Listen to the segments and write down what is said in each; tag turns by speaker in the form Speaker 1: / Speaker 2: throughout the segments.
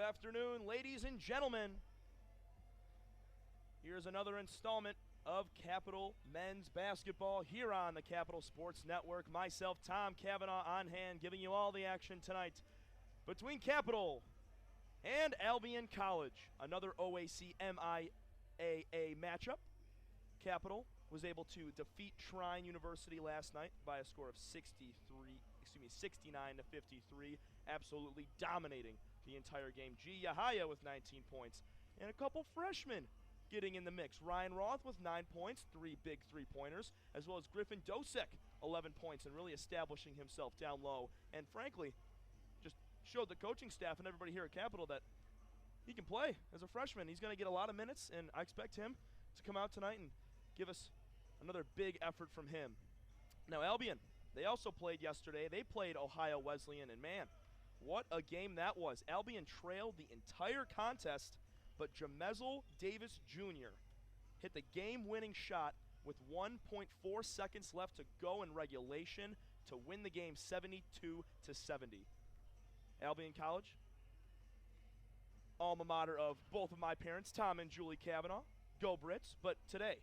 Speaker 1: afternoon, ladies and gentlemen. Here's another installment of Capital Men's Basketball here on the Capital Sports Network. Myself, Tom Cavanaugh, on hand, giving you all the action tonight between Capital and Albion College. Another OAC MIAA matchup. Capital was able to defeat Trine University last night by a score of 69 to 53, absolutely dominating the entire game. G. Yahaya with 19 points, and a couple freshmen getting in the mix. Ryan Roth with 9 points, 3 big three-pointers, as well as Griffin Dosek, 11 points, and really establishing himself down low. And frankly, just showed the coaching staff and everybody here at Capital that he can play as a freshman. He's going to get a lot of minutes, and I expect him to come out tonight and give us another big effort from him. Now, Albion, they also played yesterday. They played Ohio Wesleyan, and man, what a game that was. Albion trailed the entire contest, but Jamezel Davis Jr. hit the game-winning shot with 1.4 seconds left to go in regulation to win the game 72-70. Albion College, alma mater of both of my parents, Tom and Julie Cavanaugh. Go Brits. But today,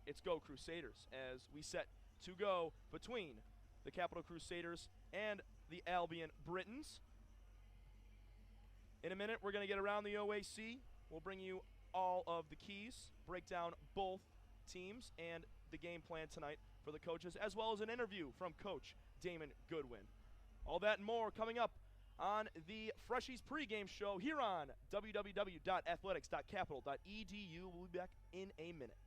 Speaker 1: it's Go Crusaders, as we set to go between the Capital Crusaders and the Albion Britons. In a minute, we're going to get around the OAC. We'll bring you all of the keys, break down both teams and the game plan tonight for the coaches, as well as an interview from Coach Damon Goodwin. All that and more coming up on the Freshies pregame show here on www.athletics.capital.edu. We'll be back in a minute.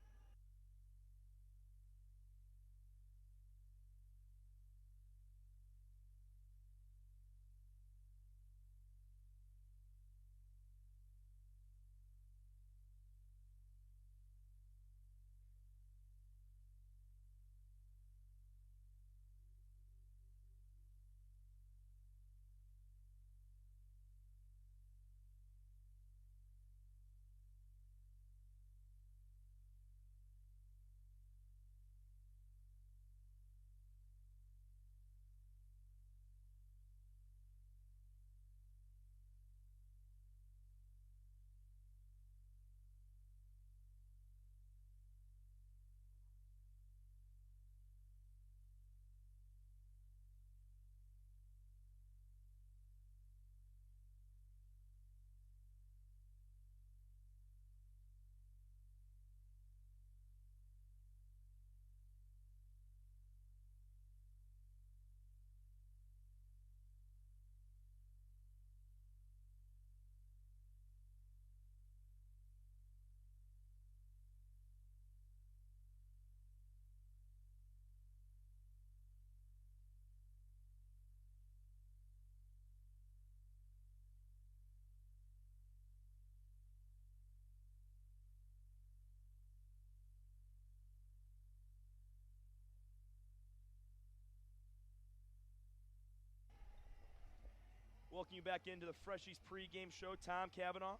Speaker 1: Welcome you back into the Freshies pregame show. Tom Cavanaugh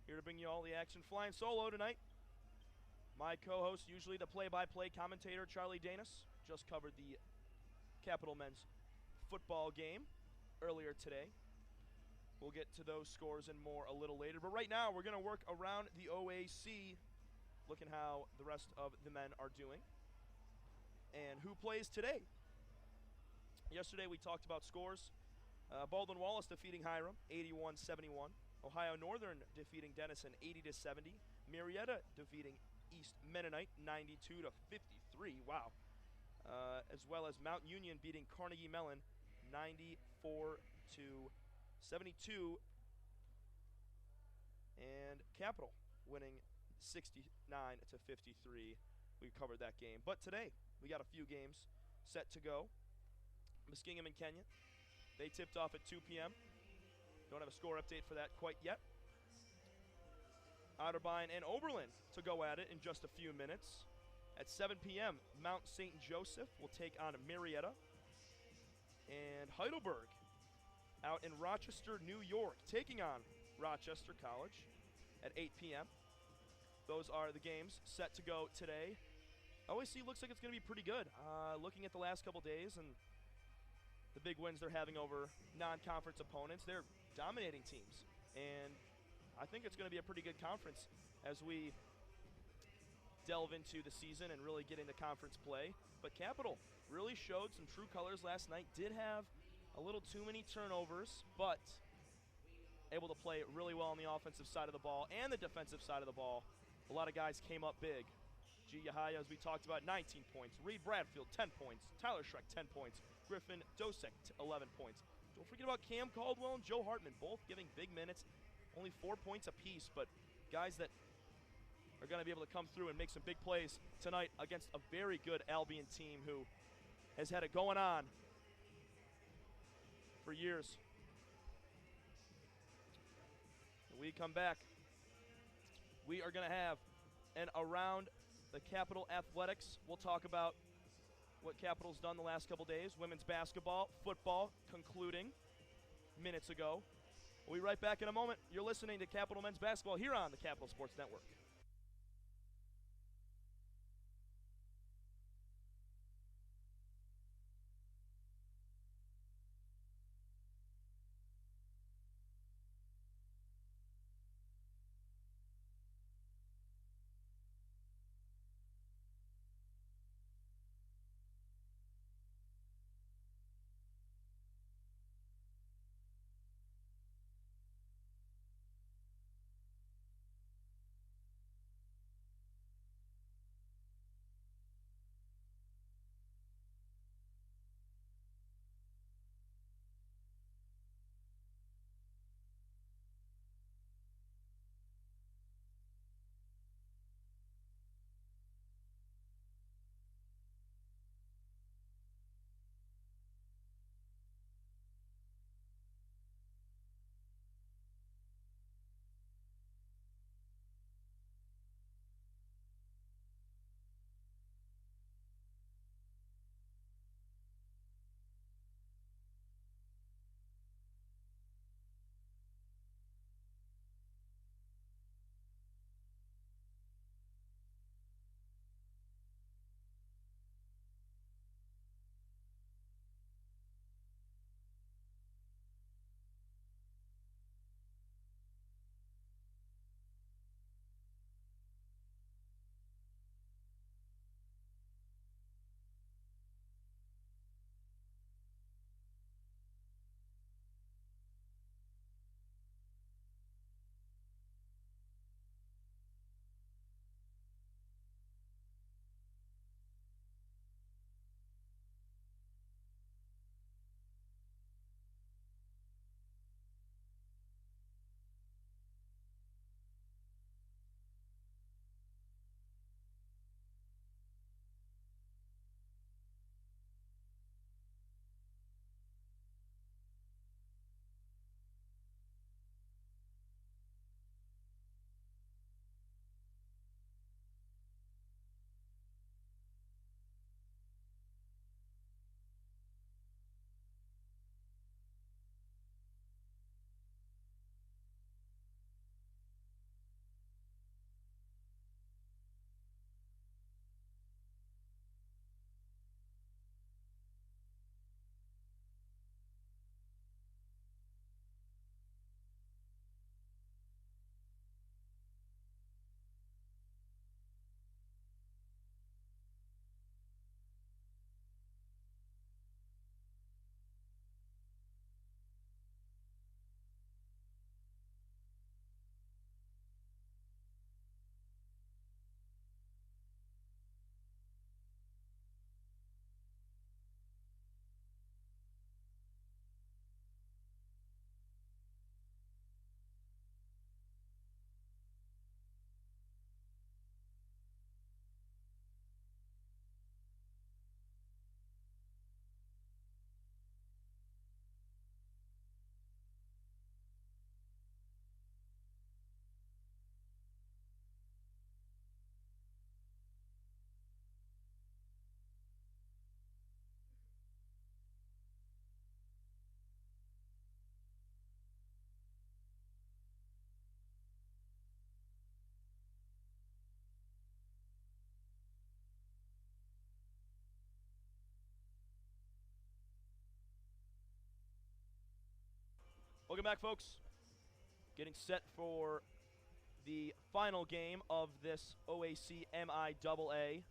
Speaker 1: here to bring you all the action. Flying solo tonight. My co-host, usually the play-by-play commentator, Charlie Danis, just covered the Capital men's football game earlier today. We'll get to those scores and more a little later. But right now, we're going to work around the OAC, looking how the rest of the men are doing and who plays today. Yesterday, we talked about scores. Baldwin Wallace defeating Hiram, 81-71. Ohio Northern defeating Denison, 80-70. Marietta defeating East Mennonite, 92-53. Wow. As well as Mount Union beating Carnegie Mellon, 94-72. And Capital winning 69-53. We covered that game. But today, we got a few games set to go. Muskingum and Kenyon, they tipped off at 2 p.m. Don't have a score update for that quite yet. Otterbein and Oberlin to go at it in just a few minutes. At 7 p.m., Mount St. Joseph will take on Marietta. And Heidelberg out in Rochester, New York, taking on Rochester College at 8 p.m. Those are the games set to go today. OAC looks like it's going to be pretty good. Looking at the last couple days and the big wins they're having over non-conference opponents, they're dominating teams and I think it's going to be a pretty good conference as we delve into the season and really get into conference play. But Capital really showed some true colors last night. Did have a little too many turnovers, but able to play really well on the offensive side of the ball and the defensive side of the ball. A lot of guys came up big. G. Yahaya, as we talked about, 19 points. Reed Bradfield, 10 points. Tyler Schreck, 10 points. Griffin Dosek, 11 points. Don't forget about Cam Caldwell and Joe Hartman, both giving big minutes. Only 4 points apiece, but guys that are going to be able to come through and make some big plays tonight against a very good Albion team who has had it going on for years. When we come back, we are going to have an Around the Capital Athletics. We'll talk about what Capital's done the last couple days. Women's basketball, football concluding minutes ago. We'll be right back in a moment. You're listening to Capital Men's Basketball here on the Capital Sports Network. Welcome back, folks. getting set for the final game of this OAC MIAA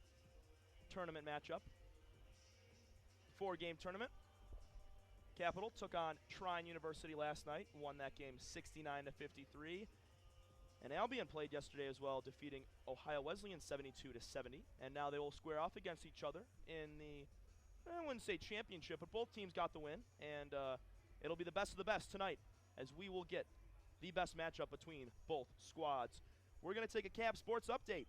Speaker 1: tournament matchup. 4-game tournament. Capital took on Trine University last night, won that game 69-53. And Albion played yesterday as well, defeating Ohio Wesleyan 72-70. And now they will square off against each other in the, I wouldn't say championship, but both teams got the win. And it'll be the best of the best tonight, as we will get the best matchup between both squads. We're going to take a Cap Sports update,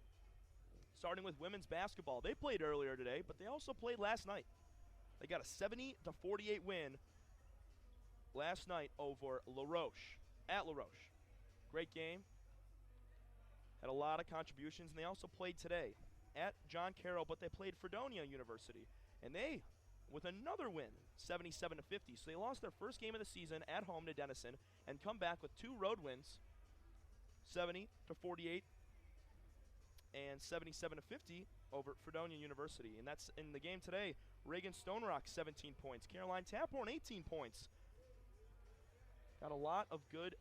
Speaker 1: starting with women's basketball. They played earlier today, but they also played last night. They got a 70-48 win last night over La Roche, at La Roche. Great game. Had a lot of contributions, and they also played today at John Carroll, but they played Fredonia University. And they, with another win, 77-50. So they lost their first game of the season at home to Denison and come back with 2 road wins, 70-48 and 77-50 over Fredonia University. And that's in the game today. Reagan Stone Rock, 17 points. Caroline Taphorn, 18 points. Got a lot of good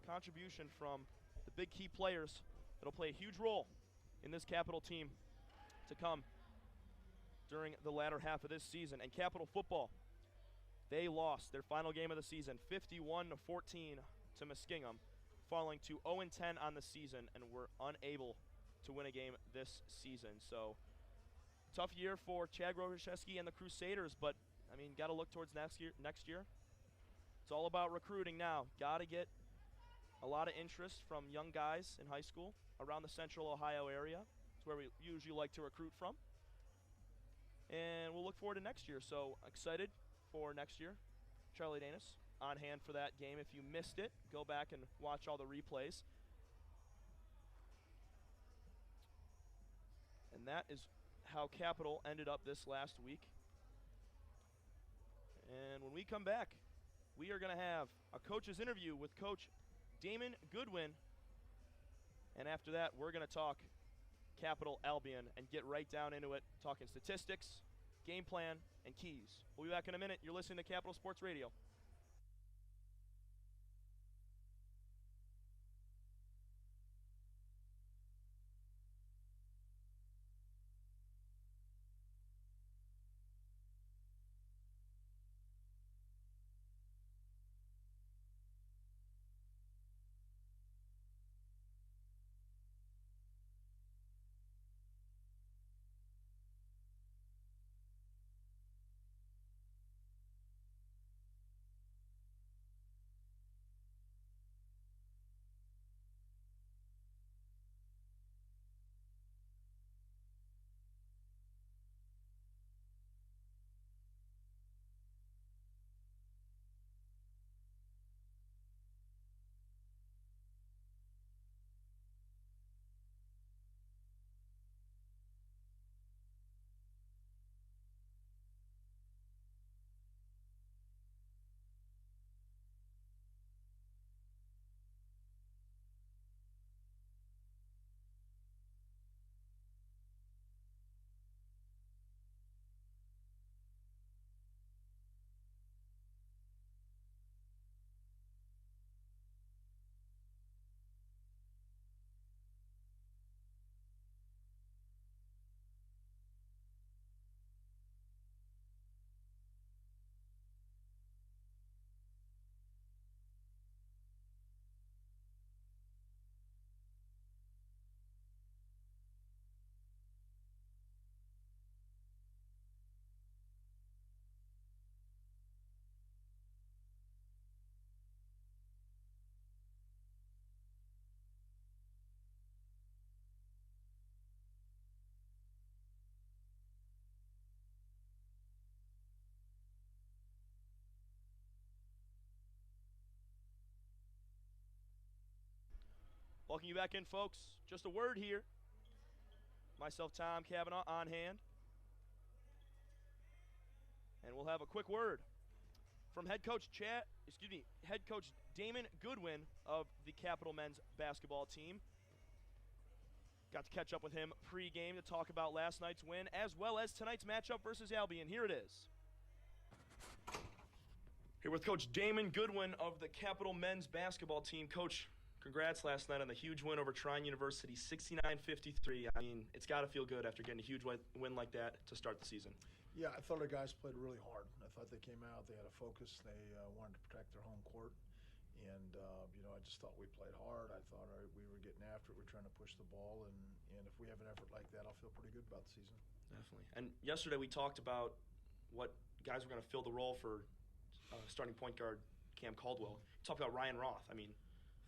Speaker 1: contribution from the big key players that'll play a huge role in this Capital team to come during the latter half of this season. And Capital football, they lost their final game of the season, 51-14 to Muskingum, falling to 0-10 on the season, and were unable to win a game this season. So tough year for Chad Grozheski and the Crusaders, but I mean, got to look towards next year. It's all about recruiting now. Got to get a lot of interest from young guys in high school around the central Ohio area. It's where we usually like to recruit from. And we'll look forward to next year. So excited for next year. Charlie Danis on hand for that game. If you missed it, go back and watch all the replays. And that is how Capital ended up this last week. And when we come back, we are going to have a coach's interview with Coach Damon Goodwin. And after that, we're going to talk Capital Albion and get right down into it, talking statistics, game plan, and keys. We'll be back in a minute. You're listening to Capital Sports Radio. Welcome you back in, folks. Just a word here. Myself, Tom Cavanaugh, on hand. And we'll have a quick word from head coach Damon Goodwin of the Capital men's basketball team. Got to catch up with him pre-game to talk about last night's win, as well as tonight's matchup versus Albion. Here it is.
Speaker 2: Hey,
Speaker 1: Here with Coach Damon Goodwin of the Capital men's basketball team. Coach, congrats last night on the huge win over Trine University, 69-53. I mean, it's got to feel good after getting a huge win like that to start the season.
Speaker 2: Yeah, I thought our guys played really hard. I thought they came out, they had a focus, they wanted to protect their home court. And, I just thought we played hard. I thought we were getting after it. We're trying to push the ball. And if we have an effort like that, I'll feel pretty good about the season.
Speaker 1: Definitely. And yesterday we talked about what guys were going to fill the role for starting point guard Cam Caldwell. We talked about Ryan Roth. I mean,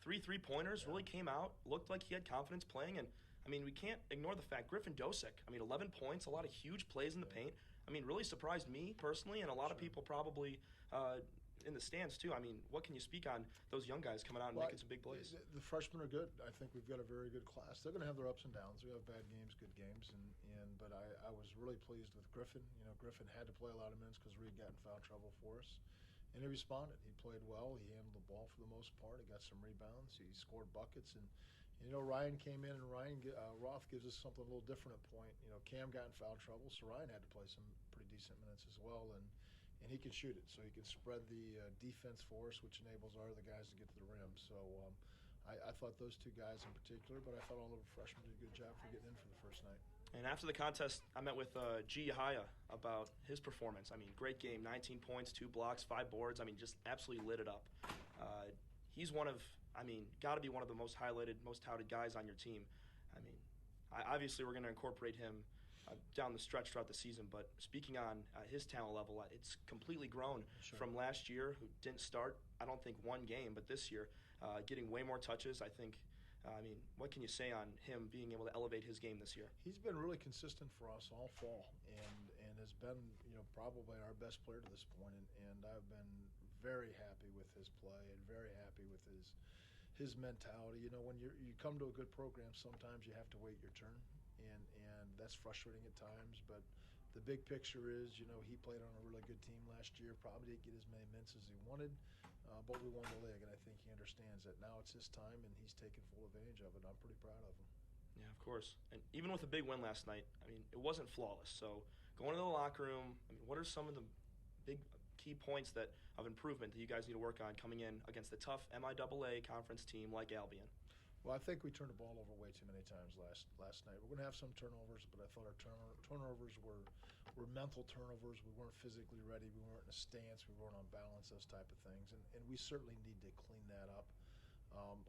Speaker 1: 3 3-pointers really came out, looked like he had confidence playing. And, I mean, we can't ignore the fact Griffin Dosick, 11 points, a lot of huge plays in the paint. I mean, really surprised me personally, and a lot of people probably in the stands too. I mean, what can you speak on those young guys coming out and making some big plays?
Speaker 2: The freshmen are good. I think we've got a very good class. They're going to have their ups and downs. We have bad games, good games, but I was really pleased with Griffin. Griffin had to play a lot of minutes because Reed got in foul trouble for us, and he responded. He played well. He handled the ball for the most part. He got some rebounds. He scored buckets, and Ryan came in, and Roth gives us something a little different at point. Cam got in foul trouble, so Ryan had to play some pretty decent minutes as well, and he can shoot it, so he can spread the defense for us, which enables our other guys to get to the rim. So I thought those two guys in particular, but I thought all of the freshmen did a good job for getting in for the first night.
Speaker 1: And after the contest, I met with G. Yahaya about his performance. I mean, great game, 19 points, 2 blocks, 5 boards. I mean, just absolutely lit it up. He's got to be one of the most highlighted, most touted guys on your team. I mean, obviously we're going to incorporate him down the stretch throughout the season, but speaking on his talent level, it's completely grown from last year, who didn't start, I don't think, one game, but this year, getting way more touches. I think, what can you say on him being able to elevate his game this year?
Speaker 2: He's been really consistent for us all fall, and has been, probably our best player to this point, and I've been very happy with his play and very happy with his mentality. When you come to a good program, sometimes you have to wait your turn, and that's frustrating at times, but the big picture is, he played on a really good team last year, probably didn't get as many minutes as he wanted, but we won the league, and I think he understands that now it's his time, and he's taken full advantage of it. I'm pretty proud of him.
Speaker 1: Yeah, of course. And even with a big win last night, it wasn't flawless. So going into the locker room, what are some of the big key points of improvement that you guys need to work on coming in against the tough MIAA conference team like Albion?
Speaker 2: Well, I think we turned the ball over way too many times last night. We're going to have some turnovers, but I thought our turnovers were mental turnovers. We weren't physically ready. We weren't in a stance. We weren't on balance, those type of things. And we certainly need to clean that up.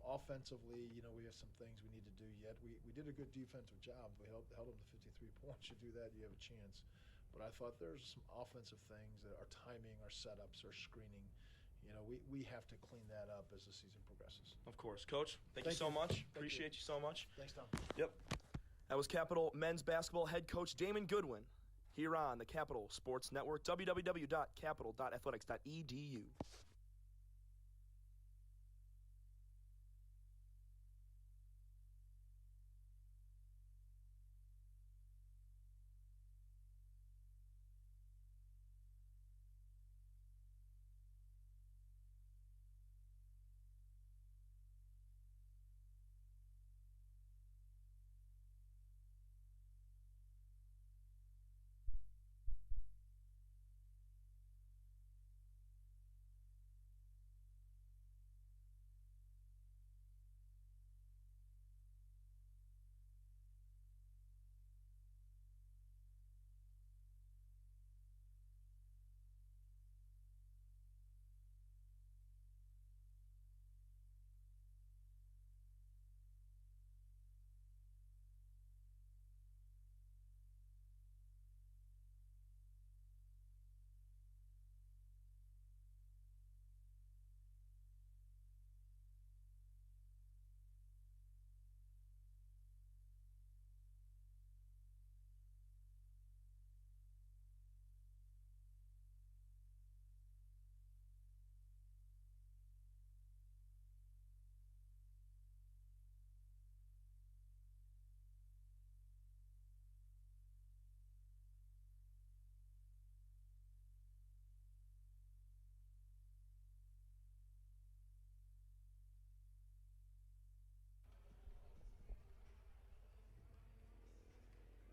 Speaker 2: Offensively, we have some things we need to do yet. We did a good defensive job. We held them to 53 points. You do that, you have a chance. But I thought there's some offensive things, that our timing, our setups, our screening. We have to clean that up as the season progresses.
Speaker 1: Of course. Coach, thank you so much. Appreciate you so much.
Speaker 2: Thanks, Tom.
Speaker 1: Yep. That was Capital men's basketball head coach Damon Goodwin here on the Capital Sports Network, www.capital.athletics.edu.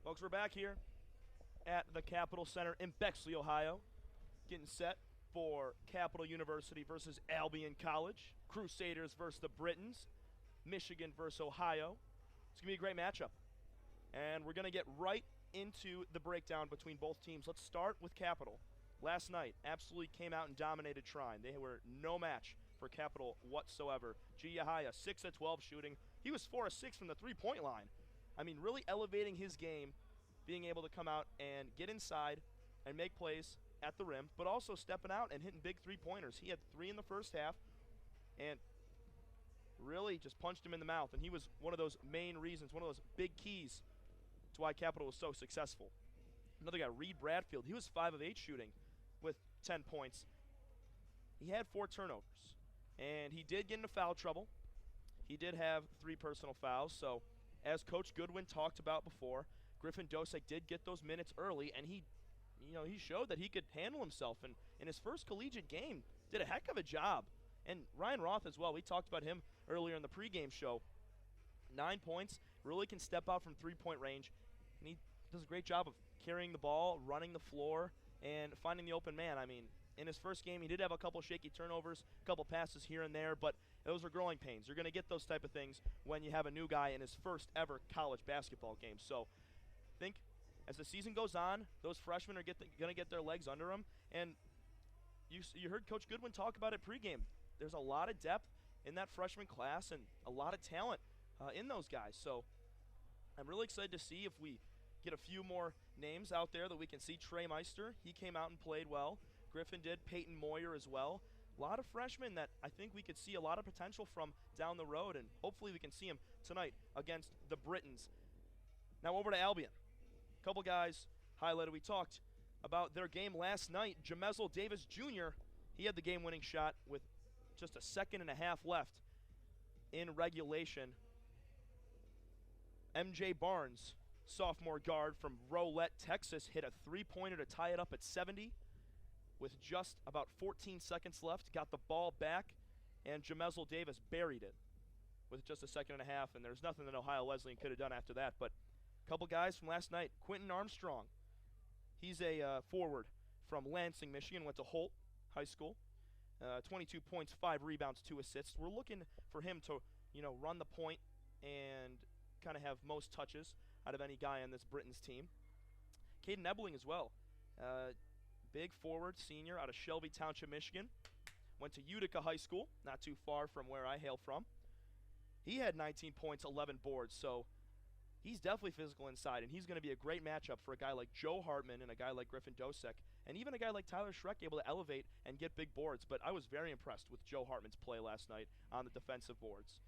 Speaker 1: Folks, we're back here at the Capitol Center in Bexley, Ohio, getting set for Capital University versus Albion College, Crusaders versus the Britons, Michigan versus Ohio. It's going to be a great matchup. And we're going to get right into the breakdown between both teams. Let's start with Capital. Last night, absolutely came out and dominated Trine. They were no match for Capital whatsoever. G. Yahaya, 6 of 12 shooting. He was 4 of 6 from the three-point line. I mean, really elevating his game, being able to come out and get inside and make plays at the rim, but also stepping out and hitting big three-pointers. He had 3 in the first half and really just punched him in the mouth. And he was one of those main reasons, one of those big keys to why Capital was so successful. Another guy, Reed Bradfield, he was 5 of 8 shooting with 10 points. He had 4 turnovers, and he did get into foul trouble. He did have 3 personal fouls, so as Coach Goodwin talked about before, Griffin Dosek did get those minutes early, and he showed that he could handle himself, and in his first collegiate game, did a heck of a job. And Ryan Roth as well, we talked about him earlier in the pregame show. 9 points, really can step out from three-point range, and he does a great job of carrying the ball, running the floor, and finding the open man. I mean, in his first game, he did have a couple shaky turnovers, a couple passes here and there, but those are growing pains. You're going to get those type of things when you have a new guy in his first ever college basketball game. So I think as the season goes on, those freshmen are going to get their legs under them. And you heard Coach Goodwin talk about it pregame. There's a lot of depth in that freshman class and a lot of talent in those guys. So I'm really excited to see if we get a few more names out there that we can see. Trey Meister, he came out and played well. Griffin did. Peyton Moyer as well. A lot of freshmen that I think we could see a lot of potential from down the road, and hopefully we can see them tonight against the Britons. Now over to Albion. A couple guys highlighted. We talked about their game last night. Jamezel Davis Jr., he had the game-winning shot with just a second and a half left in regulation. MJ Barnes, sophomore guard from Rolette, Texas, hit a three-pointer to tie it up at 70 with just about 14 seconds left. Got the ball back, and Jamezel Davis buried it with just a second and a half, and there's nothing that Ohio Wesleyan could have done after that. But a couple guys from last night. Quentin Armstrong, he's a forward from Lansing, Michigan, went to Holt High School. 22 points, 5 rebounds, 2 assists. We're looking for him to, run the point and kind of have most touches out of any guy on this Britons team. Caden Ebeling as well. Big forward, senior out of Shelby Township, Michigan. Went to Utica High School, not too far from where I hail from. He had 19 points, 11 boards, so he's definitely physical inside, and he's going to be a great matchup for a guy like Joe Hartman and a guy like Griffin Dosek, and even a guy like Tyler Schreck able to elevate and get big boards. But I was very impressed with Joe Hartman's play last night on the defensive boards.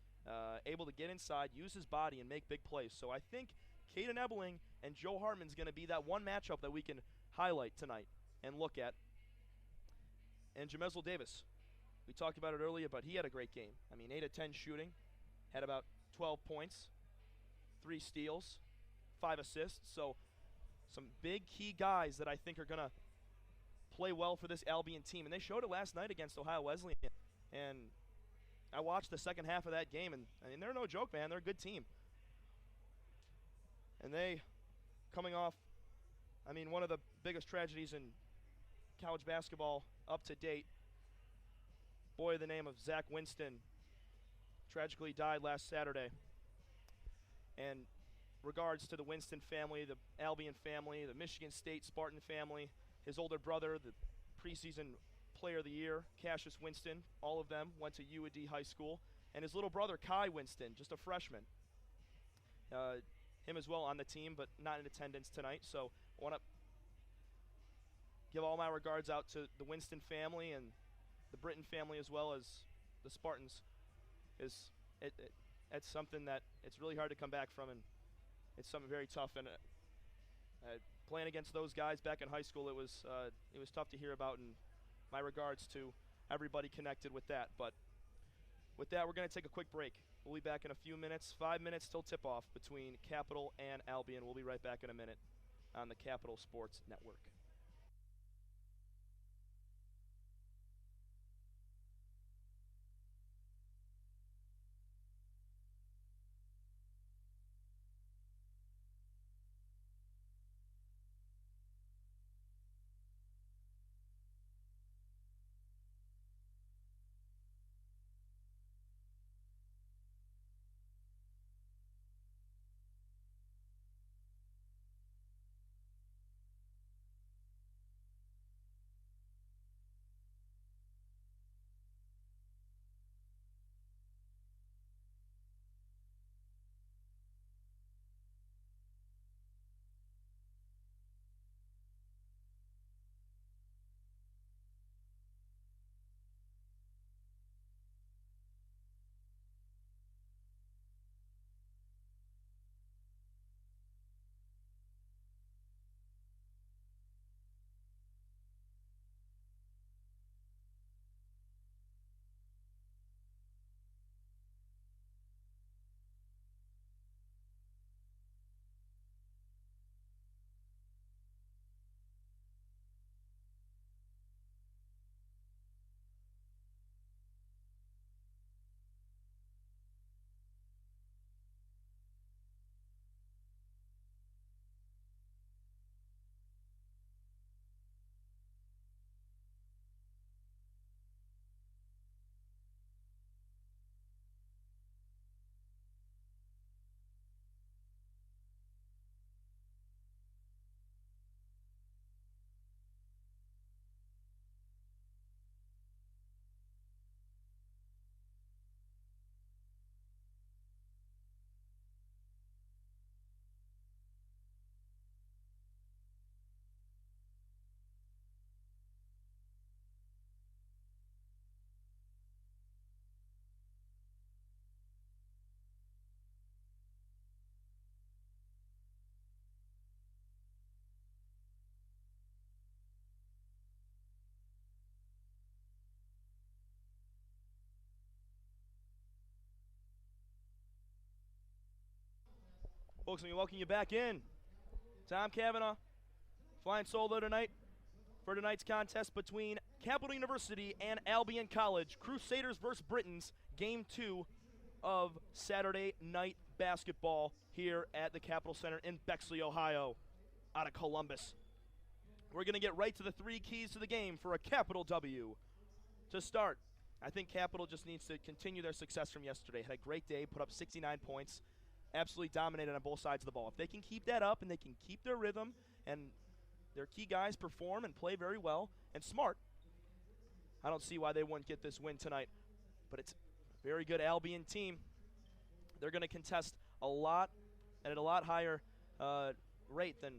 Speaker 1: Able to get inside, use his body, and make big plays. So I think Caden Ebeling and Joe Hartman's going to be that one matchup that we can highlight tonight and look at. And Jamezel Davis, we talked about it earlier, but he had a great game. I mean, 8 of 10 shooting, had about 12 points, 3 steals, 5 assists. So some big key guys that I think are going to play well for this Albion team. And they showed it last night against Ohio Wesleyan. And I watched the second half of that game, and they're no joke, man. They're a good team. And they, coming off, one of the biggest tragedies in college basketball up to date. Boy, the name of Zach Winston tragically died last Saturday. And regards to the Winston family, the Albion family, the Michigan State Spartan family, his older brother, the preseason player of the year, Cassius Winston, all of them went to UAD High School. And his little brother, Kai Winston, just a freshman. Him as well on the team, but not in attendance tonight. So I want to give all my regards out to the Winston family and the Britton family as well as the Spartans. It's something that it's really hard to come back from, and it's something very tough. And playing against those guys back in high school, it was tough to hear about, and my regards to everybody connected with that. But with that, we're going to take a quick break. We'll be back in a few minutes, 5 minutes till tip-off between Capital and Albion. We'll be right back in a minute on the Capital Sports Network. Folks, let me welcome you back in. Tom Cavanaugh, flying solo tonight for tonight's contest between Capital University and Albion College. Crusaders versus Britons, Game 2 of Saturday night basketball here at the Capitol Center in Bexley, Ohio, out of Columbus. We're going to get right to the three keys to the game for a Capital W. To start, I think Capital just needs to continue their success from yesterday. Had a great day, put up 69 points, absolutely dominated on both sides of the ball. If they can keep that up and they can keep their rhythm and their key guys perform and play very well and smart, I don't see why they wouldn't get this win tonight. But it's a very good Albion team. They're going to contest a lot and at a lot higher rate than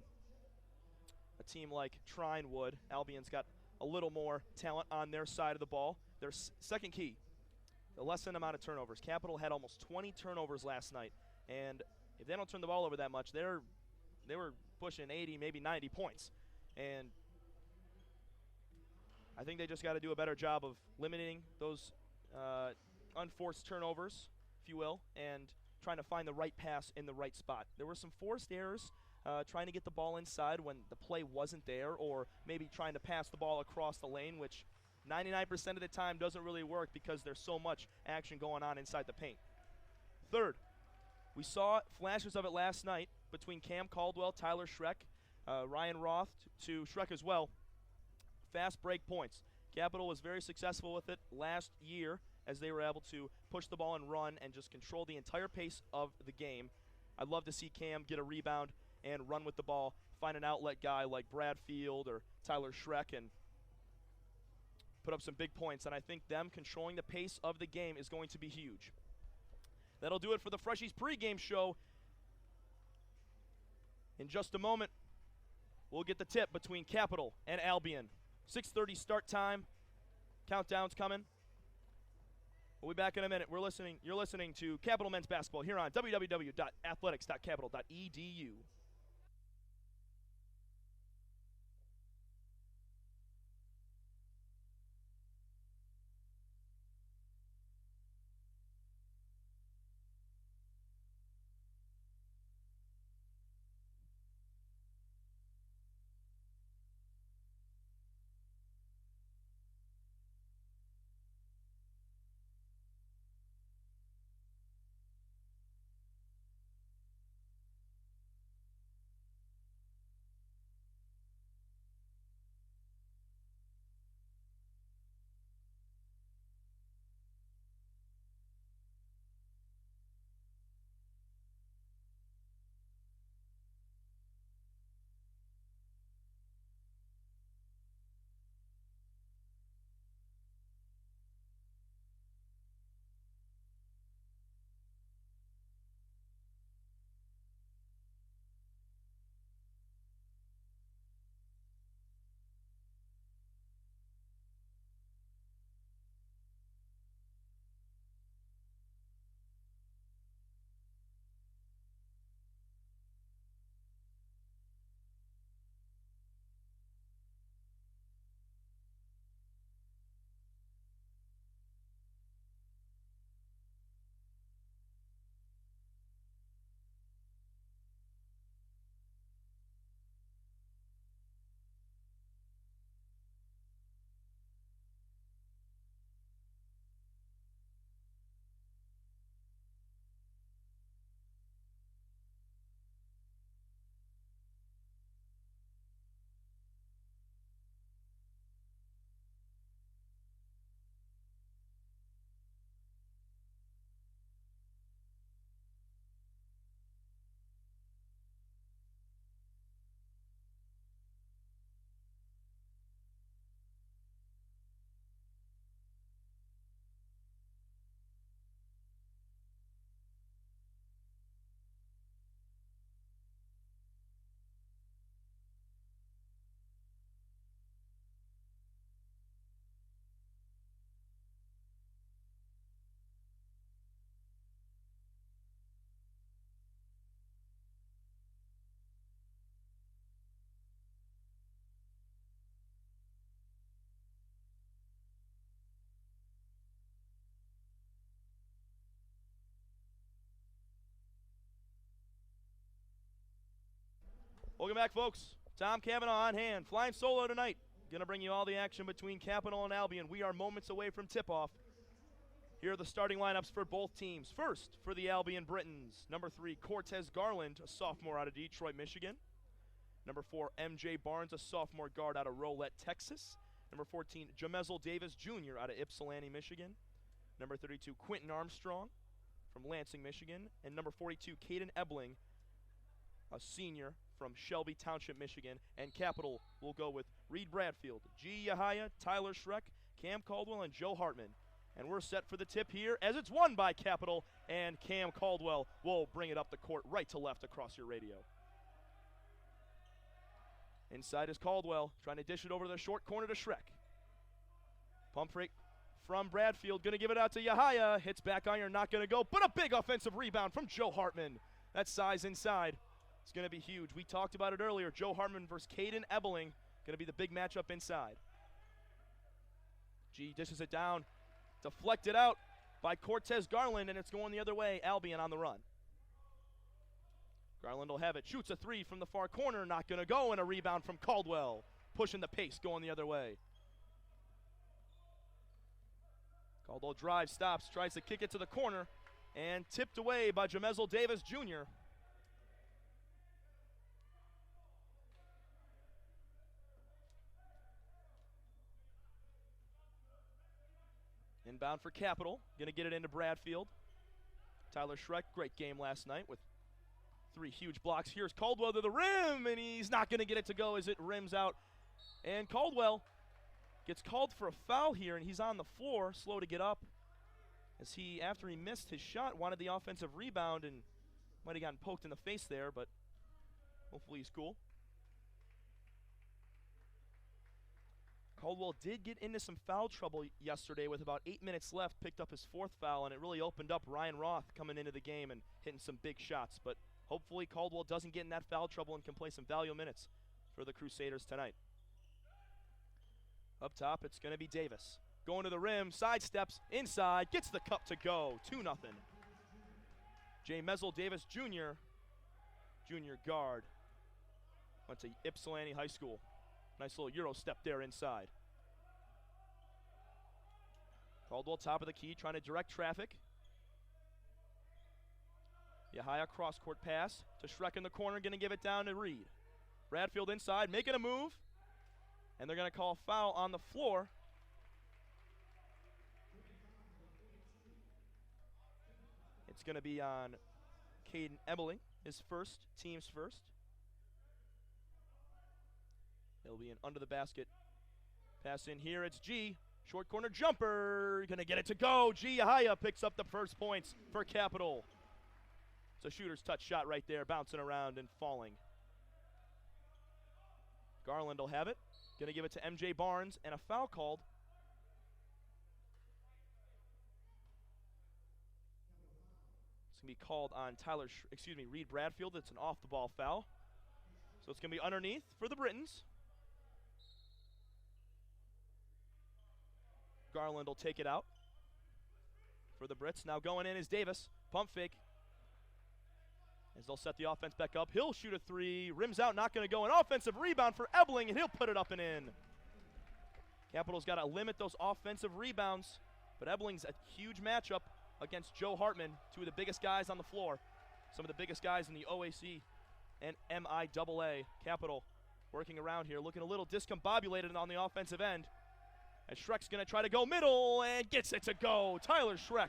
Speaker 1: a team like Trine would. Albion's got a little more talent on their side of the ball. Their second key, the lessened amount of turnovers. Capital had almost 20 turnovers last night, and if they don't turn the ball over that much, they were pushing 80, maybe 90 points. And I think they just got to do a better job of limiting those unforced turnovers, if you will, and trying to find the right pass in the right spot. There were some forced errors trying to get the ball inside when the play wasn't there, or maybe trying to pass the ball across the lane, which 99% of the time doesn't really work because there's so much action going on inside the paint. Third, we saw flashes of it last night between Cam Caldwell, Tyler Schreck, Ryan Roth to Schreck as well. Fast break points. Capital was very successful with it last year as they were able to push the ball and run and just control the entire pace of the game. I'd love to see Cam get a rebound and run with the ball, find an outlet guy like Bradfield or Tyler Schreck and put up some big points. And I think them controlling the pace of the game is going to be huge. That'll do it for the Freshies pregame show. In just a moment, we'll get the tip between Capital and Albion. 6:30 start time. Countdown's coming. We'll be back in a minute. You're listening to Capital Men's Basketball here on www.athletics.capital.edu. Welcome back, folks. Tom Cavanaugh on hand, flying solo tonight. Going to bring you all the action between Capital and Albion. We are moments away from tip-off. Here are the starting lineups for both teams. First, for the Albion Britons, number 3, Cortez Garland, a sophomore out of Detroit, Michigan. Number 4, MJ Barnes, a sophomore guard out of Rolette, Texas. Number 14, Jamezel Davis Jr. out of Ypsilanti, Michigan. Number 32, Quentin Armstrong from Lansing, Michigan. And number 42, Caden Ebeling, a senior from Shelby Township, Michigan. And Capital will go with Reed Bradfield, G. Yahaya, Tyler Schreck, Cam Caldwell, and Joe Hartman. And we're set for the tip here as it's won by Capital, and Cam Caldwell will bring it up the court right to left across your radio. Inside is Caldwell, trying to dish it over the short corner to Schreck. Pump fake from Bradfield, going to give it out to Yahaya. Hits back iron, not going to go, but a big offensive rebound from Joe Hartman. That size inside. It's going to be huge. We talked about it earlier. Joe Hartman versus Caden Ebeling, going to be the big matchup inside. G dishes it down. Deflected out by Cortez Garland, and it's going the other way. Albion on the run. Garland will have it. Shoots a 3 from the far corner. Not going to go, and a rebound from Caldwell. Pushing the pace, going the other way. Caldwell drives, stops, tries to kick it to the corner, and tipped away by Jamezel Davis Jr. Inbound for Capital. Going to get it into Bradfield. Tyler Schreck, great game last night with 3 huge blocks. Here's Caldwell to the rim, and he's not going to get it to go as it rims out. And Caldwell gets called for a foul here, and he's on the floor, slow to get up. As he, after he missed his shot, wanted the offensive rebound and might have gotten poked in the face there, but hopefully he's cool. Caldwell did get into some foul trouble yesterday with about 8 minutes left, picked up his 4th foul, and it really opened up Ryan Roth coming into the game and hitting some big shots. But hopefully Caldwell doesn't get in that foul trouble and can play some valuable minutes for the Crusaders tonight. Up top, it's going to be Davis. Going to the rim, sidesteps, inside, gets the cup to go, 2-0. Jamezel Davis Jr., junior guard, went to Ypsilanti High School. Nice little Euro step there inside. Caldwell top of the key, trying to direct traffic. Yahaya cross-court pass to Schreck in the corner, going to give it down to Reed. Bradfield inside, making a move. And they're going to call foul on the floor. It's going to be on Caden Ebeling, his first, team's first. It'll be an under the basket pass in here. It's G. Short corner jumper. Going to get it to go. G. Yahaya picks up the first points for Capital. It's a shooter's touch shot right there, bouncing around and falling. Garland will have it. Going to give it to MJ Barnes, and a foul called. It's going to be called on Reed Bradfield. It's an off-the-ball foul. So it's going to be underneath for the Britons. Garland will take it out for the Brits. Now going in is Davis. Pump fake. As they'll set the offense back up. He'll shoot a 3. Rims out, not going to go. An offensive rebound for Ebeling, and he'll put it up and in. Capital's got to limit those offensive rebounds. But Ebeling's a huge matchup against Joe Hartman, 2 of the biggest guys on the floor. Some of the biggest guys in the OAC and MIAA. Capital working around here, looking a little discombobulated on the offensive end. And Schreck's going to try to go middle and gets it to go. Tyler Schreck.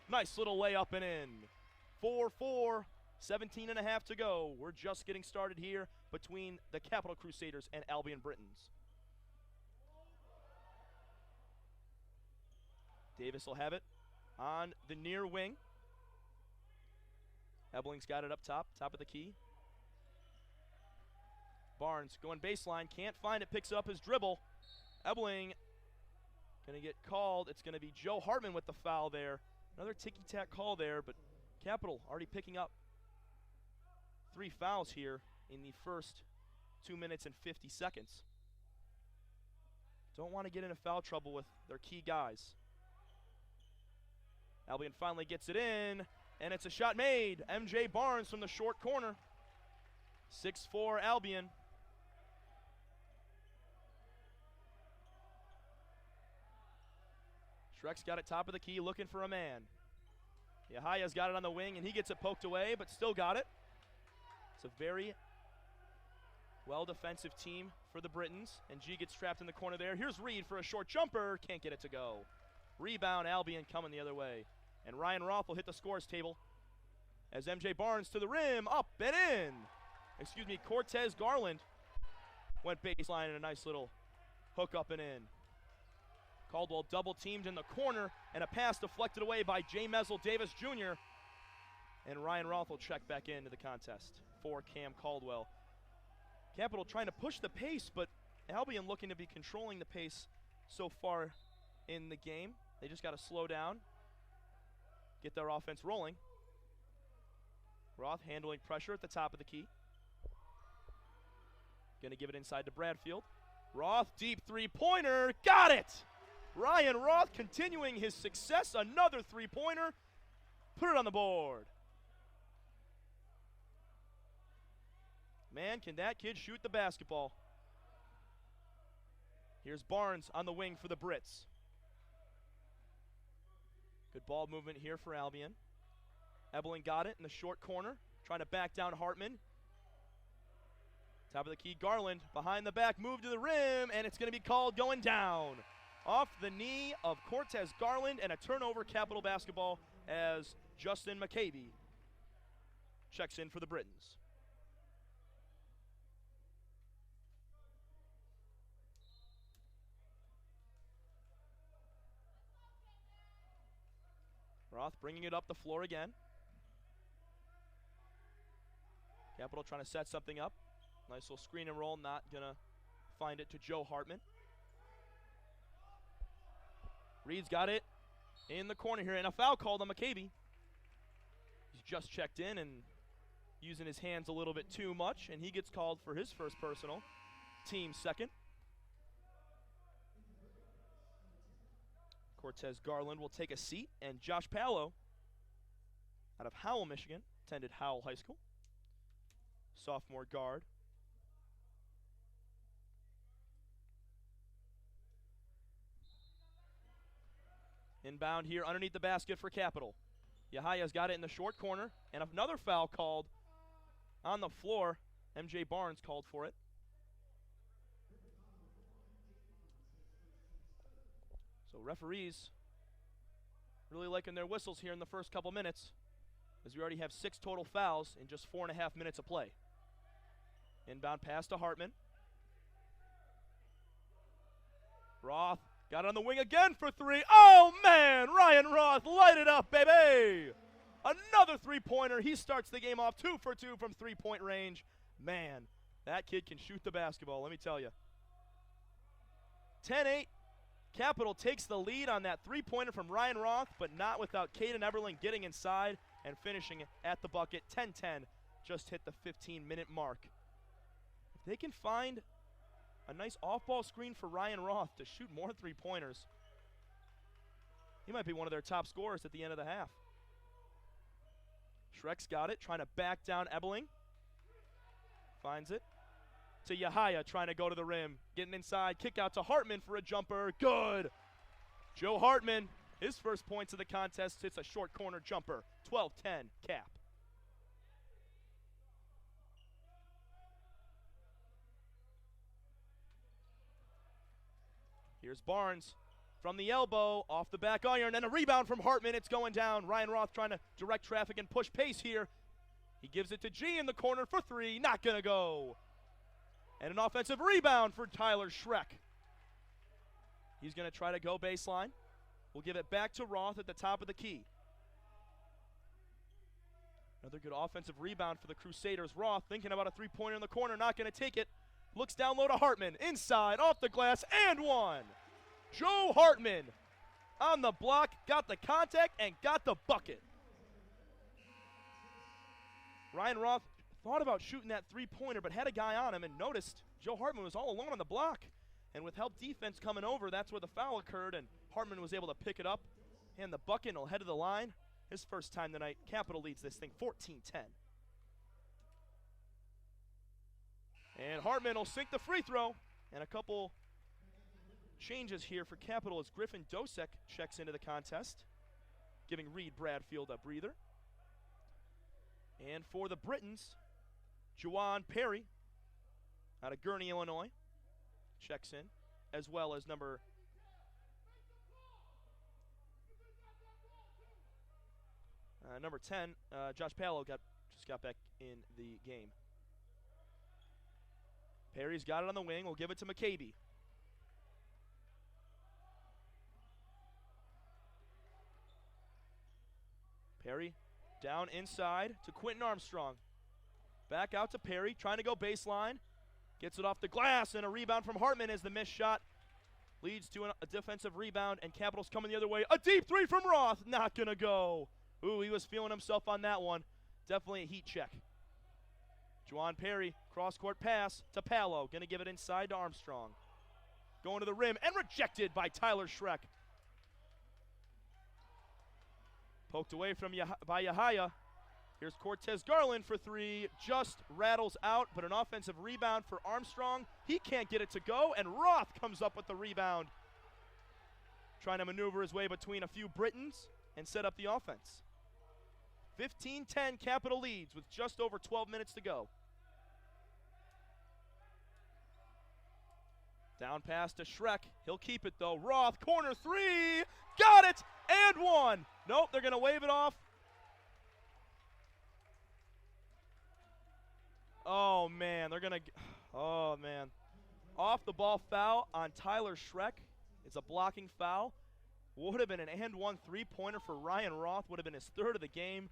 Speaker 1: Nice little layup and in. 4-4, 17 and a half to go. We're just getting started here between the Capital Crusaders and Albion Britons. Davis will have it on the near wing. Ebeling's got it up top of the key. Barnes going baseline, can't find it, picks up his dribble. Ebeling going to get called. It's going to be Joe Hartman with the foul there. Another ticky-tack call there, but Capital already picking up 3 fouls here in the first 2 minutes and 50 seconds. Don't want to get into foul trouble with their key guys. Albion finally gets it in, and it's a shot made. MJ Barnes from the short corner. 6-4 Albion. Schreck's got it top of the key, looking for a man. Yahaya's got it on the wing, and he gets it poked away, but still got it. It's a very well-defensive team for the Britons, and G gets trapped in the corner there. Here's Reed for a short jumper, can't get it to go. Rebound, Albion coming the other way. And Ryan Roth will hit the scores table as MJ Barnes to the rim, up and in. Excuse me, Cortez Garland went baseline and a nice little hook up and in. Caldwell double teamed in the corner, and a pass deflected away by J. Mezel Davis Jr. And Ryan Roth will check back into the contest for Cam Caldwell. Capital trying to push the pace, but Albion looking to be controlling the pace so far in the game. They just got to slow down, get their offense rolling. Roth handling pressure at the top of the key. Going to give it inside to Bradfield. Roth, deep three-pointer, got it! Ryan Roth continuing his success, another three-pointer, put it on the board. Man, can that kid shoot the basketball. Here's Barnes on the wing for the Brits. Good ball movement here for Albion. Ebeling got it in the short corner, trying to back down Hartman. Top of the key, Garland behind the back, move to the rim, and it's going to be called going down. Off the knee of Cortez Garland, and a turnover, Capital basketball, as Justin McCabe checks in for the Britons. Roth bringing it up the floor again. Capital trying to set something up. Nice little screen and roll, not going to find it to Joe Hartman. Reed's got it in the corner here, and a foul called on McCabe. He's just checked in and using his hands a little bit too much, and he gets called for his first personal, team second. Cortez Garland will take a seat, and Josh Palo out of Howell, Michigan, attended Howell High School. Sophomore guard. Inbound here underneath the basket for Capital. Yahaya's got it in the short corner, and another foul called on the floor. MJ Barnes called for it. So referees really liking their whistles here in the first couple minutes, as we already have 6 total fouls in just 4.5 minutes of play. Inbound pass to Hartman. Roth got on the wing again for 3. Oh, man! Ryan Roth light it up, baby! Another three-pointer. He starts the game off 2 for 2 from three-point range. Man, that kid can shoot the basketball, let me tell you. 10-8. Capital takes the lead on that three-pointer from Ryan Roth, but not without Caden Ebeling getting inside and finishing at the bucket. 10-10, just hit the 15-minute mark. If they can find a nice off-ball screen for Ryan Roth to shoot more three-pointers, he might be one of their top scorers at the end of the half. Schreck's got it, trying to back down Ebeling. Finds it to Yahaya, trying to go to the rim. Getting inside, kick out to Hartman for a jumper. Good. Joe Hartman, his first points of the contest, hits a short corner jumper. 12-10 Cap. Here's Barnes from the elbow, off the back iron, and a rebound from Hartman. It's going down. Ryan Roth trying to direct traffic and push pace here. He gives it to G in the corner for 3. Not going to go. And an offensive rebound for Tyler Schreck. He's going to try to go baseline. We'll give it back to Roth at the top of the key. Another good offensive rebound for the Crusaders. Roth thinking about a three-pointer in the corner, not going to take it. Looks down low to Hartman. Inside, off the glass, and one. Joe Hartman on the block, got the contact, and got the bucket. Ryan Roth thought about shooting that three-pointer, but had a guy on him and noticed Joe Hartman was all alone on the block. And with help defense coming over, that's where the foul occurred, and Hartman was able to pick it up. And the bucket, and he'll head to the line. His first time tonight. Capital leads this thing 14-10. And Hartman will sink the free throw. And a couple changes here for Capital as Griffin Dosek checks into the contest, giving Reed Bradfield a breather. And for the Britons, Juwan Perry out of Gurney, Illinois, checks in, as well as number 10, Josh Palo just got back in the game. Perry's got it on the wing. We'll give it to McCabe. Perry down inside to Quentin Armstrong. Back out to Perry, trying to go baseline. Gets it off the glass, and a rebound from Hartman as the missed shot leads to a defensive rebound, and Capital's coming the other way. A deep three from Roth, not going to go. Ooh, he was feeling himself on that one. Definitely a heat check. Juwan Perry, cross-court pass to Palo. Going to give it inside to Armstrong. Going to the rim, and rejected by Tyler Schreck. Poked away from by Yahaya. Here's Cortez Garland for three. Just rattles out, but an offensive rebound for Armstrong. He can't get it to go, and Roth comes up with the rebound. Trying to maneuver his way between a few Britons and set up the offense. 15-10 Capital leads with just over 12 minutes to go. Down pass to Schreck. He'll keep it, though. Roth, corner three. Got it, and one. Nope, they're going to wave it off. Oh, man, they're going to – oh, man. Off the ball foul on Tyler Schreck. It's a blocking foul. Would have been an and one three-pointer for Ryan Roth. Would have been his third of the game.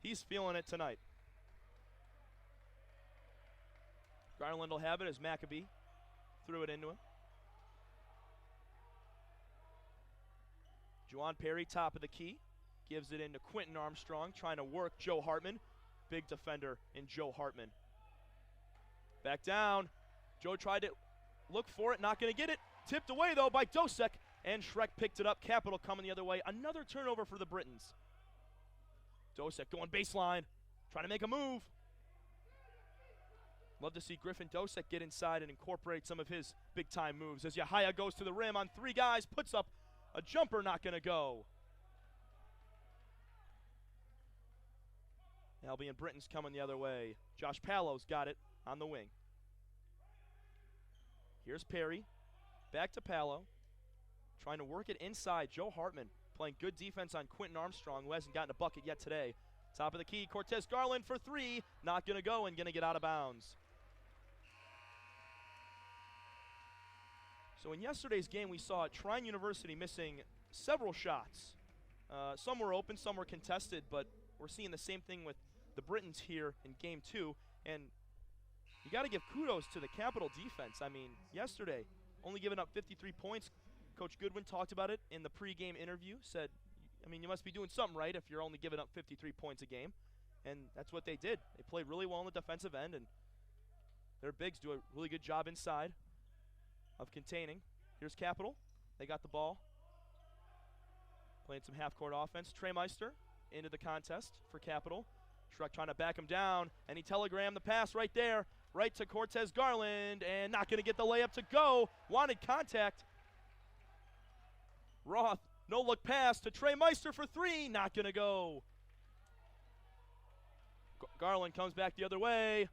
Speaker 1: He's feeling it tonight. Garland will have it as Maccabee threw it into him. Juwan Perry, top of the key. Gives it into Quentin Armstrong, trying to work Joe Hartman. Big defender in Joe Hartman. Back down. Joe tried to look for it, not going to get it. Tipped away, though, by Dosek, and Schreck picked it up. Capital coming the other way. Another turnover for the Britons. Dosek going baseline, trying to make a move. Love to see Griffin Dosek get inside and incorporate some of his big-time moves. As Yahaya goes to the rim on three guys, puts up a jumper, not going to go. Albion Britons coming the other way. Josh Palo's got it on the wing. Here's Perry. Back to Palo. Trying to work it inside. Joe Hartman playing good defense on Quentin Armstrong, who hasn't gotten a bucket yet today. Top of the key, Cortez Garland for three. Not going to go and going to get out of bounds. So in yesterday's game, we saw Trine University missing several shots. Some were open, some were contested, but we're seeing the same thing with the Britons here in game two. And you got to give kudos to the Capital defense. I mean, yesterday, only giving up 53 points. Coach Goodwin talked about it in the pregame interview, said, I mean, you must be doing something right if you're only giving up 53 points a game. And that's what they did. They played really well on the defensive end, and their bigs do a really good job inside of containing. Here's Capital. They got the ball. Playing some half-court offense. Trey Meister into the contest for Capital. Schreck trying to back him down, and he telegrammed the pass right there, right to Cortez Garland, and not going to get the layup to go. Wanted contact. Roth, no-look pass to Trey Meister for three, not going to go. Garland comes back the other way.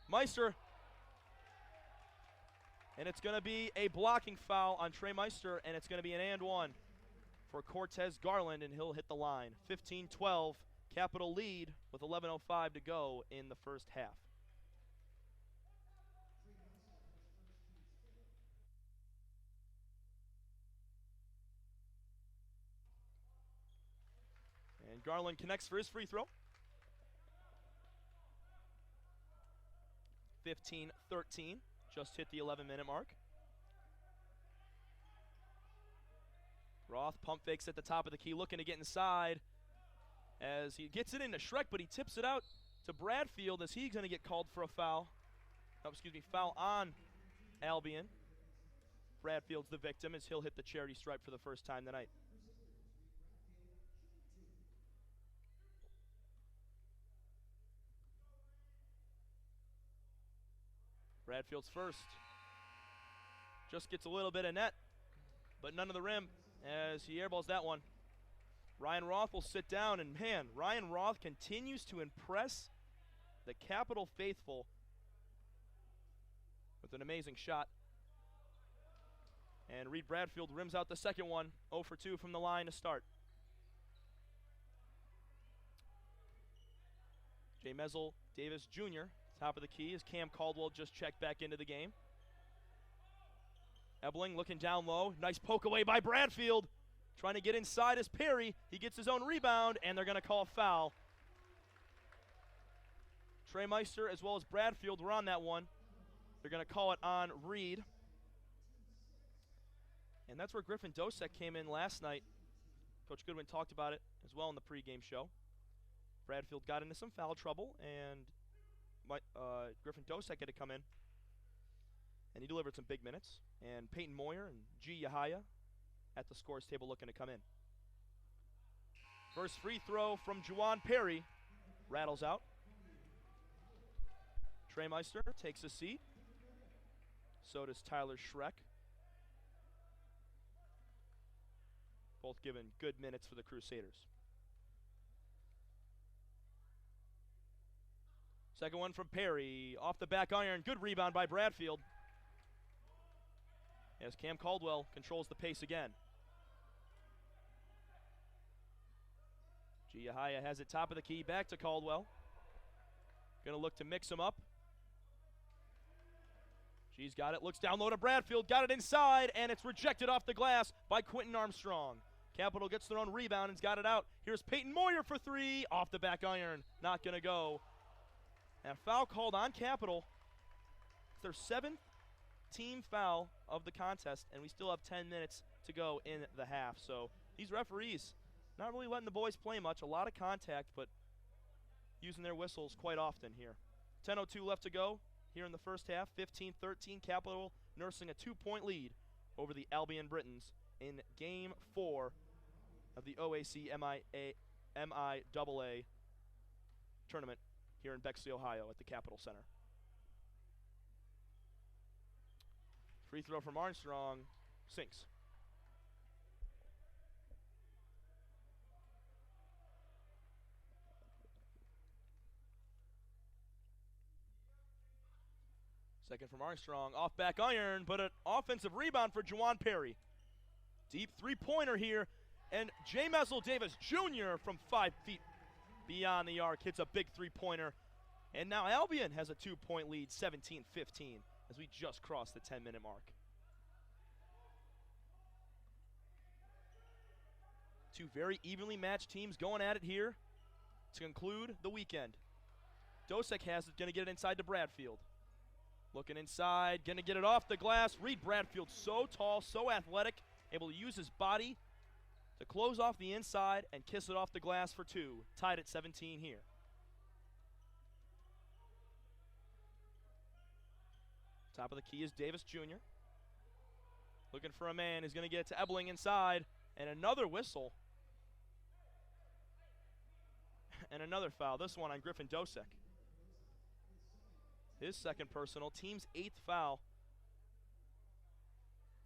Speaker 1: Meister. And it's going to be a blocking foul on Trey Meister, and it's going to be an and one for Cortez Garland, and he'll hit the line. 15-12, Capital lead with 11:05 to go in the first half. And Garland connects for his free throw. 15-13, just hit the 11-minute mark. Roth pump fakes at the top of the key, looking to get inside as he gets it into Schreck, but he tips it out to Bradfield as he's going to get called for a foul. Oh, excuse me, foul on Albion. Bradfield's the victim as he'll hit the charity stripe for the first time tonight. Bradfield's first. Just gets a little bit of net, but none of the rim as he airballs that one. Ryan Roth will sit down, and man, Ryan Roth continues to impress the Capital faithful with an amazing shot. And Reed Bradfield rims out the second one, 0 for 2 from the line to start. Jay Mezel Davis Jr., top of the key, as Cam Caldwell just checked back into the game. Ebeling looking down low. Nice poke away by Bradfield. Trying to get inside as Perry. He gets his own rebound, and they're going to call a foul. Trey Meister as well as Bradfield were on that one. They're going to call it on Reed. And that's where Griffin Dosek came in last night. Coach Goodwin talked about it as well in the pregame show. Bradfield got into some foul trouble, and Griffin Dosek had to come in. And he delivered some big minutes. And Peyton Moyer and G. Yahaya at the scores table looking to come in. First free throw from Juwan Perry. Rattles out. Trey Meister takes a seat. So does Tyler Schreck. Both given good minutes for the Crusaders. Second one from Perry. Off the back iron. Good rebound by Bradfield. As Cam Caldwell controls the pace again. Giahaya has it top of the key. Back to Caldwell. Going to look to mix him up. G's got it. Looks down low to Bradfield. Got it inside, and it's rejected off the glass by Quentin Armstrong. Capital gets their own rebound and's got it out. Here's Peyton Moyer for three. Off the back iron. Not going to go. And a foul called on Capital. It's their seventh team foul of the contest, and we still have 10 minutes to go in the half. So these referees not really letting the boys play much. A lot of contact, but using their whistles quite often here. 10:02 left to go here in the first half. 15-13, Capital nursing a 2-point lead over the Albion Britons in Game 4 of the OAC MIAA tournament here in Bexley, Ohio at the Capitol Center. Free throw from Armstrong, sinks. Second from Armstrong, off back iron, but an offensive rebound for Juwan Perry. Deep three-pointer here, and Jay Mezel Davis Jr. from 5 feet beyond the arc hits a big three-pointer. And now Albion has a 2-point lead, 17-15, as we just crossed the 10-minute mark. Two very evenly matched teams going at it here to conclude the weekend. Dosek has it, going to get it inside to Bradfield. Looking inside, going to get it off the glass. Reed Bradfield, so tall, so athletic, able to use his body to close off the inside and kiss it off the glass for two. Tied at 17 here. Top of the key is Davis Jr. Looking for a man. He's going to get it to Ebeling inside. And another whistle. And another foul. This one on Griffin Dosek. His second personal. Team's 8th foul.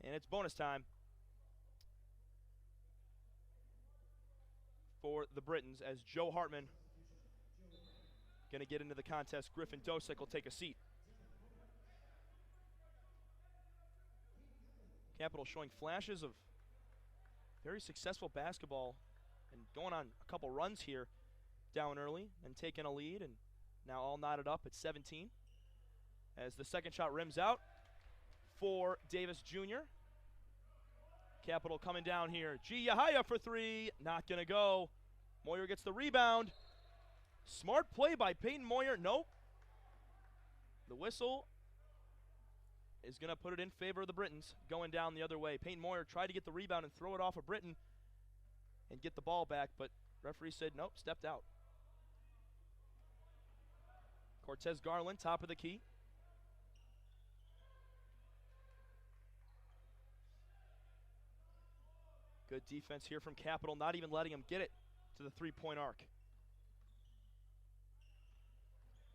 Speaker 1: And it's bonus time for the Britons as Joe Hartman going to get into the contest. Griffin Dosek will take a seat. Capital showing flashes of very successful basketball and going on a couple runs here, down early and taking a lead, and now all knotted up at 17 as the second shot rims out for Davis Jr. Capital coming down here. G. Yahaya for three, not going to go. Moyer gets the rebound. Smart play by Peyton Moyer. Nope. The whistle is going to put it in favor of the Britons going down the other way. Peyton Moyer tried to get the rebound and throw it off of Britton and get the ball back, but referee said nope, stepped out. Cortez Garland, top of the key. Good defense here from Capital, not even letting him get it to the three-point arc.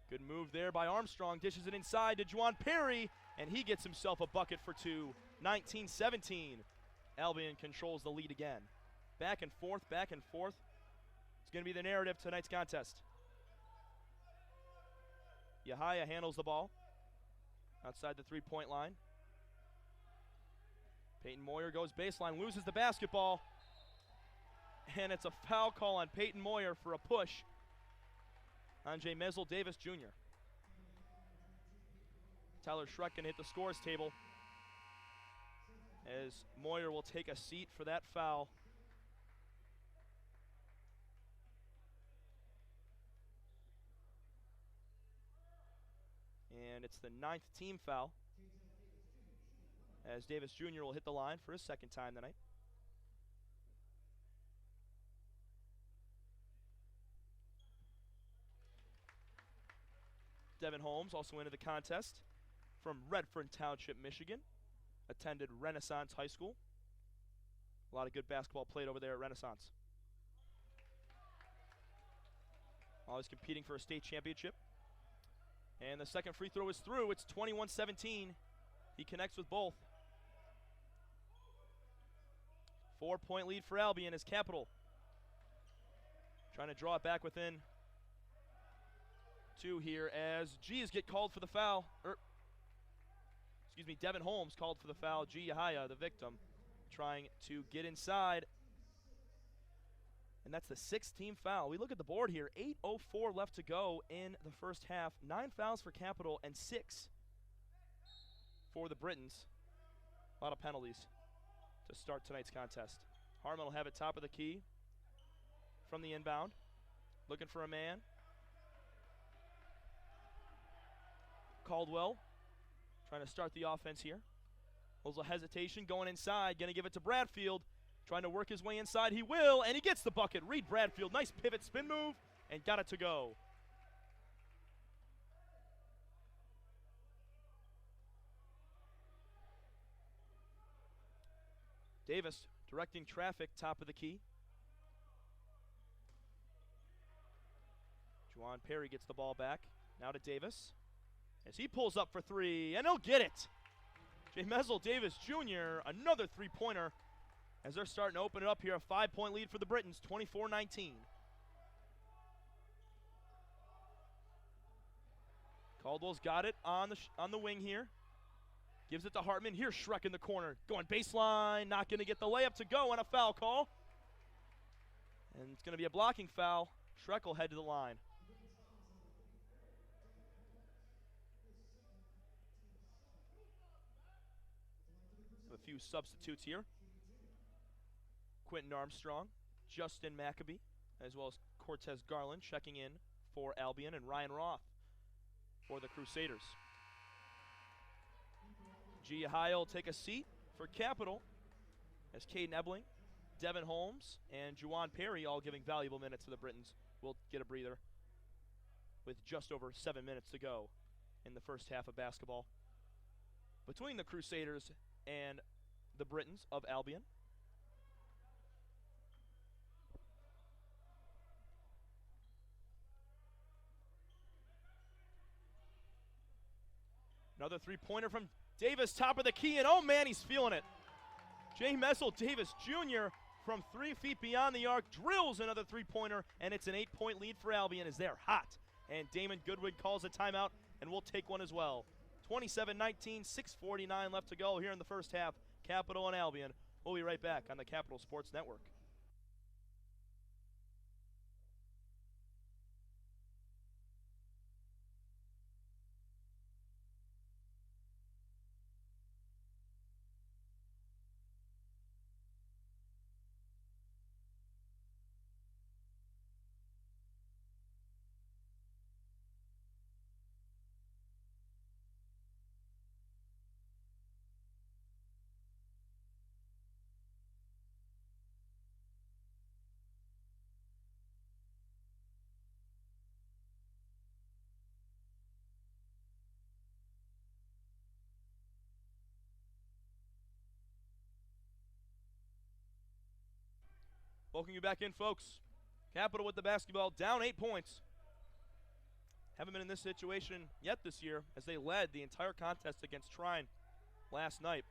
Speaker 1: Good move there by Armstrong. Dishes it inside to Juwan Perry, and he gets himself a bucket for two. 19-17. Albion controls the lead again. Back and forth, back and forth. It's going to be the narrative of tonight's contest. Yahaya handles the ball outside the three-point line. Peyton Moyer goes baseline, loses the basketball, and it's a foul call on Peyton Moyer for a push on Jamezel Davis Jr. Tyler Schreck can hit the scores table as Moyer will take a seat for that foul. And it's the 9th team foul as Davis Jr. will hit the line for his second time tonight. Devin Holmes also into the contest from Redfern Township, Michigan. Attended Renaissance High School. A lot of good basketball played over there at Renaissance. Always competing for a state championship. And the second free throw is through. It's 21-17. He connects with both. 4-point lead for Albion as Capital trying to draw it back within two here as G's get called for the foul. Devin Holmes called for the foul. G. Yahaya, the victim, trying to get inside. And that's the 6th team foul. We look at the board here. 8:04 left to go in the first half. 9 fouls for Capital and 6 for the Britons. A lot of penalties to start tonight's contest. Harmon will have it top of the key from the inbound. Looking for a man. Caldwell trying to start the offense here. A little hesitation going inside. Going to give it to Bradfield. Trying to work his way inside. He will, and he gets the bucket. Reed Bradfield, nice pivot spin move, and got it to go. Davis directing traffic, top of the key. Juwan Perry gets the ball back. Now to Davis as he pulls up for three, and he'll get it. Jamezel Davis Jr., another three-pointer, as they're starting to open it up here. A 5-point lead for the Britons, 24-19. Caldwell's got it on the wing here. Gives it to Hartman. Here's Schreck in the corner. Going baseline, not going to get the layup to go, and a foul call. And it's going to be a blocking foul. Schreck will head to the line. A few substitutes here. Quentin Armstrong, Justin Maccabee, as well as Cortez Garland checking in for Albion, and Ryan Roth for the Crusaders. G. Yahaya will take a seat for Capital as Caden Ebeling, Devin Holmes, and Juwan Perry, all giving valuable minutes to the Britons, will get a breather with just over 7 minutes to go in the first half of basketball. Between the Crusaders and the Britons of Albion. Another three-pointer from Davis, top of the key, and oh man, he's feeling it. Jamezel Davis Jr. from 3 feet beyond the arc drills another three-pointer, and it's an 8-point lead for Albion as they're hot. And Damon Goodwin calls a timeout, and we'll take one as well. 27-19, 6:49 left to go here in the first half. Capital and Albion. We'll be right back on the Capital Sports Network. Welcome you back in, folks. Capital with the basketball, down 8 points. Haven't been in this situation yet this year as they led the entire contest against Trine last night.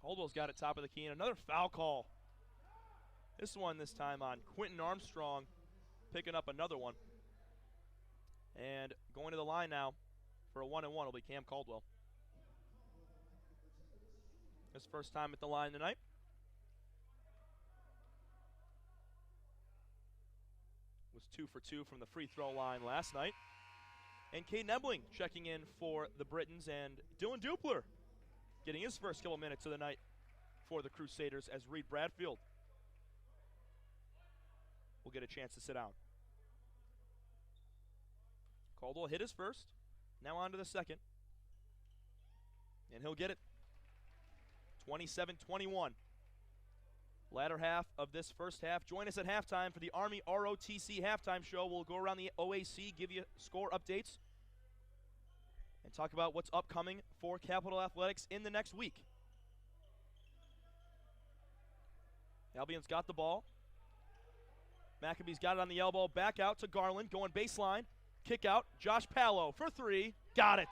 Speaker 1: Caldwell's got it top of the key, and another foul call. This time on Quentin Armstrong, picking up another one. And going to the line now for a 1-and-1 will be Cam Caldwell. His first time at the line tonight. Was 2 for 2 from the free throw line last night. And Caden Ebeling checking in for the Britons, and Dylan Dupler getting his first couple minutes of the night for the Crusaders as Reed Bradfield will get a chance to sit down. Caldwell hit his first, now on to the second, and he'll get it. 27-21. Latter half of this first half. Join us at halftime for the Army ROTC halftime show. We'll go around the OAC, give you score updates, and talk about what's upcoming for Capital Athletics in the next week. Albion's got the ball. McAbee's got it on the elbow. Back out to Garland, going baseline. Kick out. Josh Pallow for 3. Got it.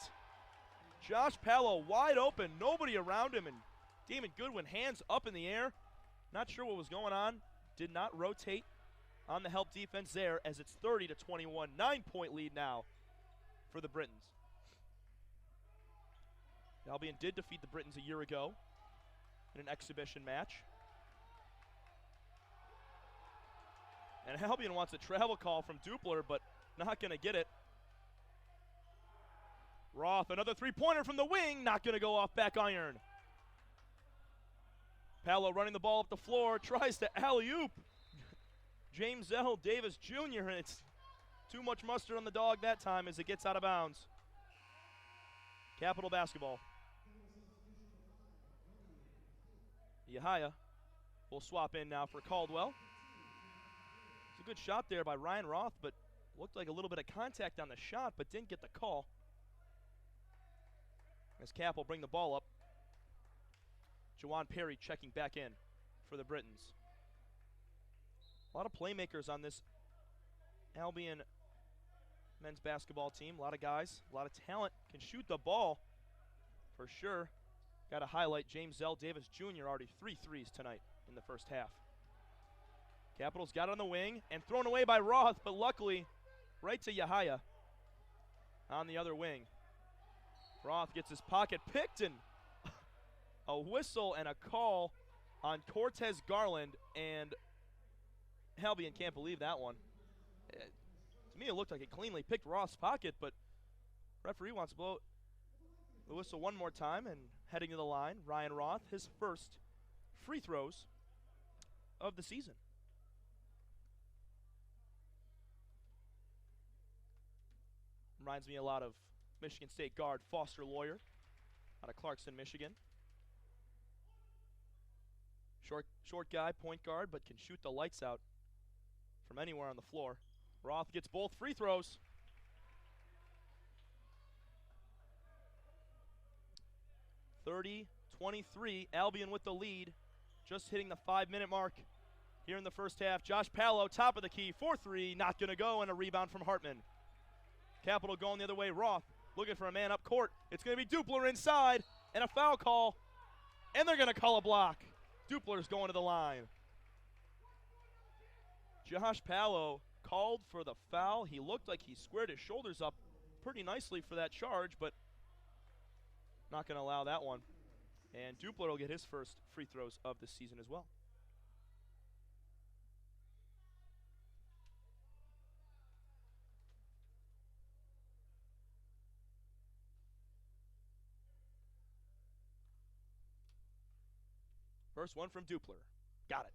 Speaker 1: Josh Pallow wide open. Nobody around him. And Damon Goodwin hands up in the air. Not sure what was going on. Did not rotate on the help defense there as it's 30-21. 9-point lead now for the Britons. Albion did defeat the Britons a year ago in an exhibition match. And Albion wants a travel call from Dupler, but not going to get it. Roth, another three-pointer from the wing, not going to go off back iron. Pallow running the ball up the floor, tries to alley-oop. James L. Davis Jr., and it's too much mustard on the dog that time as it gets out of bounds. Capital basketball. Yahaya will swap in now for Caldwell. It's a good shot there by Ryan Roth, but looked like a little bit of contact on the shot, but didn't get the call. As Cap will bring the ball up. Jawan Perry checking back in for the Britons. A lot of playmakers on this Albion men's basketball team. A lot of guys, a lot of talent, can shoot the ball for sure. Got to highlight James L. Davis Jr. already 3 threes tonight in the first half. Capitals got it on the wing and thrown away by Roth, but luckily right to Yahaya on the other wing. Roth gets his pocket picked, and a whistle and a call on Cortez Garland, and Albion can't believe that one. To me, it looked like it cleanly picked Roth's pocket, but referee wants to blow the whistle one more time, and heading to the line, Ryan Roth, his first free throws of the season. Reminds me a lot of Michigan State guard Foster Lawyer out of Clarkson, Michigan. Short guy, point guard, but can shoot the lights out from anywhere on the floor. Roth gets both free throws. (30-23), Albion with the lead, just hitting the 5-minute mark here in the first half. Josh Pallow, top of the key, 4-3, not going to go, and a rebound from Hartman. Capital going the other way. Roth looking for a man up court. It's going to be Dupler inside, and a foul call, and they're going to call a block. Dupler's going to the line. Josh Pallow called for the foul. He looked like he squared his shoulders up pretty nicely for that charge, but not going to allow that one. And Dupler will get his first free throws of the season as well. First one from Dupler. Got it.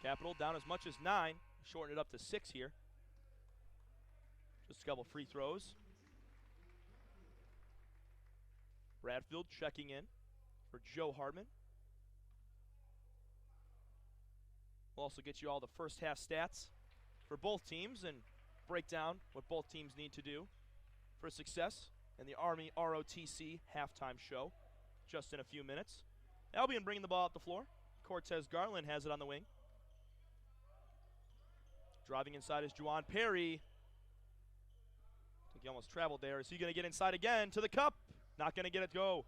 Speaker 1: Capital down as much as 9. Shorten it up to 6 here. Just a couple free throws. Bradfield checking in for Joe Hartman. We'll also get you all the first half stats for both teams and break down what both teams need to do for success in the Army ROTC halftime show just in a few minutes. Albion bringing the ball up the floor. Cortez Garland has it on the wing. Driving inside is Juwan Perry. I think he almost traveled there. Is he going to get inside again to the cup? Not going to get it go.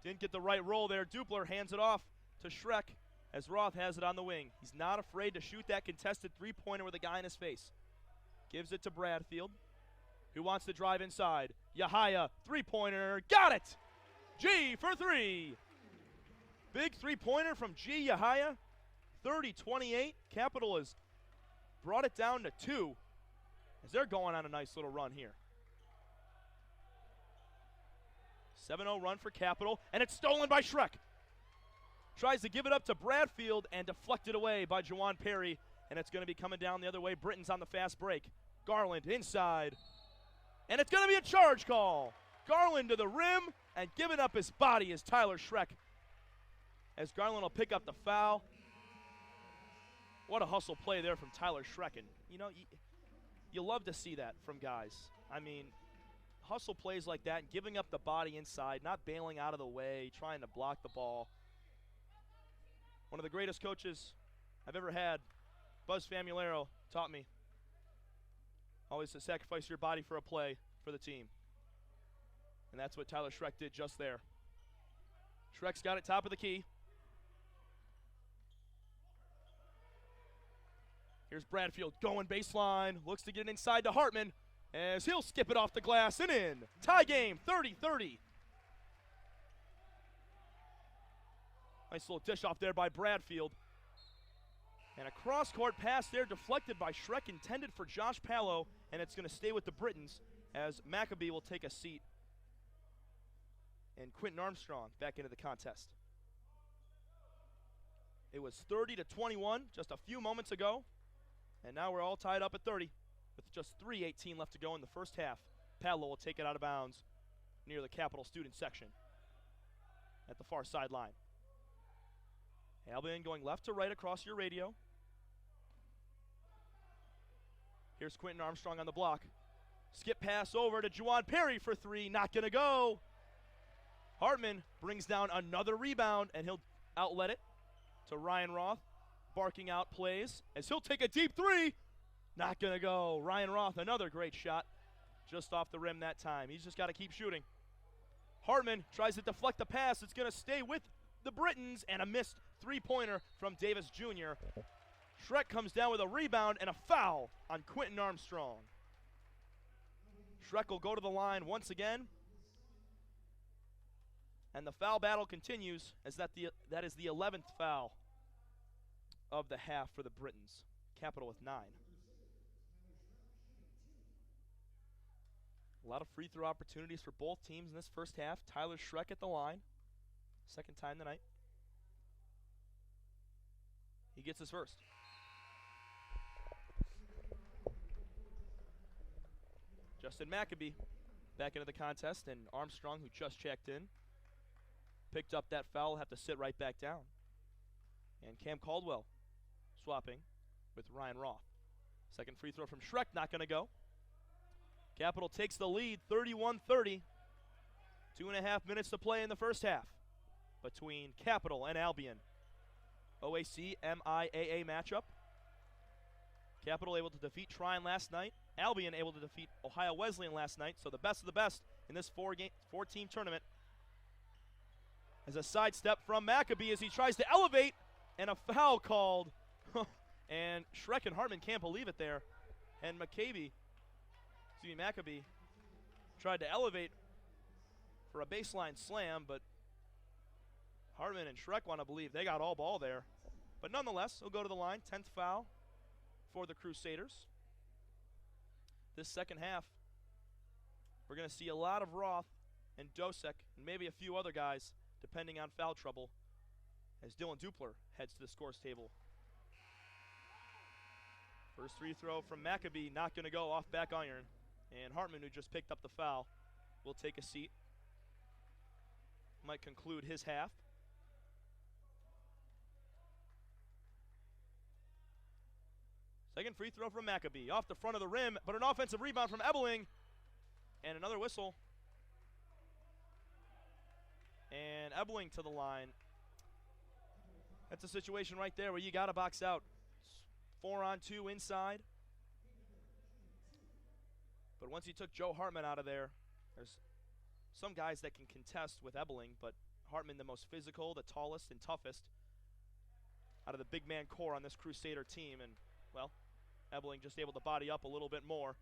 Speaker 1: Didn't get the right roll there. Dupler hands it off to Schreck as Roth has it on the wing. He's not afraid to shoot that contested three-pointer with a guy in his face. Gives it to Bradfield, who wants to drive inside. Yahaya, three-pointer, got it! G for three. Big three-pointer from G. Yahaya, 30-28. Capital has brought it down to 2 as they're going on a nice little run here. 7-0 run for Capital, and it's stolen by Schreck. Tries to give it up to Bradfield and deflected away by Juwan Perry, and it's going to be coming down the other way. Britton's on the fast break. Garland inside, and it's going to be a charge call. Garland to the rim, and giving up his body is Tyler Schreck, as Garland will pick up the foul. What a hustle play there from Tyler Schreck. And, you know, you love to see that from guys. I mean, hustle plays like that, giving up the body inside, not bailing out of the way, trying to block the ball. One of the greatest coaches I've ever had, Buzz Famularo, taught me always to sacrifice your body for a play for the team. And that's what Tyler Schreck did just there. Schreck's got it top of the key. Here's Bradfield going baseline, looks to get inside to Hartman as he'll skip it off the glass and in. Tie game, 30-30. Nice little dish off there by Bradfield. And a cross-court pass there deflected by Schreck, intended for Josh Pallow, and it's going to stay with the Britons as Maccabee will take a seat. And Quentin Armstrong back into the contest. It was 30-21 just a few moments ago, and now we're all tied up at 30 with just 3:18 left to go in the first half. Pallow will take it out of bounds near the Capital student section at the far sideline. Albion going left to right across your radio. Here's Quentin Armstrong on the block. Skip pass over to Juwan Perry for three. Not going to go. Hartman brings down another rebound, and he'll outlet it to Ryan Roth. Barking out plays as he'll take a deep three. Not going to go. Ryan Roth, another great shot. Just off the rim that time. He's just got to keep shooting. Hartman tries to deflect the pass. It's going to stay with the Britons, and a missed three-pointer from Davis Jr. Schreck comes down with a rebound and a foul on Quentin Armstrong. Schreck will go to the line once again. And the foul battle continues as that is the 11th foul of the half for the Britons. Capital with 9. A lot of free throw opportunities for both teams in this first half. Tyler Schreck at the line. Second time tonight. He gets his first. Justin Maccabee back into the contest, and Armstrong, who just checked in, picked up that foul, will have to sit right back down. And Cam Caldwell swapping with Ryan Roth. Second free throw from Schreck, not going to go. Capital takes the lead, 31-30. 2.5 minutes to play in the first half between Capital and Albion. OAC MIAA matchup. Capital able to defeat Trine last night. Albion able to defeat Ohio Wesleyan last night. So the best of the best in this four-team tournament. As a sidestep from Maccabee as he tries to elevate, and a foul called. And Schreck and Hartman can't believe it there. And Maccabee tried to elevate for a baseline slam, but Hartman and Schreck want to believe they got all ball there. But nonetheless, he'll go to the line. 10th foul for the Crusaders. This second half, we're going to see a lot of Roth and Dosek and maybe a few other guys, depending on foul trouble, as Dylan Dupler heads to the scores table. First free throw from Maccabee, not going to go, off back iron. And Hartman, who just picked up the foul, will take a seat. Might conclude his half. Second free throw from Maccabee, off the front of the rim, but an offensive rebound from Ebeling. And another whistle. And Ebeling to the line. That's a situation right there where you got to box out. 4-on-2 inside. But once you took Joe Hartman out of there, there's some guys that can contest with Ebeling, but Hartman the most physical, the tallest, and toughest out of the big man core on this Crusader team. And, well, Ebeling just able to body up a little bit more,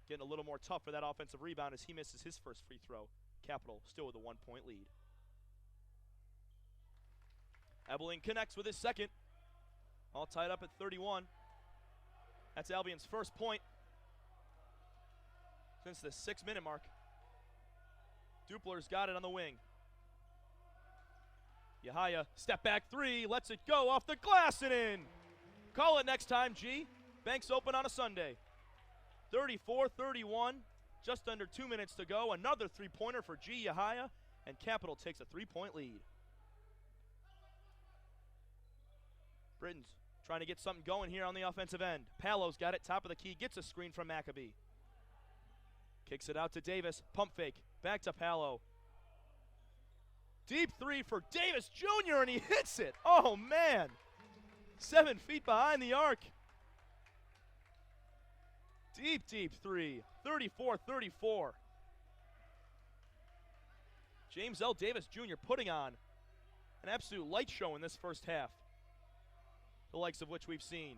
Speaker 1: getting a little more tough for that offensive rebound as he misses his first free throw. Capital still with a 1-point lead. Ebeling connects with his second. All tied up at 31. That's Albion's first point since the 6-minute mark. Dupler's got it on the wing. Yahaya, step back three, lets it go off the glass and in. Call it next time, G. Banks open on a Sunday. 34-31, just under 2 minutes to go. Another three-pointer for G. Yahaya, and Capital takes a 3-point lead. Britton's trying to get something going here on the offensive end. Palo's got it, top of the key, gets a screen from Maccabee. Kicks it out to Davis, pump fake, back to Palo. Deep three for Davis Jr., and he hits it. Oh, man. 7 feet behind the arc. Deep, deep three. 34-34. James L. Davis Jr. putting on an absolute light show in this first half, the likes of which we've seen.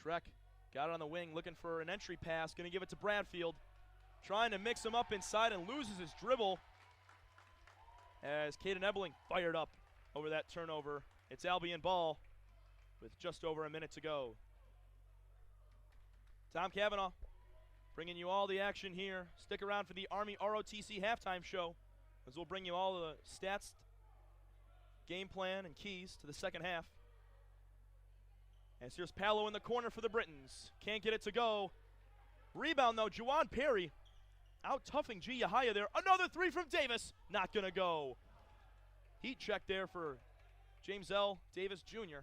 Speaker 1: Shrek got it on the wing, looking for an entry pass, going to give it to Bradfield. Trying to mix him up inside and loses his dribble as Caden Ebeling fired up over that turnover. It's Albion ball with just over a minute to go. Tom Cavanaugh bringing you all the action here. Stick around for the Army ROTC halftime show, as we'll bring you all the stats, game plan, and keys to the second half. As here's Palo in the corner for the Britons. Can't get it to go. Rebound, though, Juwan Perry out-toughing G. Yahaya there. Another three from Davis. Not going to go. Heat check there for James L. Davis Jr.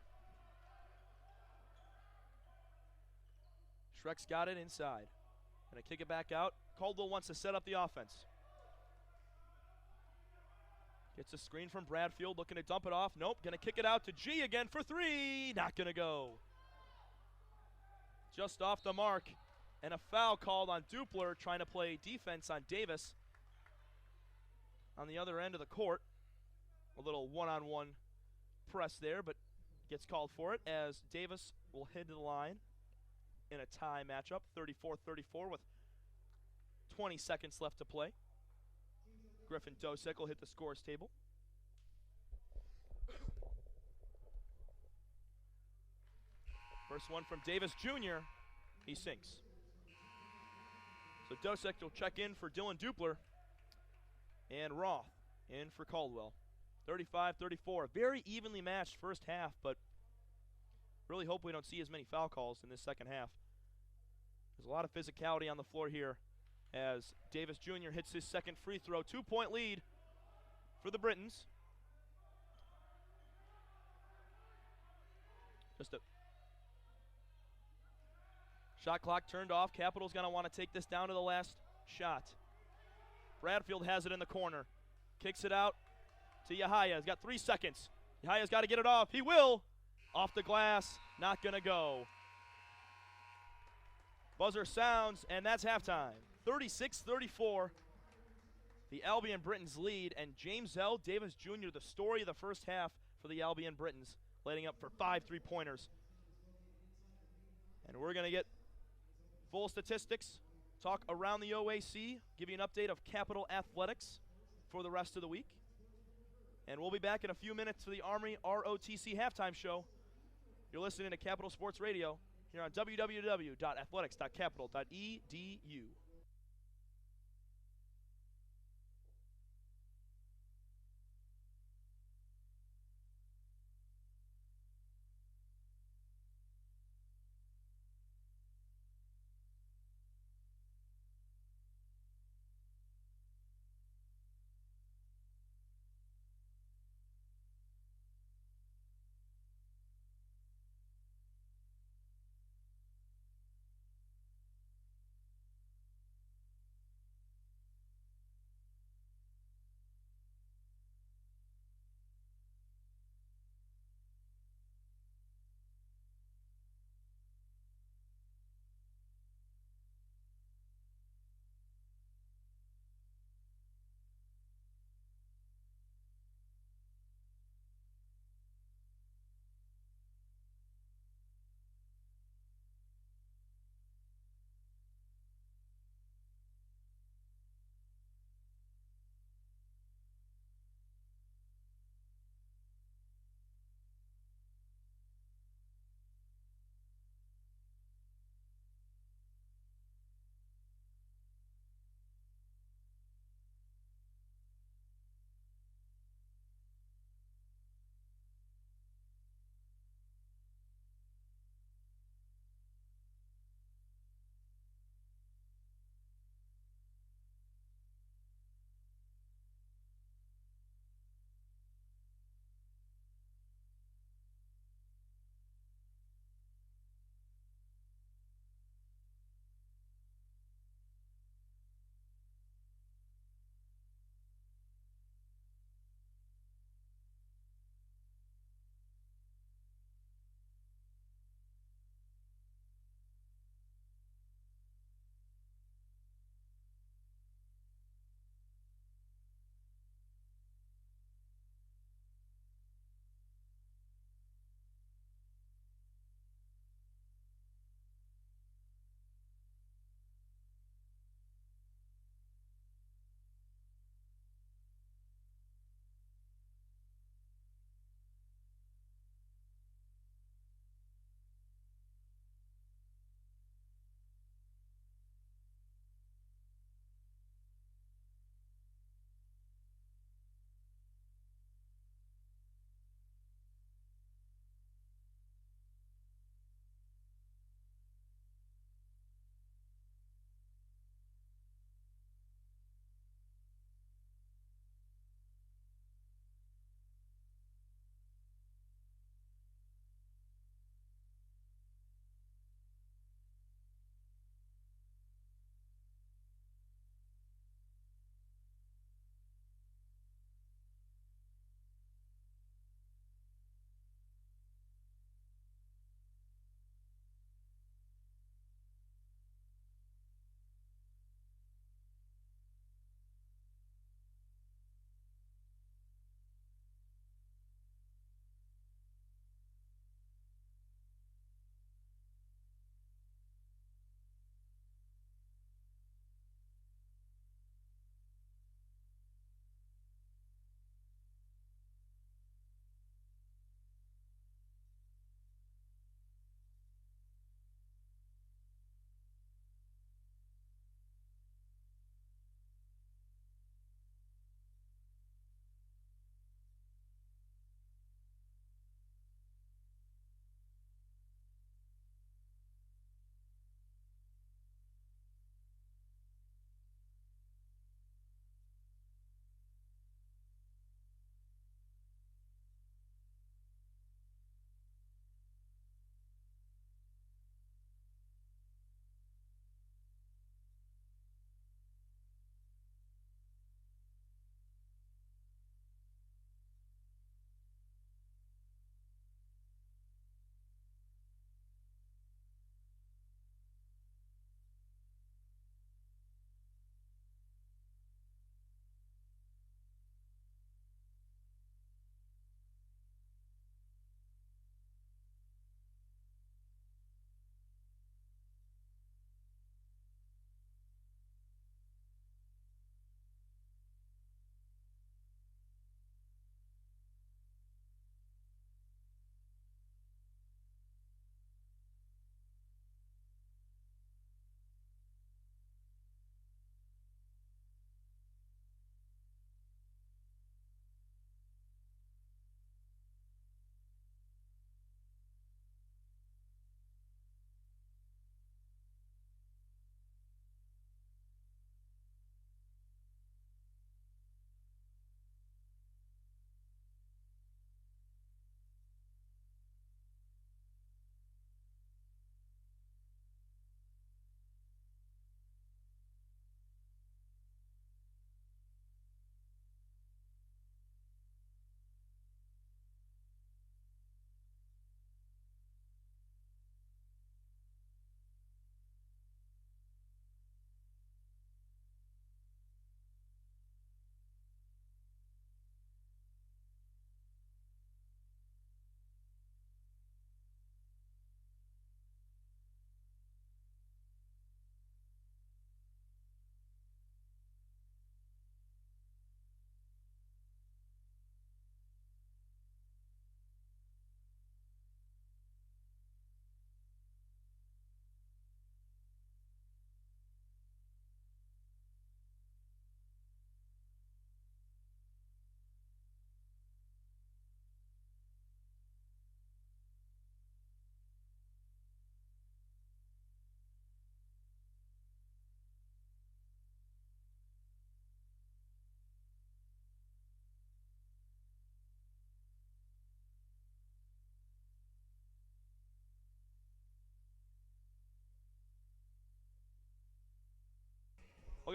Speaker 1: Shrek's got it inside. Going to kick it back out. Caldwell wants to set up the offense. Gets a screen from Bradfield, looking to dump it off. Nope, going to kick it out to G again for three. Not going to go. Just off the mark. And a foul called on Dupler, trying to play defense on Davis on the other end of the court. A little one-on-one press there, but gets called for it as Davis will head to the line in a tie matchup, 34-34 with 20 seconds left to play. Griffin Dosek will hit the scores table. First one from Davis Jr. He sinks. So Dosek will check in for Dylan Dupler, and Roth in for Caldwell. 35-34, very evenly matched first half, but really hope we don't see as many foul calls in this second half. There's a lot of physicality on the floor here as Davis Jr. hits his second free throw. 2-point lead for the Britons. Just a shot clock turned off. Capital's going to want to take this down to the last shot. Bradfield has it in the corner. Kicks it out to Yahaya. He's got 3 seconds. Yahaya's got to get it off. He will. Off the glass. Not going to go. Buzzer sounds, and that's halftime. 36-34. The Albion Britons lead, and James L. Davis Jr., the story of the first half for the Albion Britons, lighting up for 5 3-pointers. And we're going to get full statistics, talk around the OAC, give you an update of Capital Athletics for the rest of the week. And we'll be back in a few minutes for the Army ROTC halftime show. You're listening to Capital Sports Radio here on www.athletics.capital.edu.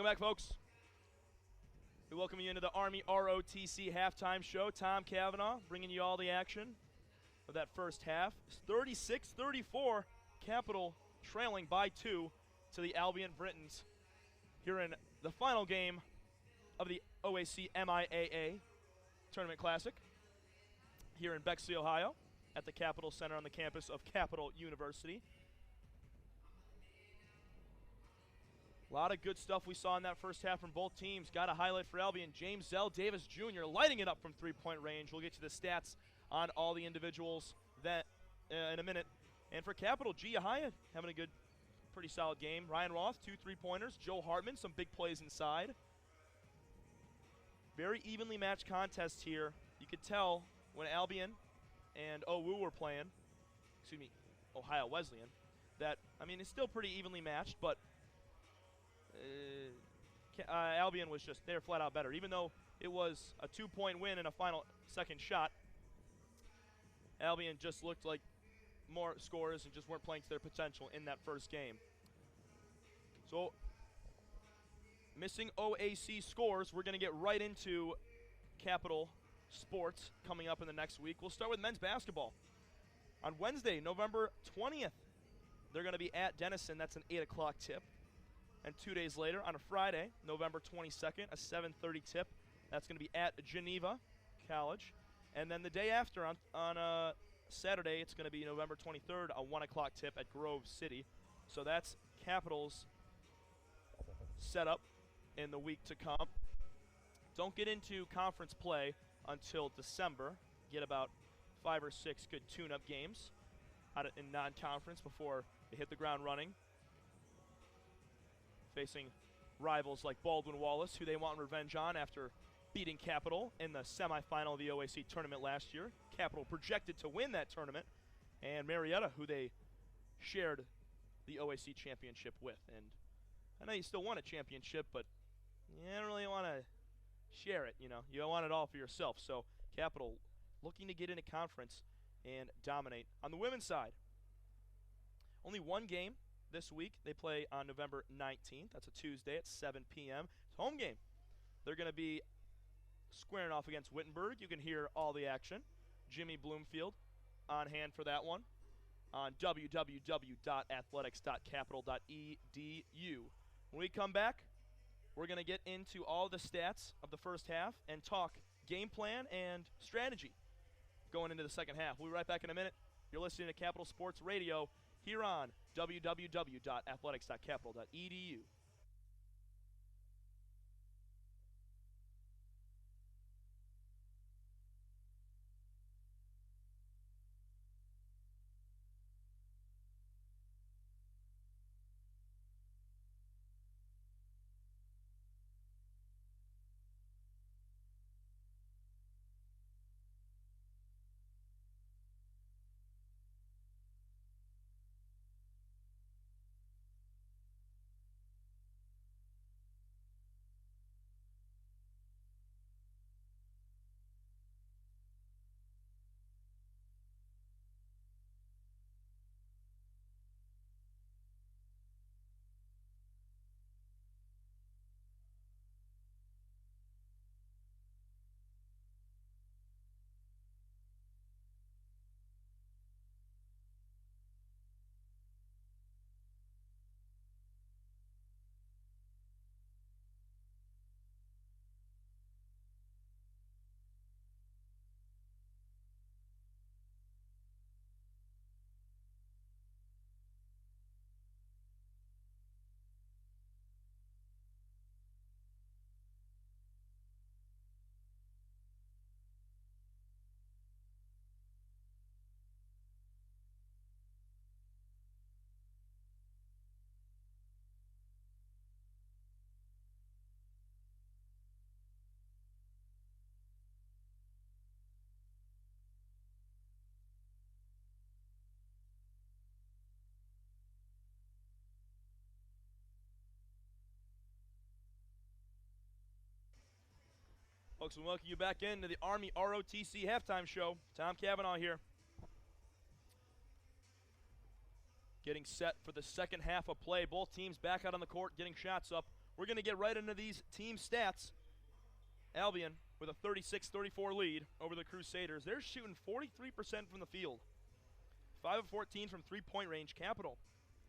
Speaker 1: Welcome back, folks. We welcome you into the Army ROTC halftime show. Tom Cavanaugh bringing you all the action of that first half. 36-34, Capital trailing by 2 to the Albion Britons here in the final game of the OAC MIAA Tournament Classic here in Bexley, Ohio at the Capitol Center on the campus of Capital University. A lot of good stuff we saw in that first half from both teams. Got a highlight for Albion. James Zell Davis Jr. lighting it up from three-point range. We'll get you the stats on all the individuals that in a minute. And for Capital, G. Yahaya having a good, pretty solid game. Ryan Roth, 2 3-pointers. Joe Hartman, some big plays inside. Very evenly matched contest here. You could tell when Albion and OU were playing, Ohio Wesleyan, that, I mean, it's still pretty evenly matched, but Albion was just, they were flat out better. Even though it was a 2-point win and a final second shot, Albion just looked like more scorers and just weren't playing to their potential in that first game. So, missing OAC scores, we're going to get right into Capital sports coming up in the next week. We'll start with men's basketball. On Wednesday, November 20th, they're going to be at Denison. That's an 8 o'clock tip. And 2 days later, on a Friday, November 22nd, a 7:30 tip. That's going to be at Geneva College. And then the day after, on Saturday, it's going to be November 23rd, a 1 o'clock tip at Grove City. So that's Capital's setup in the week to come. Don't get into conference play until December. Get about 5 or 6 good tune-up games in non-conference before they hit the ground running, facing rivals like Baldwin Wallace, who they want revenge on after beating Capital in the semifinal of the OAC tournament last year. Capital projected to win that tournament, and Marietta, who they shared the OAC championship with. And I know you still want a championship, but you don't really want to share it, you know. You want it all for yourself. So Capital looking to get into conference and dominate. On the women's side, only one game this week. They play on November 19th. That's a Tuesday at 7 p.m. It's a home game. They're going to be squaring off against Wittenberg. You can hear all the action. Jimmy Bloomfield on hand for that one on www.athletics.capital.edu. When we come back, we're going to get into all the stats of the first half and talk game plan and strategy going into the second half. We'll be right back in a minute. You're listening to Capital Sports Radio here on www.athletics.capital.edu. Folks, we welcome you back into the Army ROTC halftime show. Tom Cavanaugh here. Getting set for the second half of play. Both teams back out on the court, getting shots up. we're going to get right into these team stats. Albion with a 36-34 lead over the Crusaders. They're shooting 43% from the field. 5 of 14 from three-point range. Capital,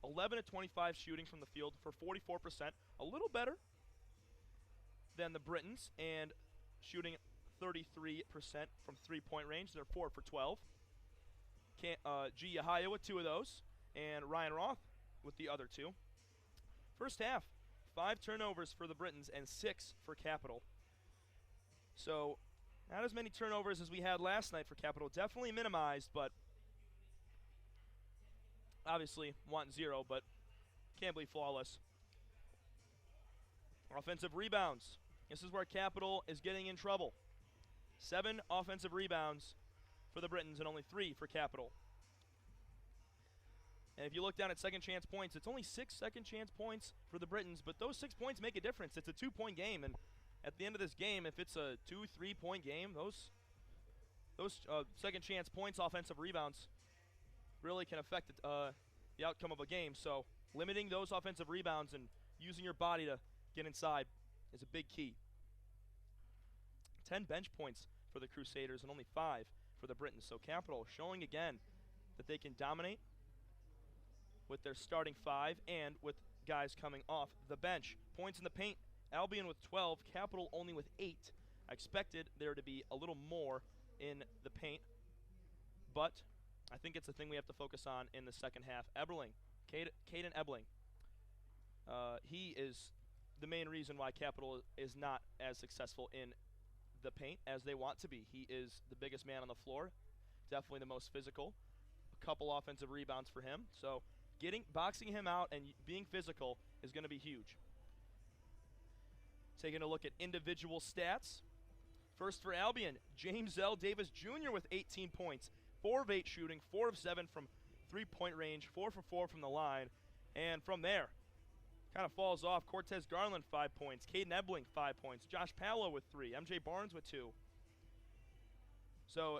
Speaker 1: 11 of 25 shooting from the field for 44%. A little better than the Britons, and shooting 33% from three-point range. They're 4 for 12. G. Yahaya with 2 of those, and Ryan Roth with the other 2. First half, 5 turnovers for the Britons and 6 for Capital. So, not as many turnovers as we had last night for Capital. Definitely minimized, but obviously want 0, but can't be flawless. Offensive rebounds. This is where Capital is getting in trouble. 7 offensive rebounds for the Britons and only 3 for Capital. And if you look down at second chance points, it's only 6 second chance points for the Britons, but those 6 points make a difference. It's a 2-point game, and at the end of this game, if it's a 2-3 point game, those second chance points, offensive rebounds, really can affect the outcome of a game. So limiting those offensive rebounds and using your body to get inside is a big key. 10 bench points for the Crusaders and only 5 for the Britons. So Capital showing again that they can dominate with their starting 5 and with guys coming off the bench. Points in the paint, Albion with 12, Capital only with 8. I expected there to be a little more in the paint, but I think it's a thing we have to focus on in the second half. Caden Ebeling. He is the main reason why Capital is not as successful in the paint as they want to be. He is the biggest man on the floor, definitely the most physical. A couple offensive rebounds for him. So boxing him out and being physical is going to be huge. Taking a look at individual stats. First for Albion, James L. Davis Jr. with 18 points. 4 of 8 shooting, 4 of 7 from three-point range, 4 for 4 from the line. And from there, kind of falls off. Cortez Garland, 5 points. Caden Ebeling, 5 points. Josh Palo with 3. MJ Barnes with 2. So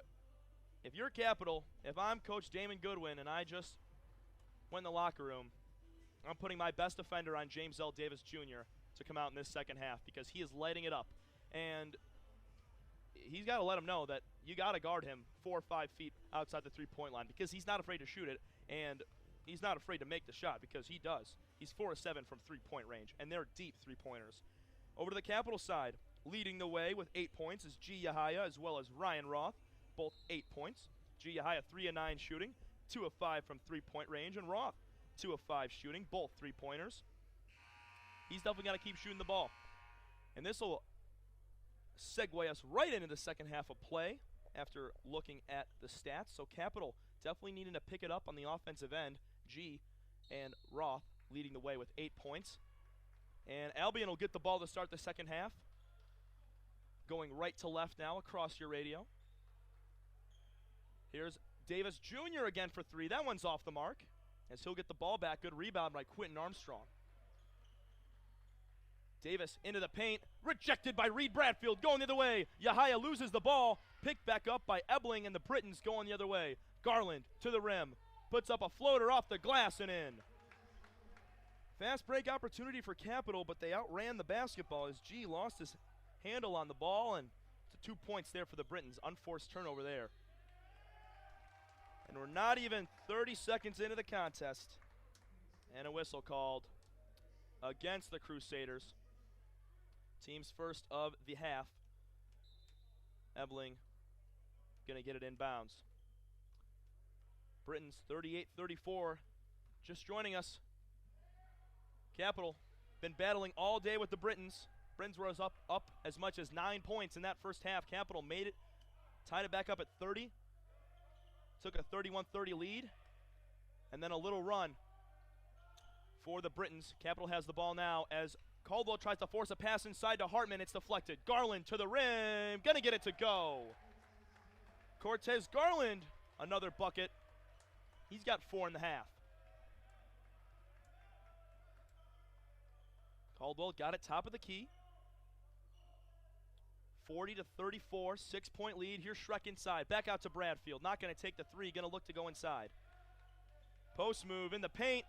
Speaker 1: if you're Capital, if I'm Coach Damon Goodwin and I just went in the locker room, I'm putting my best defender on James L. Davis Jr. to come out in this second half because he is lighting it up. And he's got to let him know that you got to guard him 4 or 5 feet outside the three-point line because he's not afraid to shoot it, and he's not afraid to make the shot because he does. He's 4 of 7 from three-point range, and they're deep three-pointers. Over to the Capital side, leading the way with 8 points is G. Yahaya as well as Ryan Roth, both 8 points. G. Yahaya 3 of 9 shooting, 2 of 5 from three-point range, and Roth 2 of 5 shooting, both three-pointers. He's definitely got to keep shooting the ball. And this will segue us right into the second half of play after looking at the stats. So Capital definitely needing to pick it up on the offensive end. G and Roth leading the way with 8 points. And Albion will get the ball to start the second half. Going right to left now across your radio. Here's Davis Jr. again for 3. That one's off the mark as he'll get the ball back. Good rebound by Quentin Armstrong. Davis into the paint, rejected by Reed Bradfield, going the other way. Yahaya loses the ball, picked back up by Ebeling, and the Britons going the other way. Garland to the rim, puts up a floater off the glass and in. Fast break opportunity for Capital, but they outran the basketball as G lost his handle on the ball, and it's 2 points there for the Britons. Unforced turnover there. And we're not even 30 seconds into the contest, and a whistle called against the Crusaders. Team's first of the half. Ebeling going to get it inbounds. Britons 38-34. Just joining us. Capital been battling all day with the Britons. Britons was up as much as 9 points in that first half. Capital made it, tied it back up at 30. Took a 31-30 lead. And then a little run for the Britons. Capital has the ball now as Caldwell tries to force a pass inside to Hartman. It's deflected. Garland to the rim. Gonna get it to go. Cortez Garland, another bucket. He's got 4 in the half. Caldwell got it top of the key. 40-34, 6-point lead. Here's Schreck inside. Back out to Bradfield. Not gonna take the 3. Gonna look to go inside. Post move in the paint.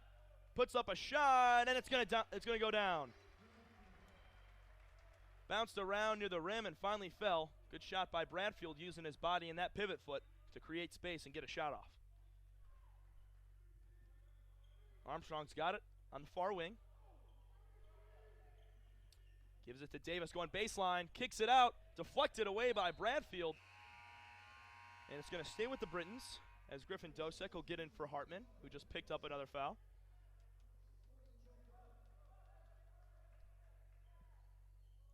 Speaker 1: Puts up a shot, and it's gonna go down. Bounced around near the rim and finally fell. Good shot by Bradfield using his body and that pivot foot to create space and get a shot off. Armstrong's got it on the far wing. Gives it to Davis going baseline. Kicks it out. Deflected away by Bradfield. And it's going to stay with the Britons as Griffin Dosek will get in for Hartman, who just picked up another foul.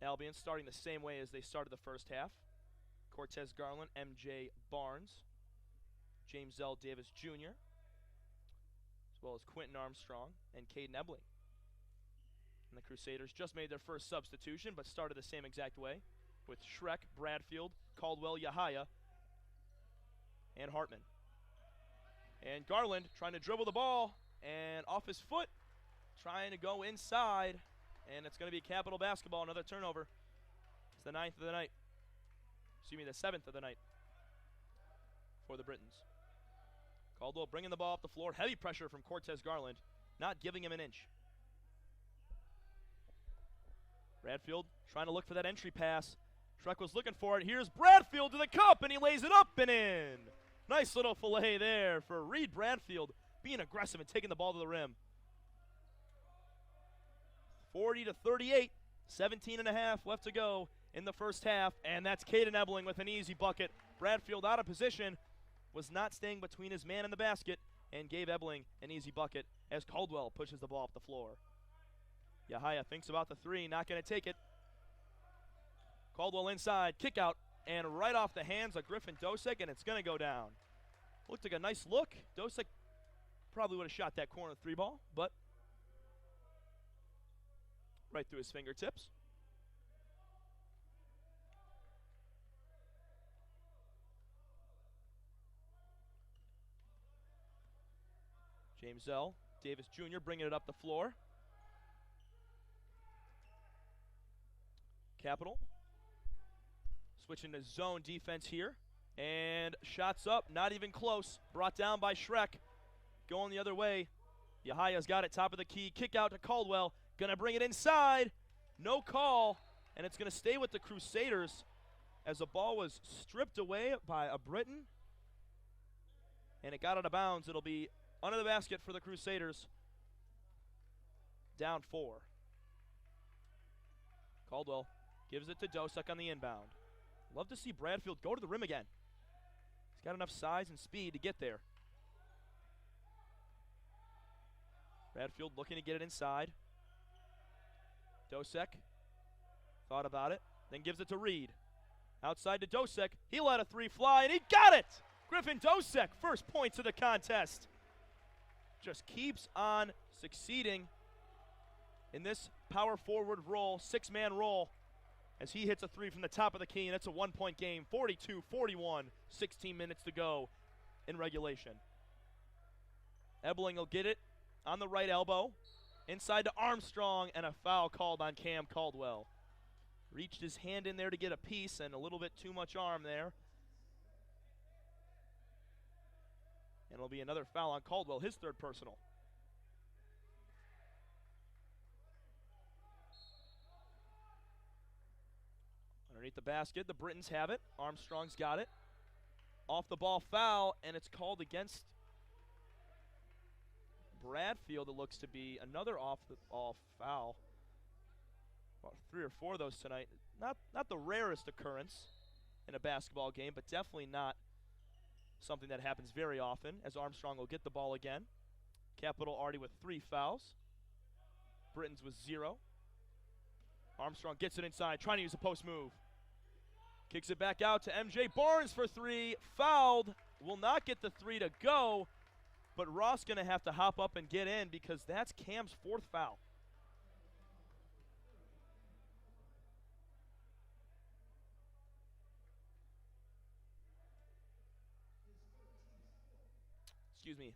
Speaker 1: Albion starting the same way as they started the first half. Cortez Garland, MJ Barnes, James L. Davis Jr., as well as Quentin Armstrong and Caden Ebeling. And the Crusaders just made their first substitution, but started the same exact way with Schreck, Bradfield, Caldwell, Yahaya, and Hartman. And Garland trying to dribble the ball, and off his foot, trying to go inside, and it's going to be Capital basketball, another turnover. It's the 9th of the night. Excuse me, the 7th of the night for the Britons. Caldwell bringing the ball up the floor. Heavy pressure from Cortez Garland, not giving him an inch. Bradfield trying to look for that entry pass. Schreck was looking for it. Here's Bradfield to the cup, and he lays it up and in. Nice little fillet there for Reed Bradfield, being aggressive and taking the ball to the rim. 40-38, 17 and a half left to go in the first half, and that's Caden Ebeling with an easy bucket. Bradfield out of position, was not staying between his man and the basket, and gave Ebeling an easy bucket as Caldwell pushes the ball up the floor. Yahaya thinks about the three, not going to take it. Caldwell inside, kick out, and right off the hands of Griffin Dosek, and it's going to go down. Looked like a nice look. Dosek probably would have shot that corner three ball, but right through his fingertips. James L. Davis Jr. bringing it up the floor. Capital switching to zone defense here. And shots up, not even close. Brought down by Schreck. Going the other way. Yahaya's got it, top of the key. Kick out to Caldwell. Gonna bring it inside. No call. And it's gonna stay with the Crusaders as the ball was stripped away by a Briton. And it got out of bounds. It'll be under the basket for the Crusaders. Down 4. Caldwell gives it to Dosek on the inbound. Love to see Bradfield go to the rim again. He's got enough size and speed to get there. Bradfield looking to get it inside. Dosek thought about it, then gives it to Reed. Outside to Dosek. He let a three fly, and he got it! Griffin Dosek, first points of the contest. Just keeps on succeeding in this power forward role, six-man role, as he hits a three from the top of the key, and it's a one-point game, 42-41, 16 minutes to go in regulation. Ebeling will get it on the right elbow, inside to Armstrong, and a foul called on Cam Caldwell. Reached his hand in there to get a piece, and a little bit too much arm there. And it'll be another foul on Caldwell, his third personal. Underneath the basket, the Britons have it. Armstrong's got it. Off the ball foul, and it's called against Bradfield. It looks to be another off the ball foul. About 3 or 4 of those tonight. Not the rarest occurrence in a basketball game, but definitely not something that happens very often, as Armstrong will get the ball again. Capital already with 3 fouls. Britons with 0. Armstrong gets it inside, trying to use a post move. Kicks it back out to MJ Barnes for 3. Fouled. Will not get the 3 to go, but Roth's going to have to hop up and get in because that's Cam's 4th foul. Excuse me,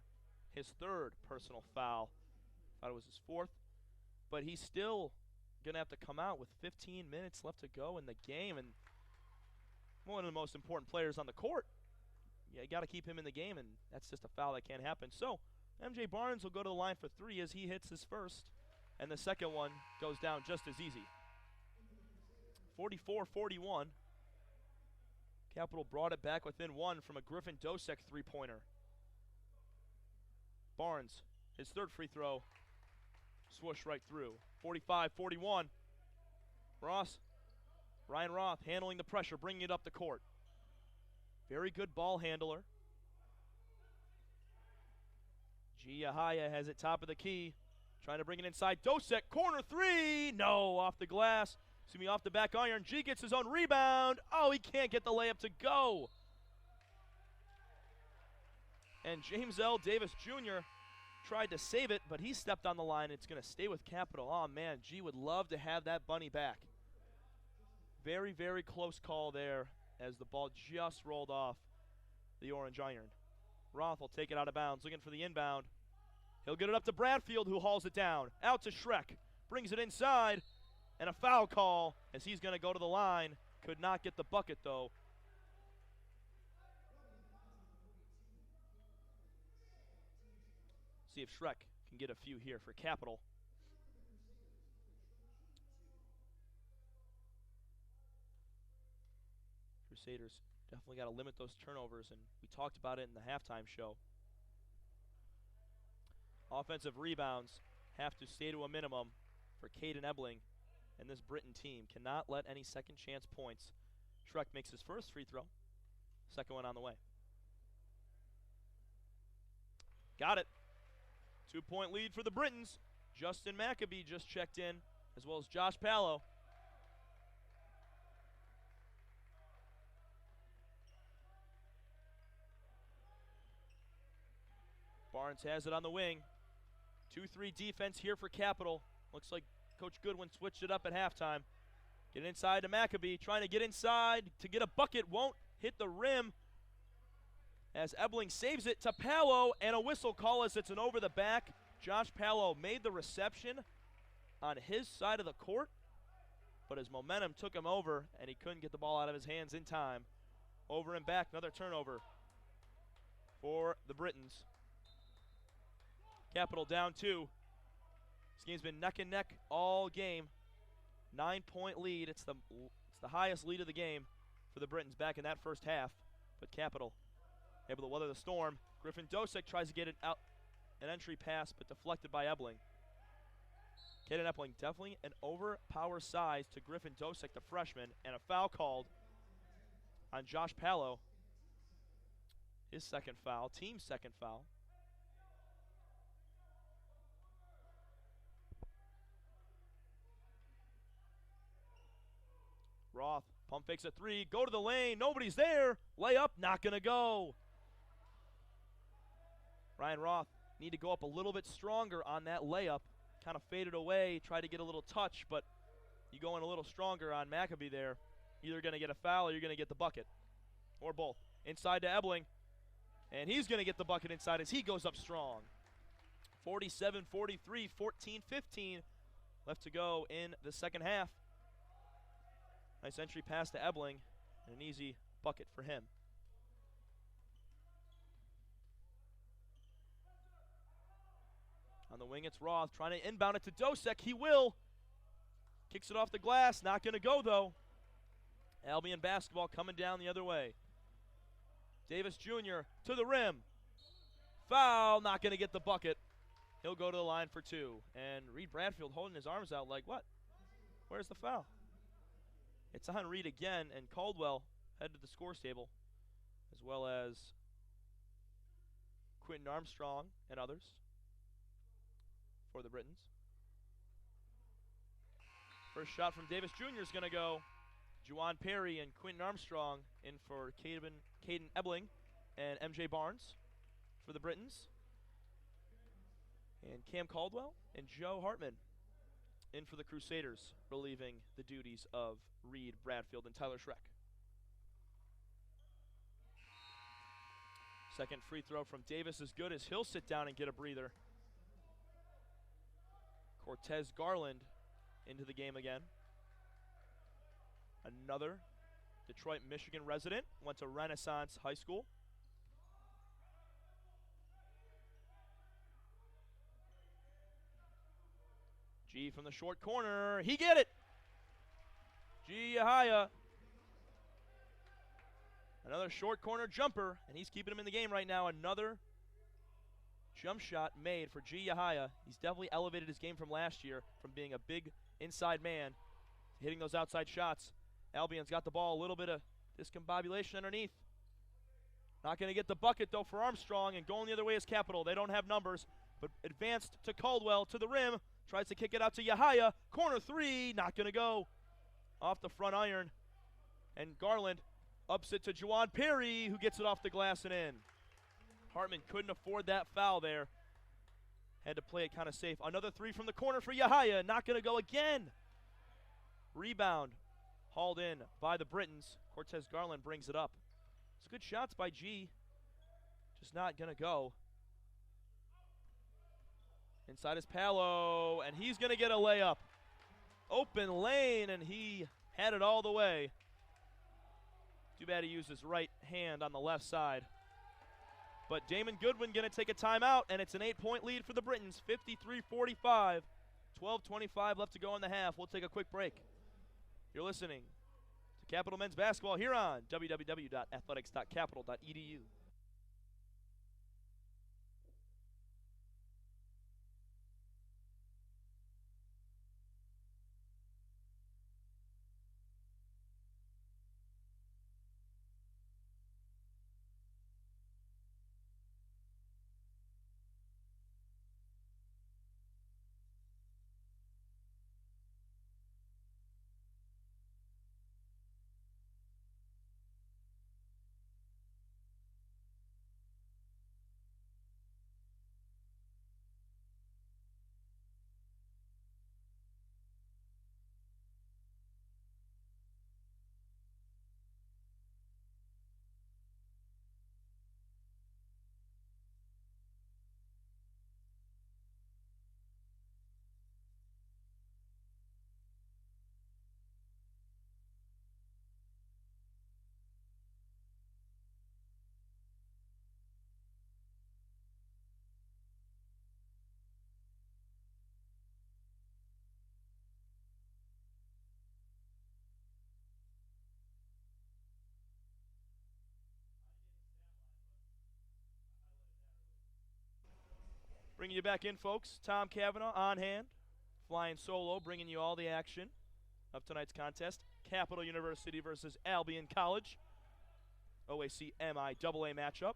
Speaker 1: his 3rd personal foul. Thought it was his 4th. But he's still going to have to come out with 15 minutes left to go in the game. And one of the most important players on the court. Yeah, you got to keep him in the game, and that's just a foul that can't happen. So MJ Barnes will go to the line for 3 as he hits his first. And the second one goes down just as easy. 44-41. Capital brought it back within one from a Griffin Dosek three-pointer. Barnes, his third free throw, swoosh right through. 45-41. Ryan Roth handling the pressure, bringing it up the court. Very good ball handler. Giahaya has it top of the key. Trying to bring it inside. Dosek, corner three. No, off the glass. Off the back iron. G gets his own rebound. Oh, he can't get the layup to go. And James L. Davis Jr. tried to save it, but he stepped on the line. It's going to stay with Capital. Oh, man, G would love to have that bunny back. Very, very close call there as the ball just rolled off the orange iron. Roth will take it out of bounds, looking for the inbound. He'll get it up to Bradfield, who hauls it down. Out to Schreck. Brings it inside. And a foul call as he's going to go to the line. Could not get the bucket, though. See if Schreck can get a few here for Capital. Crusaders definitely got to limit those turnovers, and we talked about it in the halftime show. Offensive rebounds have to stay to a minimum for Caden Ebeling, and this Britain team cannot let any second chance points. Schreck makes his first free throw. Second one on the way. Got it. 2-point lead for the Britons. Justin Maccabee just checked in, as well as Josh Pallow. Barnes has it on the wing. 2-3 defense here for Capital. Looks like Coach Goodwin switched it up at halftime. Get inside to Maccabee, trying to get inside to get a bucket. Won't hit the rim as Ebeling saves it to Pallow, and a whistle call as it's an over the back. Josh Pallow made the reception on his side of the court, but his momentum took him over, and he couldn't get the ball out of his hands in time. Over and back, another turnover for the Britons. Capital down 2. This game's been neck and neck all game. 9-point lead. It's the highest lead of the game for the Britons back in that first half. But Capital able to weather the storm. Griffin Dosek tries to get it out, an entry pass, but deflected by Ebeling. Caden Ebeling definitely an overpower size to Griffin Dosek, the freshman, and a foul called on Josh Pallow. His second foul, team's second foul. Roth pump fakes a three, go to the lane, nobody's there. Layup, not gonna go. Ryan Roth need to go up a little bit stronger on that layup. Kind of faded away, tried to get a little touch, but you go in a little stronger on Maccabee there. Either gonna get a foul or you're gonna get the bucket. Or both. Inside to Ebeling. And he's gonna get the bucket inside as he goes up strong. 47-43, 14-15 left to go in the second half. Nice entry pass to Ebeling, and an easy bucket for him. On the wing, it's Roth trying to inbound it to Dosek. He will. Kicks it off the glass. Not going to go, though. Albion basketball coming down the other way. Davis Jr. to the rim. Foul. Not going to get the bucket. He'll go to the line for 2. And Reed Bradfield holding his arms out like, what? Where's the foul? It's on Reed again, and Caldwell head to the scores table, as well as Quentin Armstrong and others for the Britons. First shot from Davis Jr. is going to go. Juwan Perry and Quentin Armstrong in for Caden Ebeling and MJ Barnes for the Britons. And Cam Caldwell and Joe Hartman in for the Crusaders, relieving the duties of Reed Bradfield and Tyler Schreck. Second free throw from Davis is good as he'll sit down and get a breather. Cortez Garland into the game again. Another Detroit, Michigan resident, went to Renaissance High School. G from the short corner, he get it! G. Yahaya. Another short corner jumper, and he's keeping him in the game right now. Another jump shot made for G. Yahaya. He's definitely elevated his game from last year, from being a big inside man, hitting those outside shots. Albion's got the ball, a little bit of discombobulation underneath. Not going to get the bucket, though, for Armstrong, and going the other way is Capital. They don't have numbers, but advanced to Caldwell, to the rim. Tries to kick it out to Yahaya. Corner three, not going to go. Off the front iron. And Garland ups it to Juwan Perry, who gets it off the glass and in. Hartman couldn't afford that foul there. Had to play it kind of safe. Another three from the corner for Yahaya. Not going to go again. Rebound hauled in by the Britons. Cortez Garland brings it up. It's good shots by G. Just not going to go. Inside is Palo, and he's going to get a layup. Open lane, and he had it all the way. Too bad he used his right hand on the left side. But Damon Goodwin going to take a timeout, and it's an 8-point lead for the Britons, 53-45. 12:25 left to go in the half. We'll take a quick break. You're listening to Capital Men's Basketball here on www.athletics.capital.edu. Bringing you back in, folks. Tom Cavanaugh on hand, flying solo, bringing you all the action of tonight's contest. Capital University versus Albion College. OAC MIAA matchup.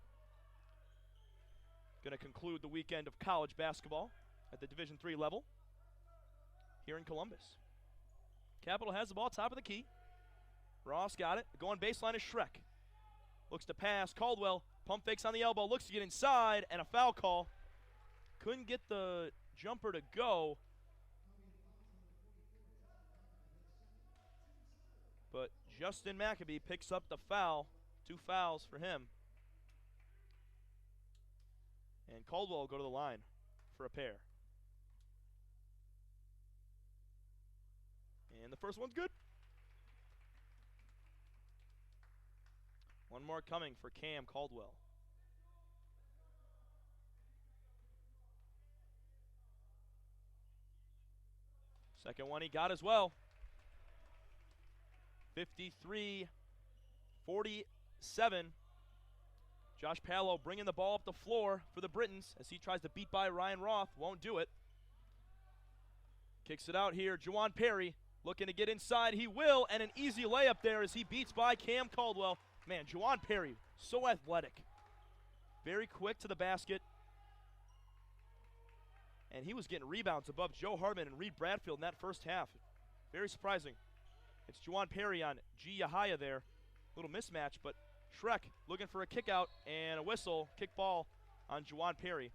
Speaker 1: Going to conclude the weekend of college basketball at the Division III level here in Columbus. Capital has the ball, top of the key. Ross got it. Going baseline is Schreck. Looks to pass. Caldwell pump fakes on the elbow. Looks to get inside, and a foul call. Couldn't get the jumper to go. But Justin McAbee picks up the foul. 2 fouls for him. And Caldwell will go to the line for a pair. And the first one's good. One more coming for Cam Caldwell. Second one he got as well. 53-47. Josh Palo bringing the ball up the floor for the Britons as he tries to beat by Ryan Roth. Won't do it. Kicks it out here. Juwan Perry looking to get inside. He will, and an easy layup there as he beats by Cam Caldwell. Man, Juwan Perry, so athletic. Very quick to the basket. And he was getting rebounds above Joe Hartman and Reed Bradfield in that first half. Very surprising. It's Juwan Perry on G. Yahaya there. Little mismatch, but Schreck looking for a kick out and a whistle. Kick ball on Juwan Perry.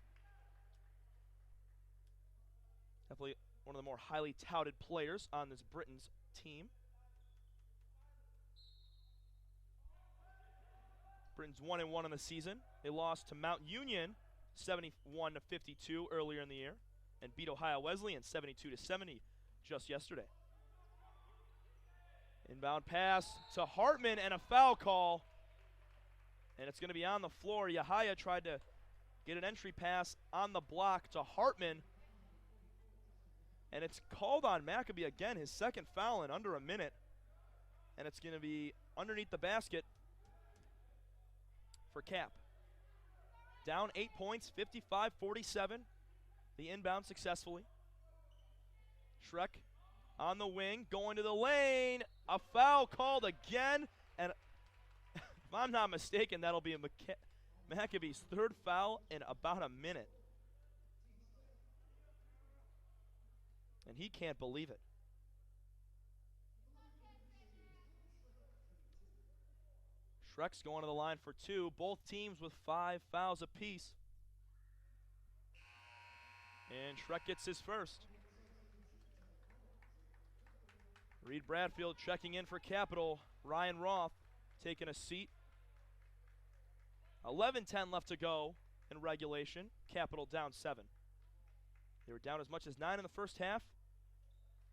Speaker 1: Definitely one of the more highly touted players on this Britons team. Britons 1-1 in the season. They lost to Mount Union 71-52 earlier in the year, and beat Ohio Wesleyan 72-70 just yesterday. Inbound pass to Hartman and a foul call, and it's going to be on the floor. Yahaya tried to get an entry pass on the block to Hartman, and it's called on McAbee again, his second foul in under a minute. and it's going to be underneath the basket for Cap. Down 8 points, 55-47. The inbound successfully. Shrek on the wing, going to the lane. A foul called again, and if I'm not mistaken, that'll be Maccabee's third foul in about a minute. And he can't believe it. Shrek's going to the line for 2. Both teams with 5 fouls apiece. And Shrek gets his first. Reed Bradfield checking in for Capital. Ryan Roth taking a seat. 11:10 left to go in regulation. Capital down 7. They were down as much as 9 in the first half.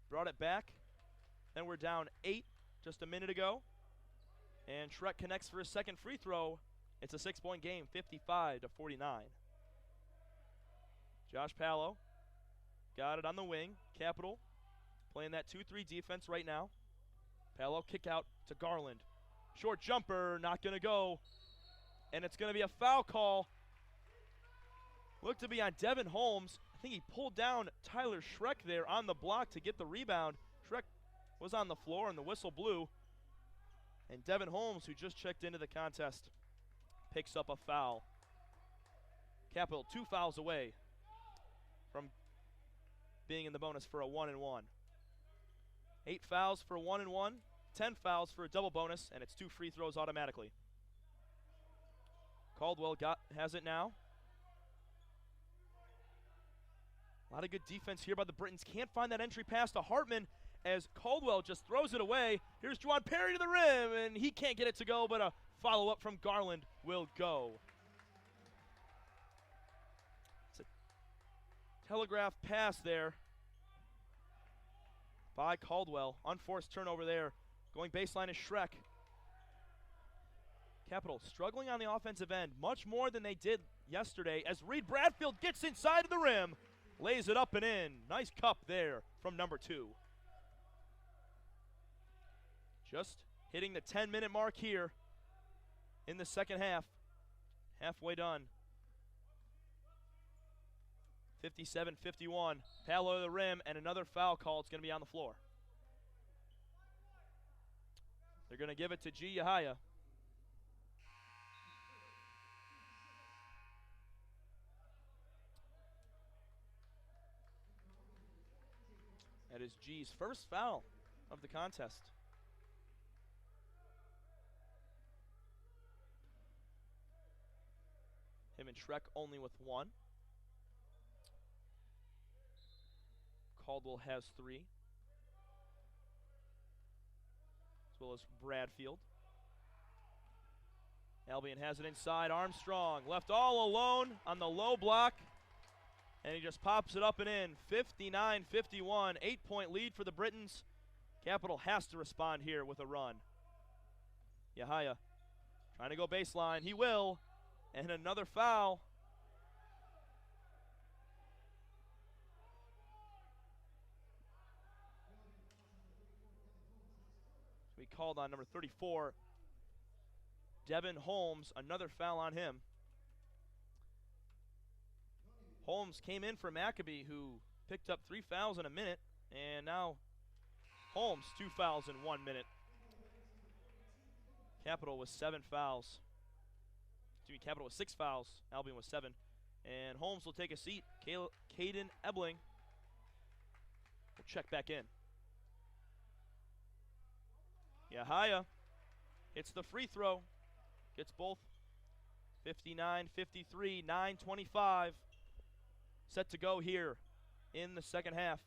Speaker 1: Brought it back. Then we're down 8 just a minute ago. And Shrek connects for his second free throw. It's a 6-point game, 55-49. Josh Palo got it on the wing. Capital playing that 2-3 defense right now. Palo kick out to Garland. Short jumper, not going to go. And it's going to be a foul call. Looked to be on Devin Holmes. I think he pulled down Tyler Shrek there on the block to get the rebound. Shrek was on the floor and the whistle blew. And Devin Holmes, who just checked into the contest, picks up a foul. Capital 2 fouls away from being in the bonus for a 1-and-1. 8 fouls for a 1-and-1, 10 fouls for a double bonus, and it's 2 free throws automatically. Caldwell has it now. A lot of good defense here by the Britons. Can't find that entry pass to Hartman as Caldwell just throws it away. Here's Juwan Perry to the rim, and he can't get it to go, but a follow-up from Garland will go. It's a telegraph pass there by Caldwell. Unforced turnover there. Going baseline is Shrek. Capital struggling on the offensive end much more than they did yesterday as Reed Bradfield gets inside of the rim, lays it up and in. Nice cup there from number 2. Just hitting the 10-minute mark here in the second half. Halfway done. 57-51. Palo to the rim, and another foul call. It's going to be on the floor. They're going to give it to G. Yahaya. That is G's first foul of the contest. Him and Shrek only with 1. Caldwell has 3. As well as Bradfield. Albion has it inside. Armstrong left all alone on the low block. And he just pops it up and in. 59-51. 8-point lead for the Britons. Capital has to respond here with a run. Yahaya trying to go baseline. He will. And another foul. We called on number 34, Devin Holmes. Another foul on him. Holmes came in for Maccabee, who picked up 3 fouls in a minute. And now Holmes, 2 fouls in 1 minute. Capital with 7 fouls. Capital with 6 fouls. Albion with 7. And Holmes will take a seat. Caden Ebeling will check back in. Yahaya hits the free throw. Gets both. 59-53, 9:25. Set to go here in the second half.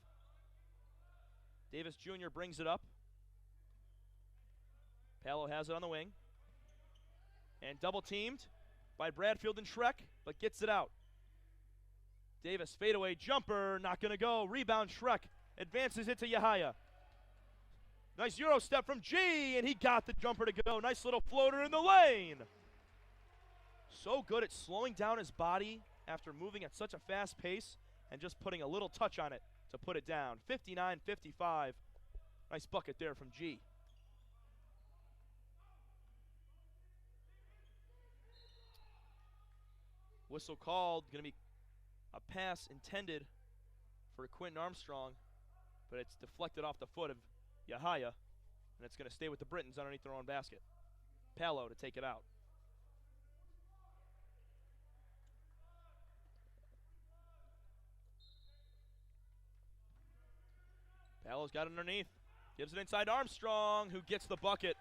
Speaker 1: Davis Jr. brings it up. Palo has it on the wing. And double teamed by Bradfield and Shrek, but gets it out. Davis fadeaway jumper, not going to go. Rebound Shrek, advances it to Yahaya. Nice Euro step from G, and he got the jumper to go. Nice little floater in the lane. So good at slowing down his body after moving at such a fast pace and just putting a little touch on it to put it down. 59-55. Nice bucket there from G. Whistle called. Going to be a pass intended for Quentin Armstrong, but it's deflected off the foot of Yahaya, and it's going to stay with the Britons underneath their own basket. Palo to take it out. Palo's got it underneath. Gives it inside to Armstrong, who gets the bucket.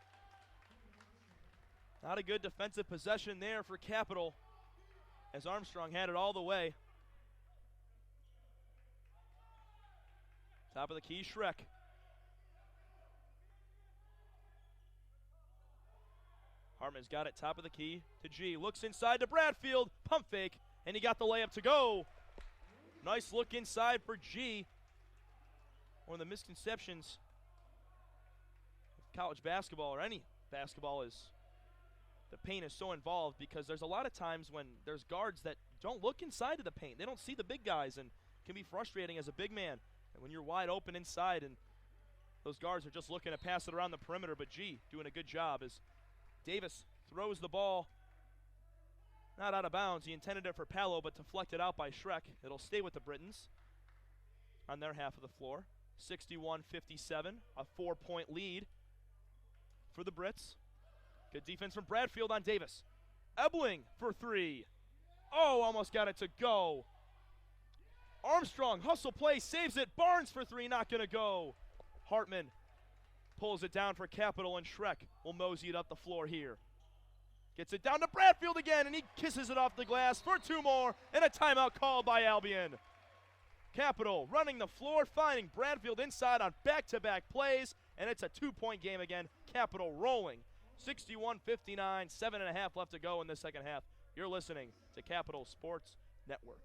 Speaker 1: Not a good defensive possession there for Capital, as Armstrong had it all the way. Top of the key, Shrek. Hartman's got it, top of the key to G. Looks inside to Bradfield, pump fake, and he got the layup to go. Nice look inside for G. One of the misconceptions of college basketball, or any basketball, is the paint is so involved, because there's a lot of times when there's guards that don't look inside of the paint. They don't see the big guys, and it can be frustrating as a big man. And when you're wide open inside and those guards are just looking to pass it around the perimeter, but G doing a good job as Davis throws the ball not out of bounds. He intended it for Palo, but deflected out by Shrek. It'll stay with the Britons on their half of the floor. 61-57, a 4-point lead for the Brits. Good defense from Bradfield on Davis. Ebeling for three. Oh, almost got it to go. Armstrong, hustle play, saves it. Barnes for three, not going to go. Hartman pulls it down for Capital, and Shrek will mosey it up the floor here. Gets it down to Bradfield again, and he kisses it off the glass for two more, and a timeout called by Albion. Capital running the floor, finding Bradfield inside on back-to-back plays, and it's a 2-point game again. Capital rolling. 61-59, 7.5 left to go in the second half. You're listening to Capital Sports Network.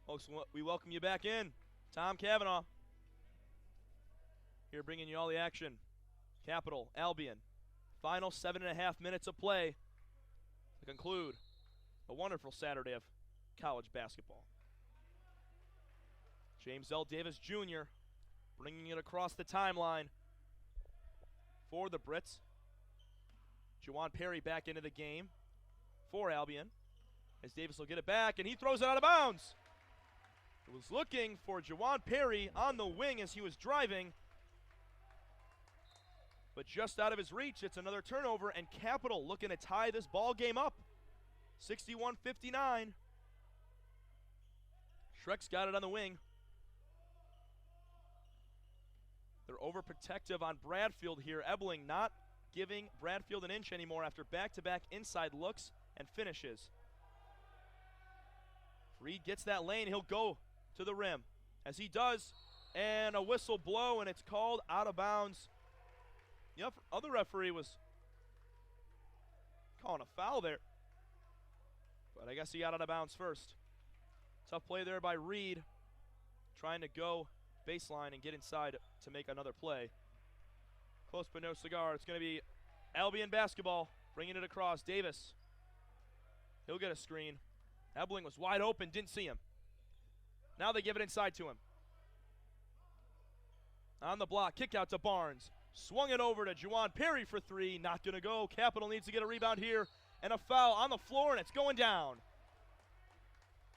Speaker 1: Folks, we welcome you back in. Tom Cavanaugh here bringing you all the action. Capital, Albion. Final 7.5 minutes of play to conclude a wonderful Saturday of college basketball. James L. Davis Jr. bringing it across the timeline for the Brits. Juwan Perry back into the game for Albion, as Davis will get it back, and he throws it out of bounds. It was looking for Juwan Perry on the wing as he was driving, but just out of his reach. It's another turnover, and Capital looking to tie this ball game up. 61-59. Shrek's got it on the wing. They're overprotective on Bradfield here. Ebeling not giving Bradfield an inch anymore after back-to-back inside looks and finishes. Reed gets that lane. He'll go to the rim, as he does, and a whistle blow, and it's called out of bounds. The other referee was calling a foul there, but I guess he got out of bounds first. Tough play there by Reed, trying to go baseline and get inside to make another play. Close but no cigar. It's going to be Albion basketball, bringing it across. Davis, he'll get a screen. Ebeling was wide open, didn't see him. Now they give it inside to him. On the block, kick out to Barnes. Swung it over to Juwan Perry for three. Not going to go. Capital needs to get a rebound here. And a foul on the floor, and it's going down.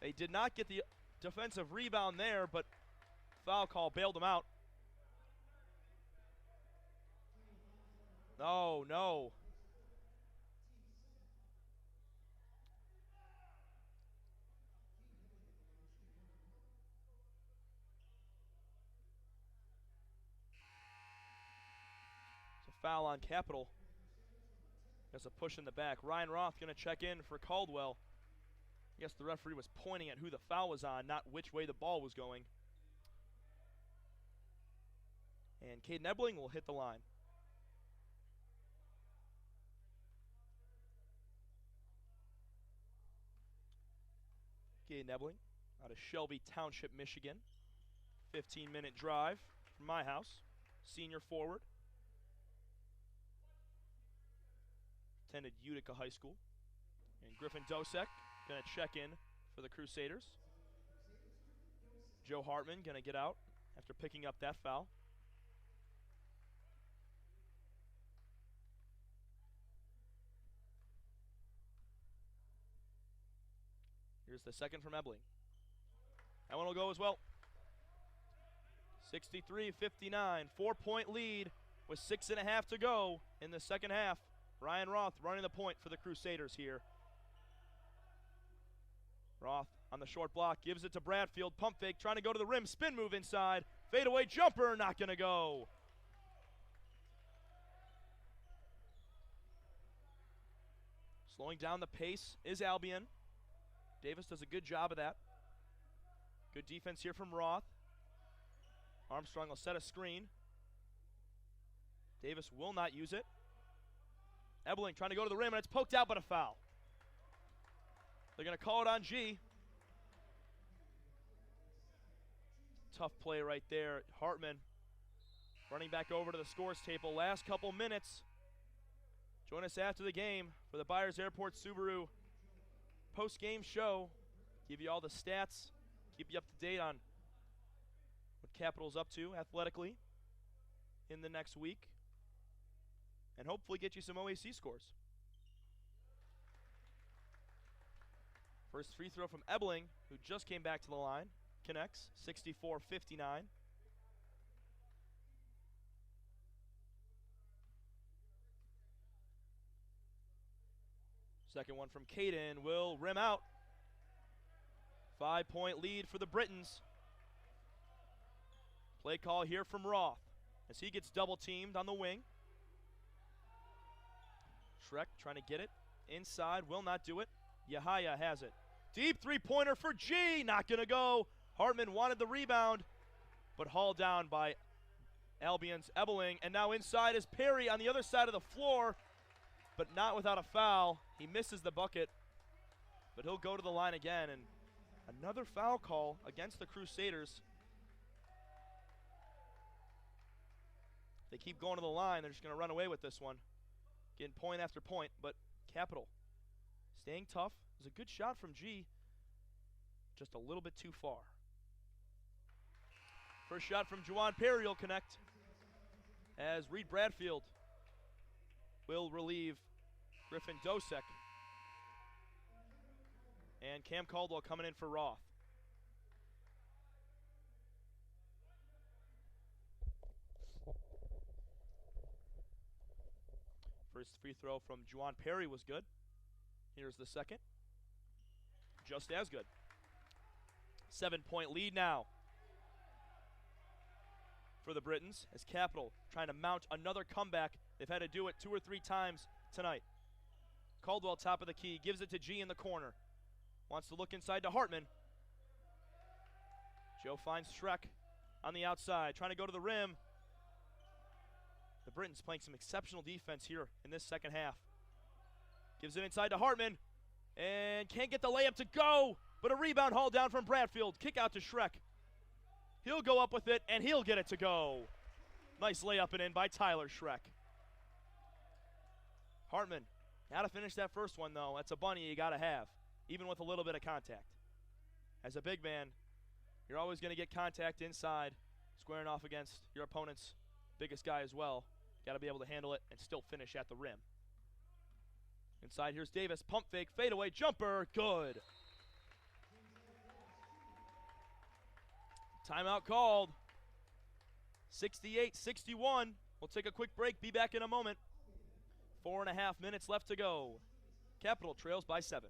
Speaker 1: They did not get the defensive rebound there, but foul call bailed them out. No. Foul on Capital. There's a push in the back. Ryan Roth going to check in for Caldwell. I guess the referee was pointing at who the foul was on, not which way the ball was going. And Caden Ebeling will hit the line. Caden Ebeling out of Shelby Township, Michigan. 15-minute drive from my house. Senior forward. Attended Utica High School. And Griffin Dosek going to check in for the Crusaders. Joe Hartman going to get out after picking up that foul. Here's the second from Ebeling. That one will go as well. 63-59, 4-point lead with 6.5 to go in the second half. Ryan Roth running the point for the Crusaders here. Roth on the short block, gives it to Bradfield. Pump fake, trying to go to the rim. Spin move inside. Fadeaway jumper, not going to go. Slowing down the pace is Albion. Davis does a good job of that. Good defense here from Roth. Armstrong will set a screen. Davis will not use it. Ebeling trying to go to the rim, and it's poked out, but a foul. They're going to call it on G. Tough play right there. Hartman running back over to the scores table. Last couple minutes. Join us after the game for the Byers Airport Subaru post-game show. Give you all the stats. Keep you up to date on what Capital's up to athletically in the next week. And hopefully get you some OAC scores. First free throw from Ebeling, who just came back to the line. Connects, 64-59. Second one from Caden will rim out. 5-point lead for the Britons. Play call here from Roth as he gets double teamed on the wing. Shrek trying to get it inside, will not do it. Yahaya has it. Deep three-pointer for G, not going to go. Hartman wanted the rebound, but hauled down by Albion's Ebeling. And now inside is Perry on the other side of the floor, but not without a foul. He misses the bucket, but he'll go to the line again. And another foul call against the Crusaders. They keep going to the line. They're just going to run away with this one. Getting point after point, but Capital staying tough. It was a good shot from G, just a little bit too far. First shot from Juwan Perry will connect as Reed Bradfield will relieve Griffin Dosek. And Cam Caldwell coming in for Roth. First free throw from Juwan Perry was good. Here's the second. Just as good. 7-point lead now for the Britons as Capital trying to mount another comeback. They've had to do it 2 or 3 times tonight. Caldwell top of the key, gives it to G in the corner. Wants to look inside to Hartman. Joe finds Shrek on the outside, trying to go to the rim. The Britons playing some exceptional defense here in this second half. Gives it inside to Hartman, and can't get the layup to go, but a rebound hauled down from Bradfield. Kick out to Shrek. He'll go up with it, and he'll get it to go. Nice layup and in by Tyler Shrek. Hartman, got to finish that first one, though. That's a bunny you got to have, even with a little bit of contact. As a big man, you're always going to get contact inside, squaring off against your opponent's biggest guy as well. Got to be able to handle it and still finish at the rim. Inside, here's Davis. Pump fake, fadeaway, jumper, good. Timeout called. 68-61. We'll take a quick break, be back in a moment. 4.5 minutes left to go. Capital trails by 7.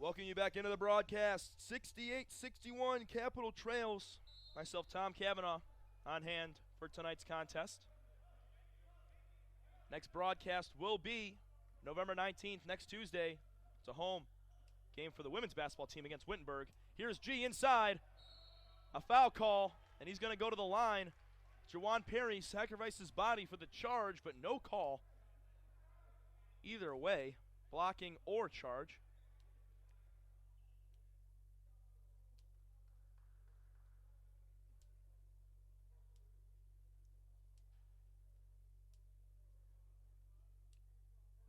Speaker 1: Welcome you back into the broadcast. 68-61 Capital Trails. Myself, Tom Cavanaugh, on hand for tonight's contest. Next broadcast will be November 19th, next Tuesday. It's a home game for the women's basketball team against Wittenberg. Here's G inside. A foul call, and he's going to go to the line. Jawan Perry sacrificed his body for the charge, but no call. Either way, blocking or charge.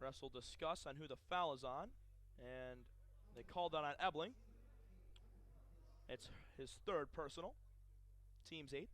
Speaker 1: Refs will discuss on who the foul is on, and they called that on Ebeling. It's his third personal, team's eighth.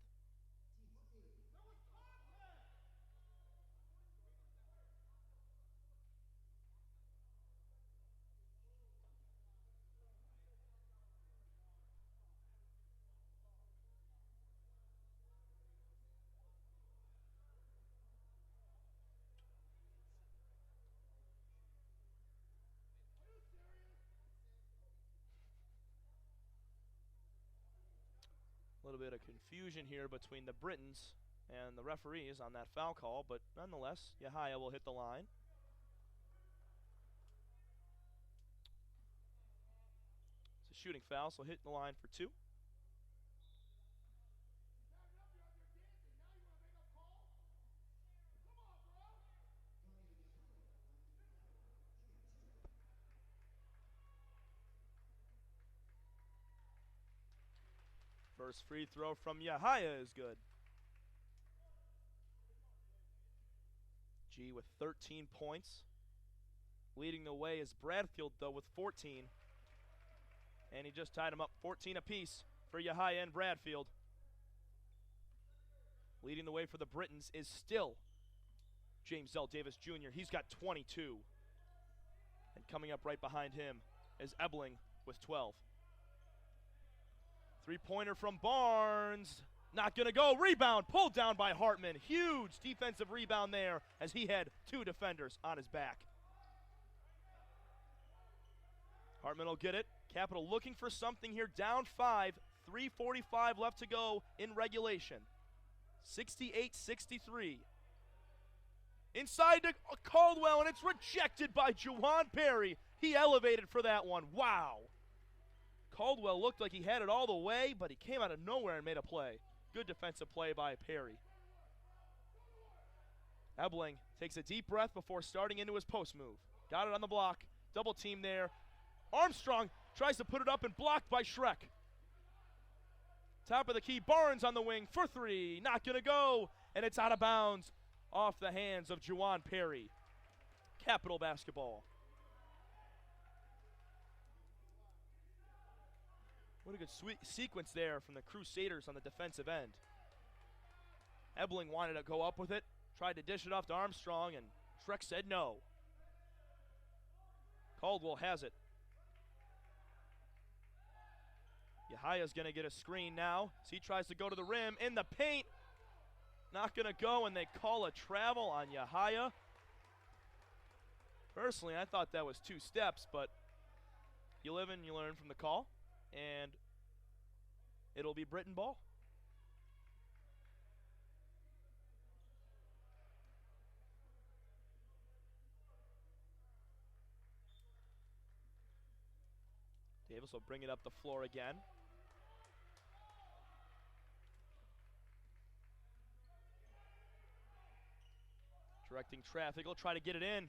Speaker 1: A little bit of confusion here between the Britons and the referees on that foul call, but nonetheless, Yahaya will hit the line. It's a shooting foul, so hit the line for two. First free throw from Yahaya is good. G with 13 points. Leading the way is Bradfield, though, with 14. And he just tied him up 14 apiece for Yahaya and Bradfield. Leading the way for the Britons is still James L. Davis Jr. He's got 22. And coming up right behind him is Ebeling with 12. Three-pointer from Barnes. Not going to go. Rebound pulled down by Hartman. Huge defensive rebound there as he had two defenders on his back. Hartman will get it. Capital looking for something here. Down 5. 3:45 left to go in regulation. 68-63. Inside to Caldwell, and it's rejected by Jawan Perry. He elevated for that one. Wow. Caldwell looked like he had it all the way, but he came out of nowhere and made a play. Good defensive play by Perry. Ebeling takes a deep breath before starting into his post move. Got it on the block. Double team there. Armstrong tries to put it up and blocked by Schreck. Top of the key, Barnes on the wing for three. Not going to go, and it's out of bounds off the hands of Jawan Perry. Capital basketball. What a good sequence there from the Crusaders on the defensive end. Ebeling wanted to go up with it, tried to dish it off to Armstrong, and Schreck said no. Caldwell has it. Yahaya's going to get a screen now as he tries to go to the rim in the paint. Not going to go, and they call a travel on Yahaya. Personally, I thought that was 2 steps, but you live and you learn from the call. And it'll be Britain ball. Davis will bring it up the floor again. Directing traffic, he'll try to get it in.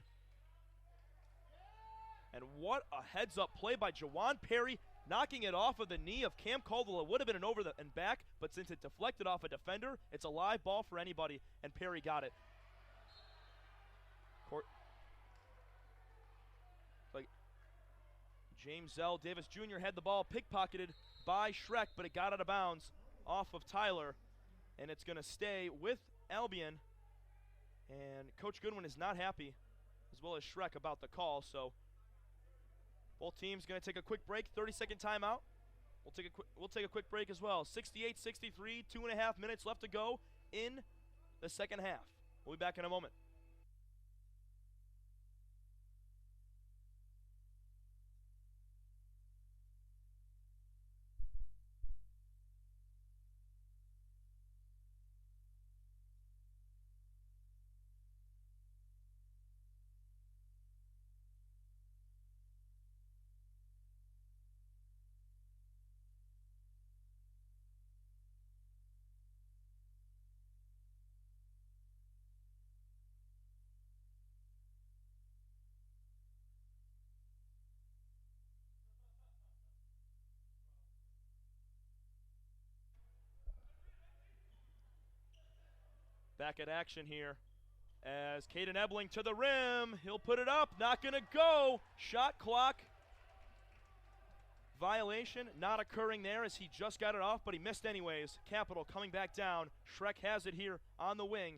Speaker 1: And what a heads-up play by Jawan Perry, knocking it off of the knee of Cam Caldwell. It would have been an over the and back, but since it deflected off a defender, it's a live ball for anybody, and Perry got it. James L. Davis Jr. had the ball pickpocketed by Schreck, but it got out of bounds off of Tyler, and it's going to stay with Albion. And Coach Goodwin is not happy, as well as Schreck, about the call, so both teams going to take a quick break, 30-second timeout. We'll take a quick break as well. 68-63, 2.5 minutes left to go in the second half. We'll be back in a moment. Back at action here as Caden Ebeling to the rim. He'll put it up. Not going to go. Shot clock violation not occurring there as he just got it off, but he missed anyways. Capital coming back down. Shrek has it here on the wing.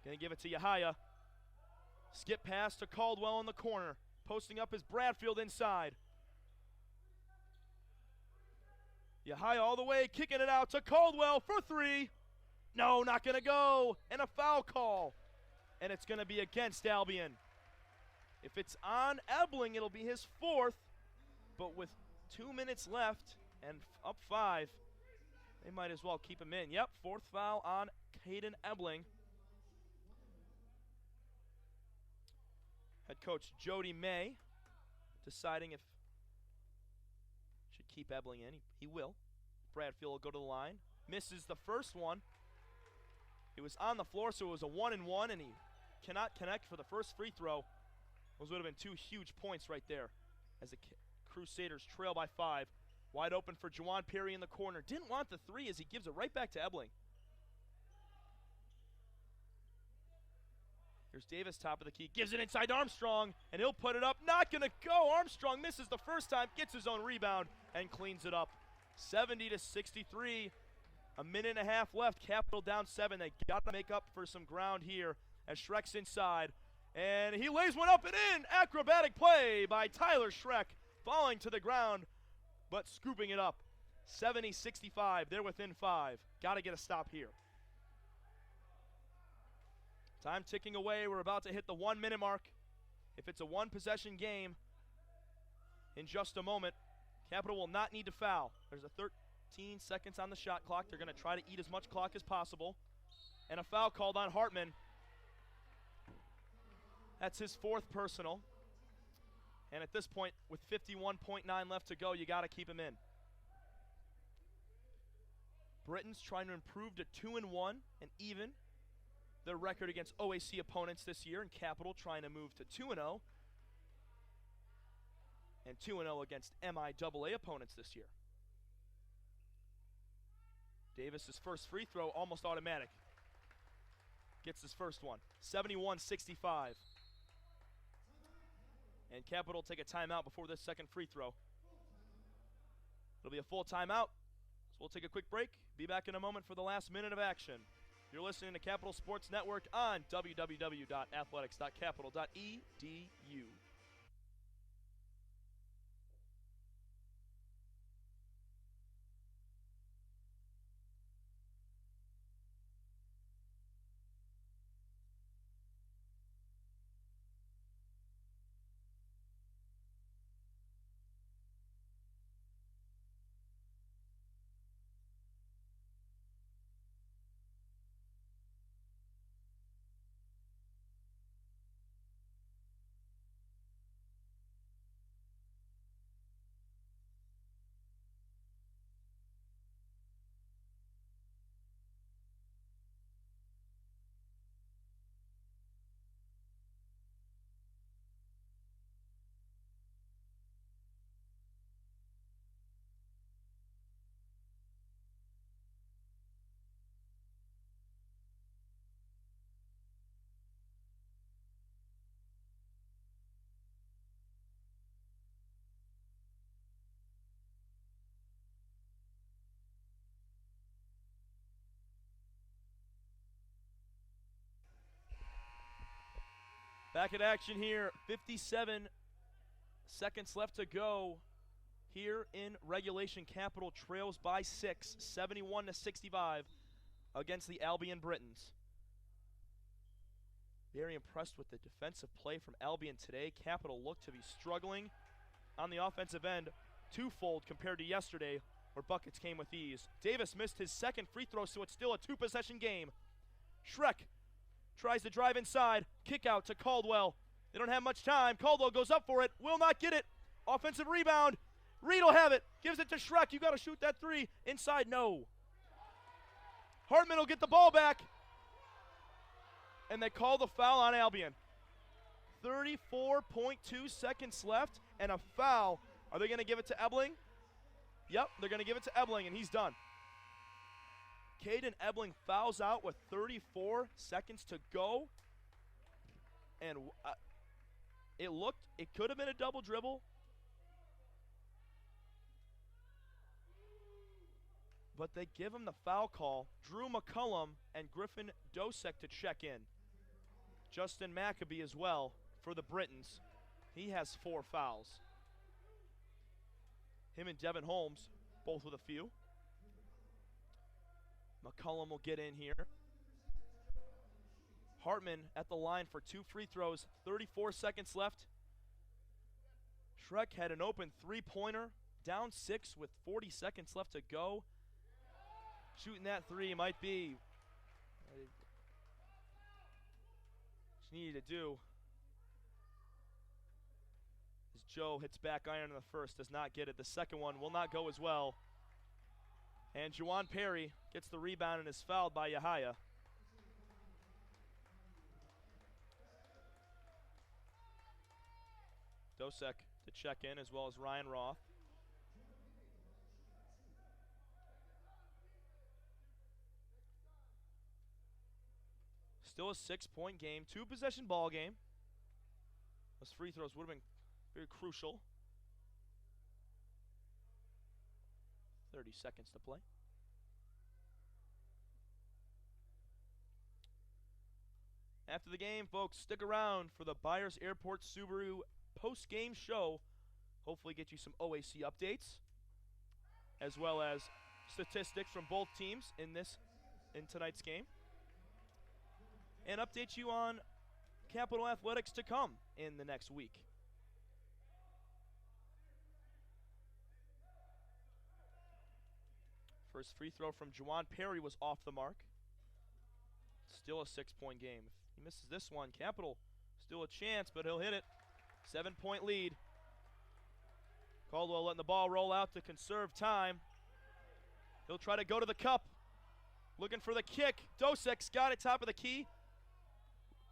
Speaker 1: Going to give it to Yahaya. Skip pass to Caldwell in the corner. Posting up is Bradfield inside. Yahaya all the way, kicking it out to Caldwell for three. No, not going to go. And a foul call. And it's going to be against Albion. If it's on Ebeling, it'll be his fourth. But with 2 minutes left and up 5, they might as well keep him in. Yep, fourth foul on Caden Ebeling. Head coach Jody May deciding if should keep Ebeling in. He will. Bradfield will go to the line. Misses the first one. He was on the floor, so it was a 1-and-1, and he cannot connect for the first free throw. Those would have been 2 huge points right there as the Crusaders trail by 5. Wide open for Juwan Perry in the corner. Didn't want the 3 as he gives it right back to Ebeling. Here's Davis, top of the key. Gives it inside to Armstrong, and he'll put it up. Not going to go. Armstrong misses the first time, gets his own rebound, and cleans it up. 70-63. A minute and a half left. Capital down 7. They got to make up for some ground here as Shrek's inside. And he lays one up and in. Acrobatic play by Tyler Shrek. Falling to the ground, but scooping it up. 70-65. They're within 5. Got to get a stop here. Time ticking away. We're about to hit the 1-minute mark. If it's a one-possession game, in just a moment, Capital will not need to foul. There's a 13 seconds on the shot clock. They're going to try to eat as much clock as possible. And a foul called on Hartman. That's his 4th personal. And at this point, with 51.9 left to go, you got to keep him in. Britain's trying to improve to 2-1 and even their record against OAC opponents this year, and Capital trying to move to 2-0 and 2-0 against MIAA opponents this year. Davis's first free throw, almost automatic. Gets his first one. 71-65. And Capital take a timeout before this second free throw. It'll be a full timeout, so we'll take a quick break. Be back in a moment for the last minute of action. You're listening to Capital Sports Network on www.athletics.capital.edu. Back at action here, 57 seconds left to go here in regulation. Capital trails by 6, 71-65 against the Albion Britons. Very impressed with the defensive play from Albion today. Capital looked to be struggling on the offensive end twofold compared to yesterday, where buckets came with ease. Davis missed his second free throw, so it's still a 2-possession game. Shrek tries to drive inside, kick out to Caldwell. They don't have much time. Caldwell goes up for it, will not get it. Offensive rebound. Reed will have it, gives it to Shrek. You got to shoot that 3. Inside, no. Hartman will get the ball back. And they call the foul on Albion. 34.2 seconds left and a foul. Are they going to give it to Ebeling? Yep, they're going to give it to Ebeling, and he's done. Caden Ebeling fouls out with 34 seconds to go. And it could have been a double dribble. But they give him the foul call. Drew McCullum and Griffin Dosek to check in. Justin Maccabee as well for the Britons. He has 4 fouls. Him and Devin Holmes, both with a few. McCullum will get in here. Hartman at the line for 2 free throws. 34 seconds left. Shrek had an open 3-pointer. Down 6 with 40 seconds left to go. Shooting that 3 might be what you needed to do. As Joe hits back iron in the first, does not get it. The second one will not go as well. And Juwan Perry gets the rebound and is fouled by Yahaya. Dosek to check in, as well as Ryan Roth. Still a 6-point game, 2-possession ball game. Those free throws would have been very crucial. 30 seconds to play. After the game, folks, stick around for the Byers Airport Subaru post-game show. Hopefully get you some OAC updates, as well as statistics from both teams in tonight's game. And update you on Capital Athletics to come in the next week. First free throw from Juwan Perry was off the mark. Still a 6-point game. If he misses this one, Capital still a chance, but he'll hit it. 7-point lead. Caldwell letting the ball roll out to conserve time. He'll try to go to the cup. Looking for the kick. Dosek's got it, top of the key.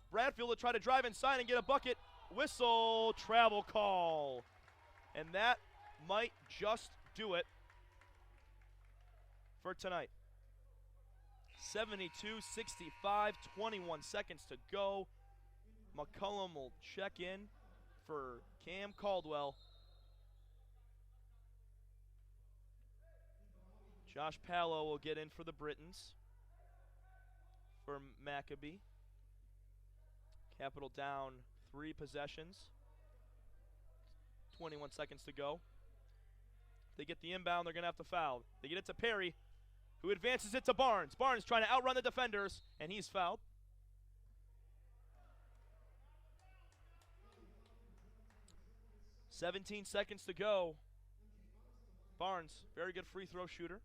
Speaker 1: Bradfield will try to drive inside and get a bucket. Whistle, travel call. And that might just do it for tonight. 72-65, 21 seconds to go. McCullum will check in for Cam Caldwell. Josh Pallow will get in for the Britons for Maccabee. Capital down 3 possessions. 21 seconds to go. They get the inbound, they're going to have to foul. They get it to Perry, who advances it to Barnes. Barnes trying to outrun the defenders, and he's fouled. "17 seconds to go. Barnes, very good free throw shooter.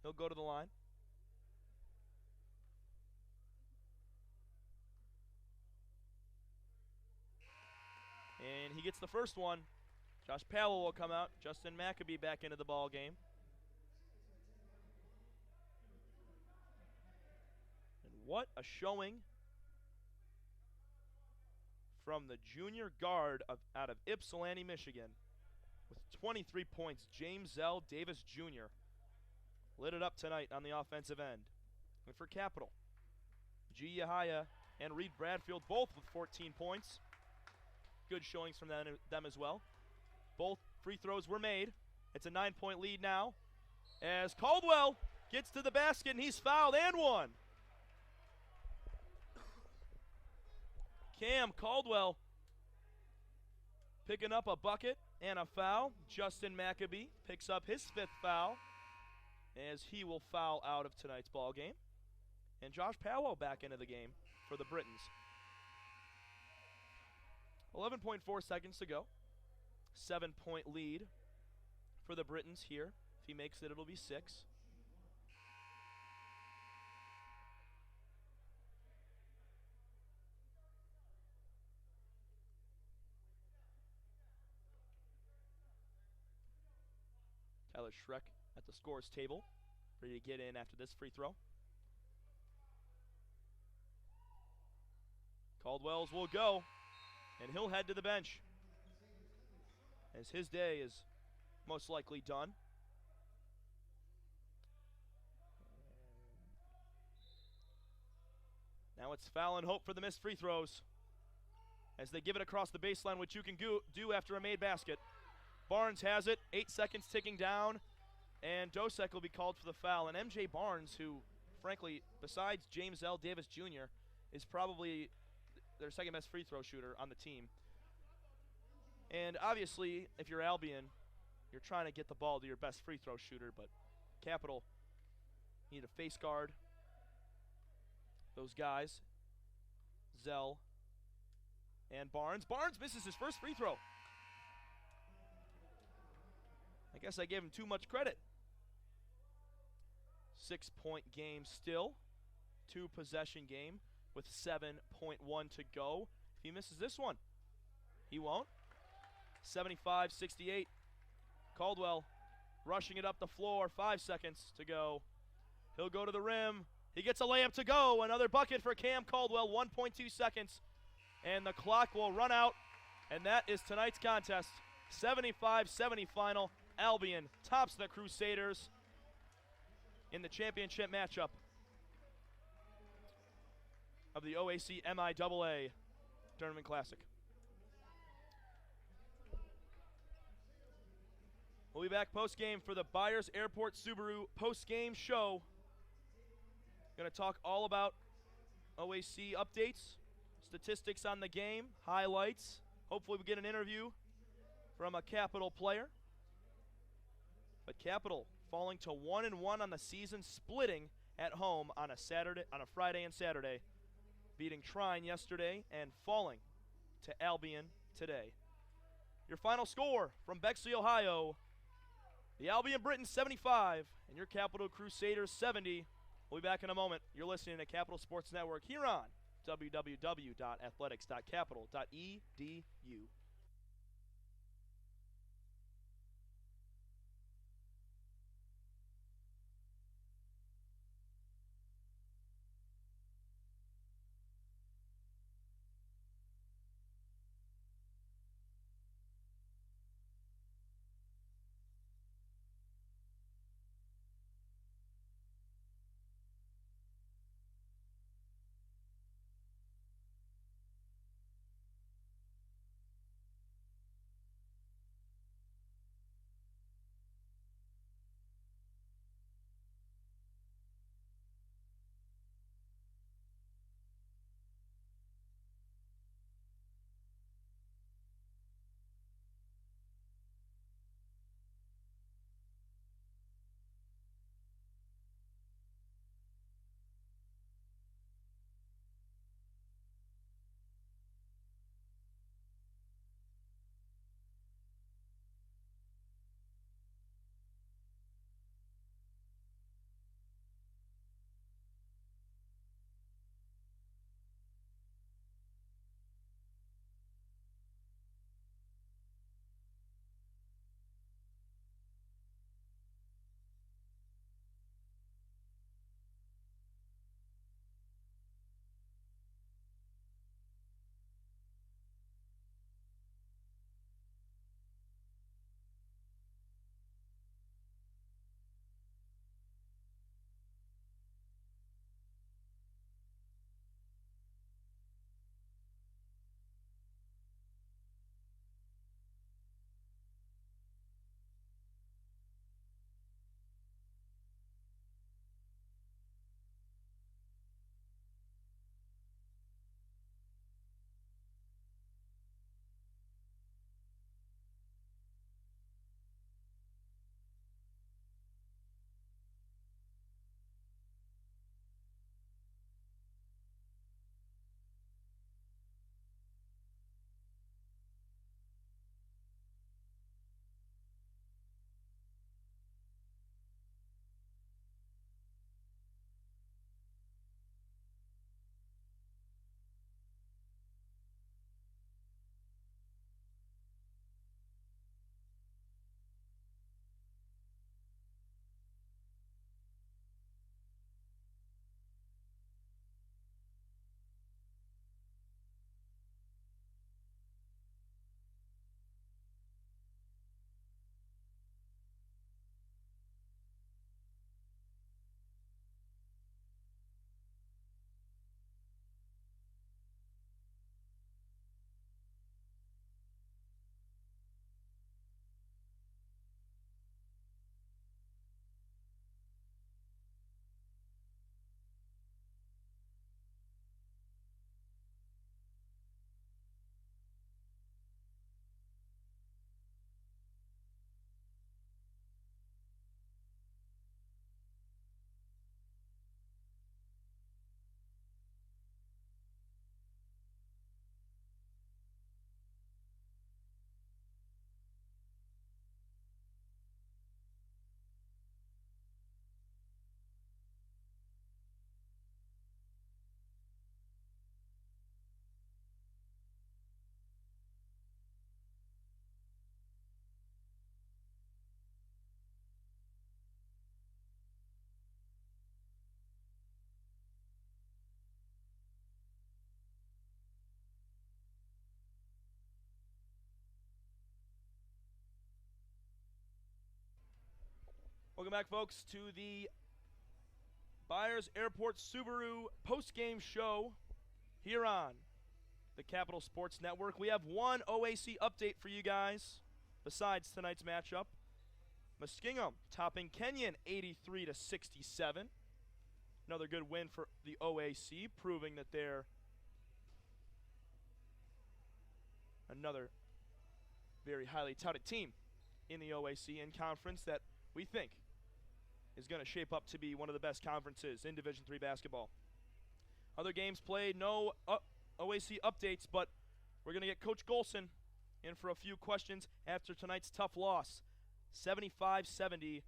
Speaker 1: He'll go to the line. And he gets the first one. Josh Powell will come out. Justin Maccabee back into the ball game. And what a showing from the junior guard out of Ypsilanti, Michigan. With 23 points, James Zell Davis Jr. lit it up tonight on the offensive end. And for Capital, G. Yahaya and Reed Bradfield both with 14 points. Good showings from them as well. Both free throws were made. It's a 9-point lead now as Caldwell gets to the basket and he's fouled and one. Cam Caldwell picking up a bucket and a foul. Justin Maccabee picks up his 5th foul as he will foul out of tonight's ball game. And Josh Powell back into the game for the Britons. 11.4 seconds to go. 7-point lead for the Britons here. If he makes it, it'll be 6. Tyler Schreck at the scores table, ready to get in after this free throw. Caldwell's will go, and he'll head to the bench as his day is most likely done. Now it's foul and hope for the missed free throws as they give it across the baseline, which you can do after a made basket. Barnes has it, 8 seconds ticking down, and Dosek will be called for the foul. And MJ Barnes, who, frankly, besides James L. Davis Jr., is probably their second best free throw shooter on the team. And obviously, if you're Albion, you're trying to get the ball to your best free throw shooter, but Capital need a face guard. Those guys, Zell and Barnes. Barnes misses his first free throw. I guess I gave him too much credit. 6-point game still. 2-possession game with 7.1 to go. If he misses this one, he won't. 75-68. Caldwell rushing it up the floor. 5 seconds to go. He'll go to the rim. He gets a layup to go. Another bucket for Cam Caldwell. 1.2 seconds. And the clock will run out. And that is tonight's contest. 75-70 final. Albion tops the Crusaders in the championship matchup of the OAC MIAA Tournament Classic. We'll be back post-game for the Byers Airport Subaru post-game show. Going to talk all about OAC updates, statistics on the game, highlights. Hopefully we get an interview from a Capital player. But Capital falling to 1-1 on the season, splitting at home on a Friday and Saturday, beating Trine yesterday and falling to Albion today. Your final score from Bexley, Ohio: the Albion Britons 75 and your Capital Crusaders 70. We'll be back in a moment. You're listening to Capital Sports Network here on www.athletics.capital.edu. Welcome back, folks, to the Byers Airport Subaru post-game show here on the Capital Sports Network. We have one OAC update for you guys besides tonight's matchup. Muskingum topping Kenyon 83-67. Another good win for the OAC, proving that they're another very highly touted team in the OAC and conference that we think is going to shape up to be one of the best conferences in Division III basketball. Other games played, no OAC updates, but we're going to get Coach Golson in for a few questions after tonight's tough loss. 75-70,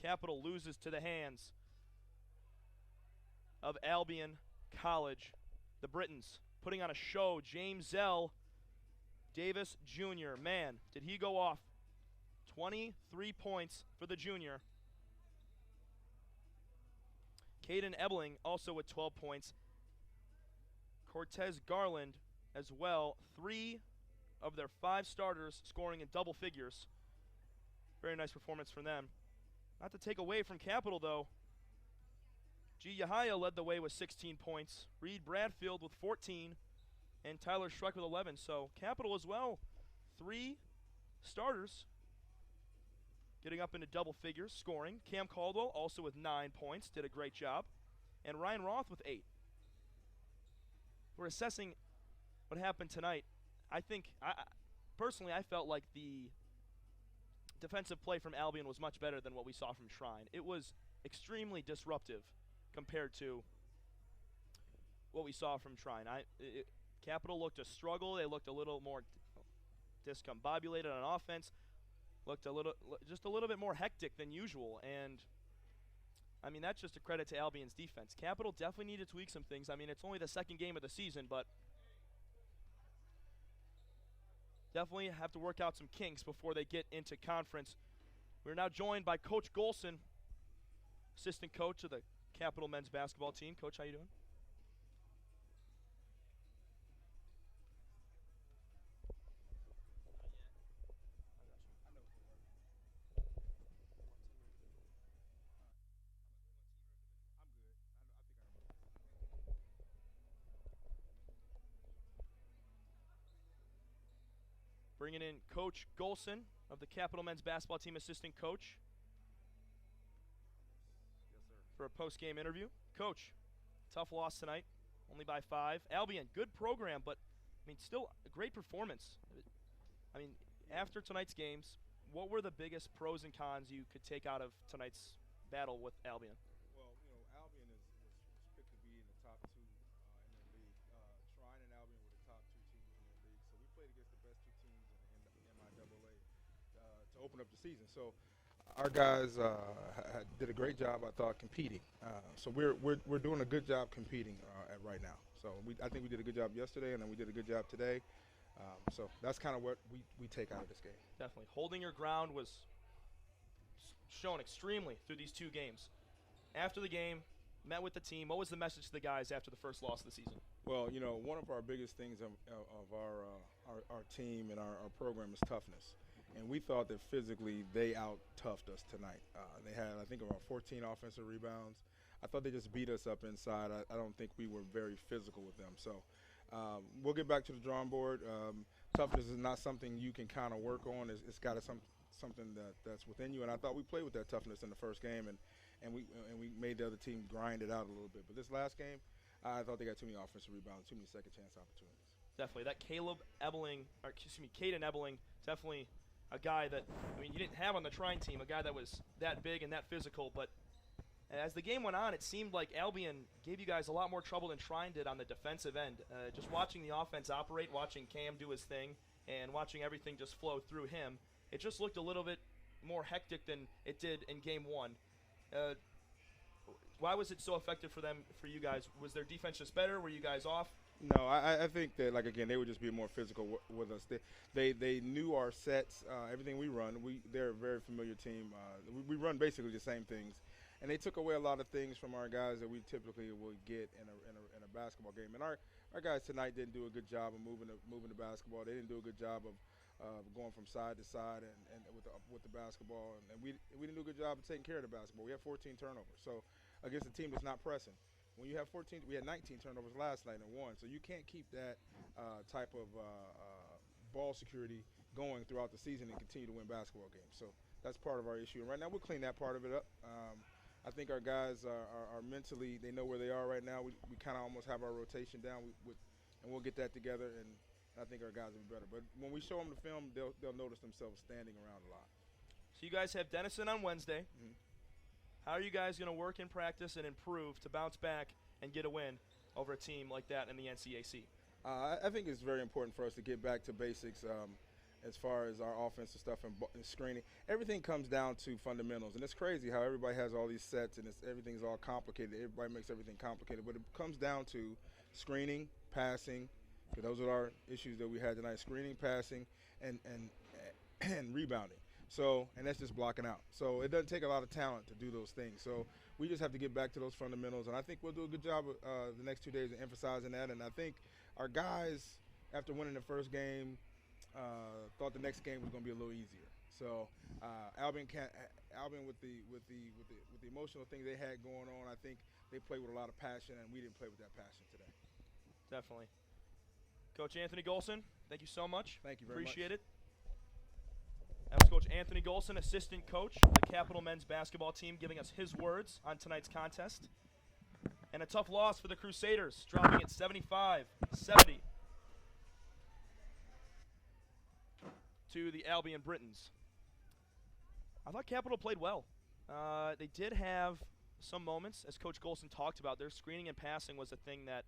Speaker 1: Capital loses to the hands of Albion College. The Britons putting on a show. James Zell Davis Jr., man, did he go off. 23 points for the junior. Caden Ebeling also with 12 points. Cortez Garland as well. 3 of their 5 starters scoring in double figures. Very nice performance from them. Not to take away from Capital, though. G. Yahaya led the way with 16 points. Reed Bradfield with 14. And Tyler Schreck with 11. So Capital as well. 3 starters getting up into double figures, scoring. Cam Caldwell also with 9 points. Did a great job. And Ryan Roth with 8. We're assessing what happened tonight. I think, personally, I felt like the defensive play from Albion was much better than what we saw from Shrine. It was extremely disruptive compared to what we saw from Shrine. Capital looked a struggle. They looked a little more discombobulated on offense. Looked just a little bit more hectic than usual. And, I mean, that's just a credit to Albion's defense. Capital definitely needed to tweak some things. I mean, it's only the second game of the season, but definitely have to work out some kinks before they get into conference. We're now joined by Coach Golson, assistant coach of the Capital men's basketball team. Coach, how you doing? Bringing in Coach Golson of the Capital men's basketball team, assistant coach.
Speaker 3: Yes, sir.
Speaker 1: For a post-game interview. Coach, tough loss tonight, only by 5. Albion, good program, but I mean, still a great performance. I mean, after tonight's games, what were the biggest pros and cons you could take out of tonight's battle with Albion?
Speaker 3: Well, Albion was picked to be in the top 2 in their league. Shrine and Albion were the top 2 teams in their league. So we played against the best 2 teams in the MIAA to open up the season. So our guys did a great job, I thought, competing. So we're doing a good job competing right now. So I think we did a good job yesterday, and then we did a good job today. So that's kind of what we take out of this game.
Speaker 1: Definitely. Holding your ground was shown extremely through these 2 games. After the game, met with the team. What was the message to the guys after the first loss of the season?
Speaker 3: Well, one of our biggest things of our team and our program is toughness. And we thought that physically they out-toughed us tonight. They had, I think, around 14 offensive rebounds. I thought they just beat us up inside. I don't think we were very physical with them. So we'll get back to the drawing board. Toughness is not something you can kind of work on. It's got to something that's within you. And I thought we played with that toughness in the first game, and we made the other team grind it out a little bit. But this last game, I thought they got too many offensive rebounds, too many second chance opportunities.
Speaker 1: Definitely. That Caden Ebeling, definitely a guy that, I mean, you didn't have on the Shrine team, a guy that was that big and that physical, but as the game went on, it seemed like Albion gave you guys a lot more trouble than Shrine did on the defensive end. Just watching the offense operate, watching Cam do his thing, and watching everything just flow through him, it just looked a little bit more hectic than it did in game 1. Why was it so effective for you guys? Was their defense just better? Were you guys off?
Speaker 3: No, I think that, like, again, they would just be more physical with us. They knew our sets, everything we run. They're a very familiar team. We run basically the same things, and they took away a lot of things from our guys that we typically would get in a basketball game. And our guys tonight didn't do a good job of moving the basketball. They didn't do a good job going from side to side and with the basketball. And we didn't do a good job of taking care of the basketball. We had 14 turnovers. So against a team that's not pressing. When you have 14, we had 19 turnovers last night and won. So you can't keep that type of ball security going throughout the season and continue to win basketball games. So that's part of our issue. And right now we'll clean that part of it up. I think our guys are mentally, they know where they are right now. We kind of almost have our rotation down, and we'll get that together, and I think our guys will be better. But when we show them the film, they'll notice themselves standing around a lot.
Speaker 1: So you guys have Denison on Wednesday.
Speaker 3: Mm-hmm.
Speaker 1: How are you guys going to work in practice and improve to bounce back and get a win over a team like that in the NCAC?
Speaker 3: I think it's very important for us to get back to basics as far as our offensive stuff and screening. Everything comes down to fundamentals, and it's crazy how everybody has all these sets and everything's all complicated. Everybody makes everything complicated, but it comes down to screening, passing. So those are our issues that we had tonight: screening, passing, and rebounding. So, and that's just blocking out. So it doesn't take a lot of talent to do those things. So we just have to get back to those fundamentals, and I think we'll do a good job the next 2 days of emphasizing that. And I think our guys, after winning the first game, thought the next game was going to be a little easier. So Albion with the emotional thing they had going on, I think they played with a lot of passion, and we didn't play with that passion today.
Speaker 1: Definitely. Coach Anthony Golson, thank you so much.
Speaker 3: Thank you very much.
Speaker 1: Appreciate it. That was Coach Anthony Golson, assistant coach of the Capital men's basketball team, giving us his words on tonight's contest. And a tough loss for the Crusaders, dropping it 75-70 to the Albion Britons. I thought Capital played well. They did have some moments, as Coach Golson talked about. Their screening and passing was a thing that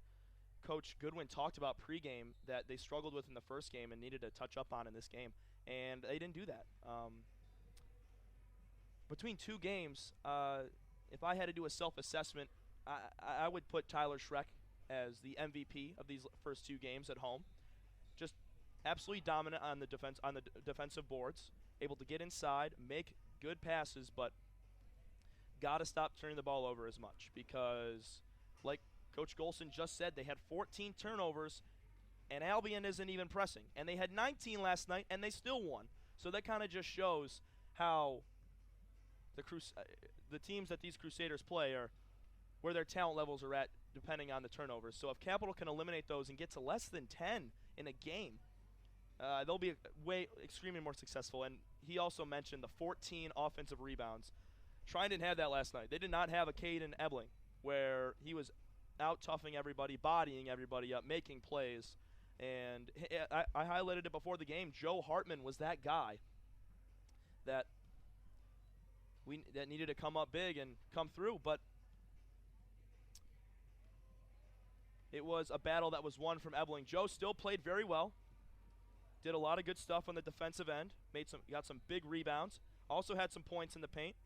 Speaker 1: Coach Goodwin talked about pregame that they struggled with in the first game and needed to touch up on in this game. And they didn't do that. Between two games, if I had to do a self-assessment, I would put Tyler Schreck as the MVP of these first two games at home. Just absolutely dominant on the defensive boards, able to get inside, make good passes, but got to stop turning the ball over as much because, like Coach Golson just said, they had 14 turnovers, and Albion isn't even pressing. And they had 19 last night, and they still won. So that kind of just shows how the teams that these Crusaders play are where their talent levels are at depending on the turnovers. So if Capital can eliminate those and get to less than 10 in a game, they'll be extremely more successful. And he also mentioned the 14 offensive rebounds. Trine didn't have that last night. They did not have a Caden Ebeling where he was out-toughing everybody, bodying everybody up, making plays. And I highlighted it before the game. Joe Hartman was that guy that needed to come up big and come through. But it was a battle that was won from Ebeling. Joe still played very well. Did a lot of good stuff on the defensive end. Got some big rebounds. Also had some points in the paint.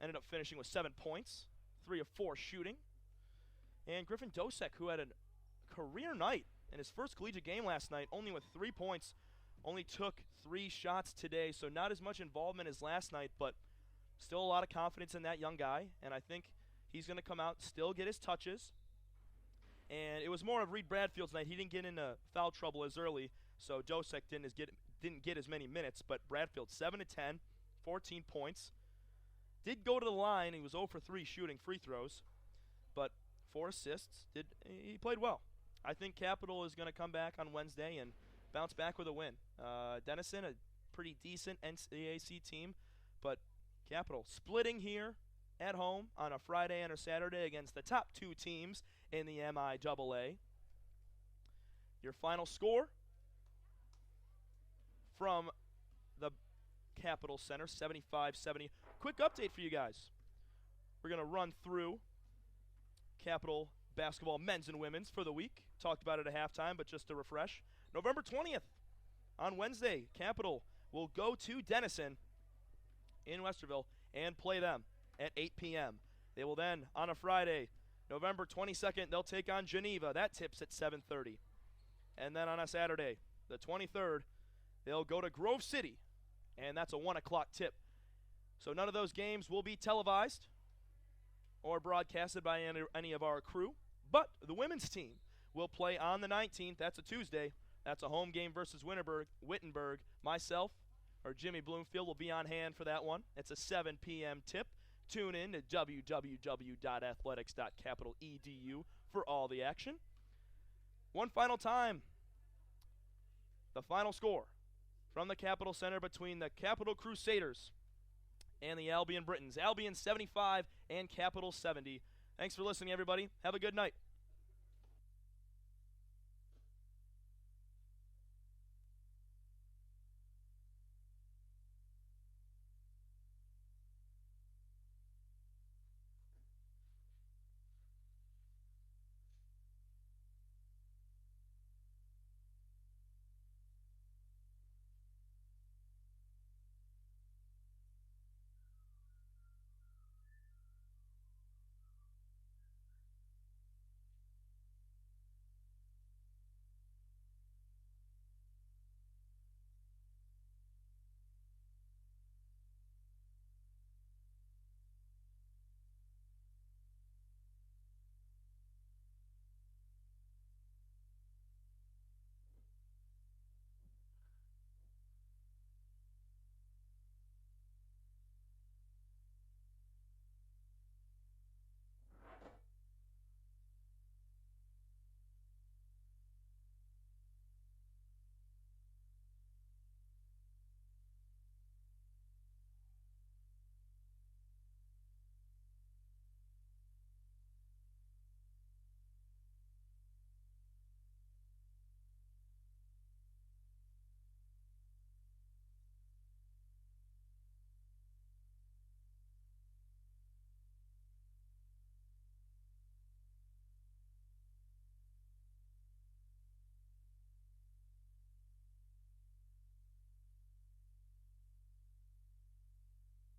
Speaker 1: Ended up finishing with 7 points, 3 of 4 shooting. And Griffin Dosek, who had a career night in his first collegiate game last night, only with 3 points, only took 3 shots today, so not as much involvement as last night, but still a lot of confidence in that young guy, and I think he's going to come out, still get his touches. And it was more of Reed Bradfield's night. He didn't get into foul trouble as early, so Dosek didn't get as many minutes, but Bradfield 7 of 10, 14 points. Did go to the line. He was 0 for 3 shooting free throws, but 4 assists. He played well. I think Capital is going to come back on Wednesday and bounce back with a win. Denison, a pretty decent NCAC team, but Capital splitting here at home on a Friday and a Saturday against the top 2 teams in the MIAA. Your final score from the Capital Center, 75-70. Quick update for you guys. We're going to run through Capital basketball men's and women's for the week. Talked about it at halftime, but just to refresh. November 20th, on Wednesday, Capital will go to Denison in Westerville and play them at 8 p.m. They will then, on a Friday, November 22nd, they'll take on Geneva. That tips at 7:30. And then on a Saturday, the 23rd, they'll go to Grove City, and that's a 1 o'clock tip. So none of those games will be televised or broadcasted by any of our crew, but the women's team will play on the 19th. That's a Tuesday, That's a home game versus Wittenberg. Myself, or Jimmy Bloomfield, will be on hand for that one. It's a 7 p.m. tip. Tune in to www.athletics.capital.edu for all the action. One final time, the final score from the Capitol Center between the Capitol Crusaders and the Albion Britons. Albion 75 and Capitol 70. Thanks for listening, everybody. Have a good night.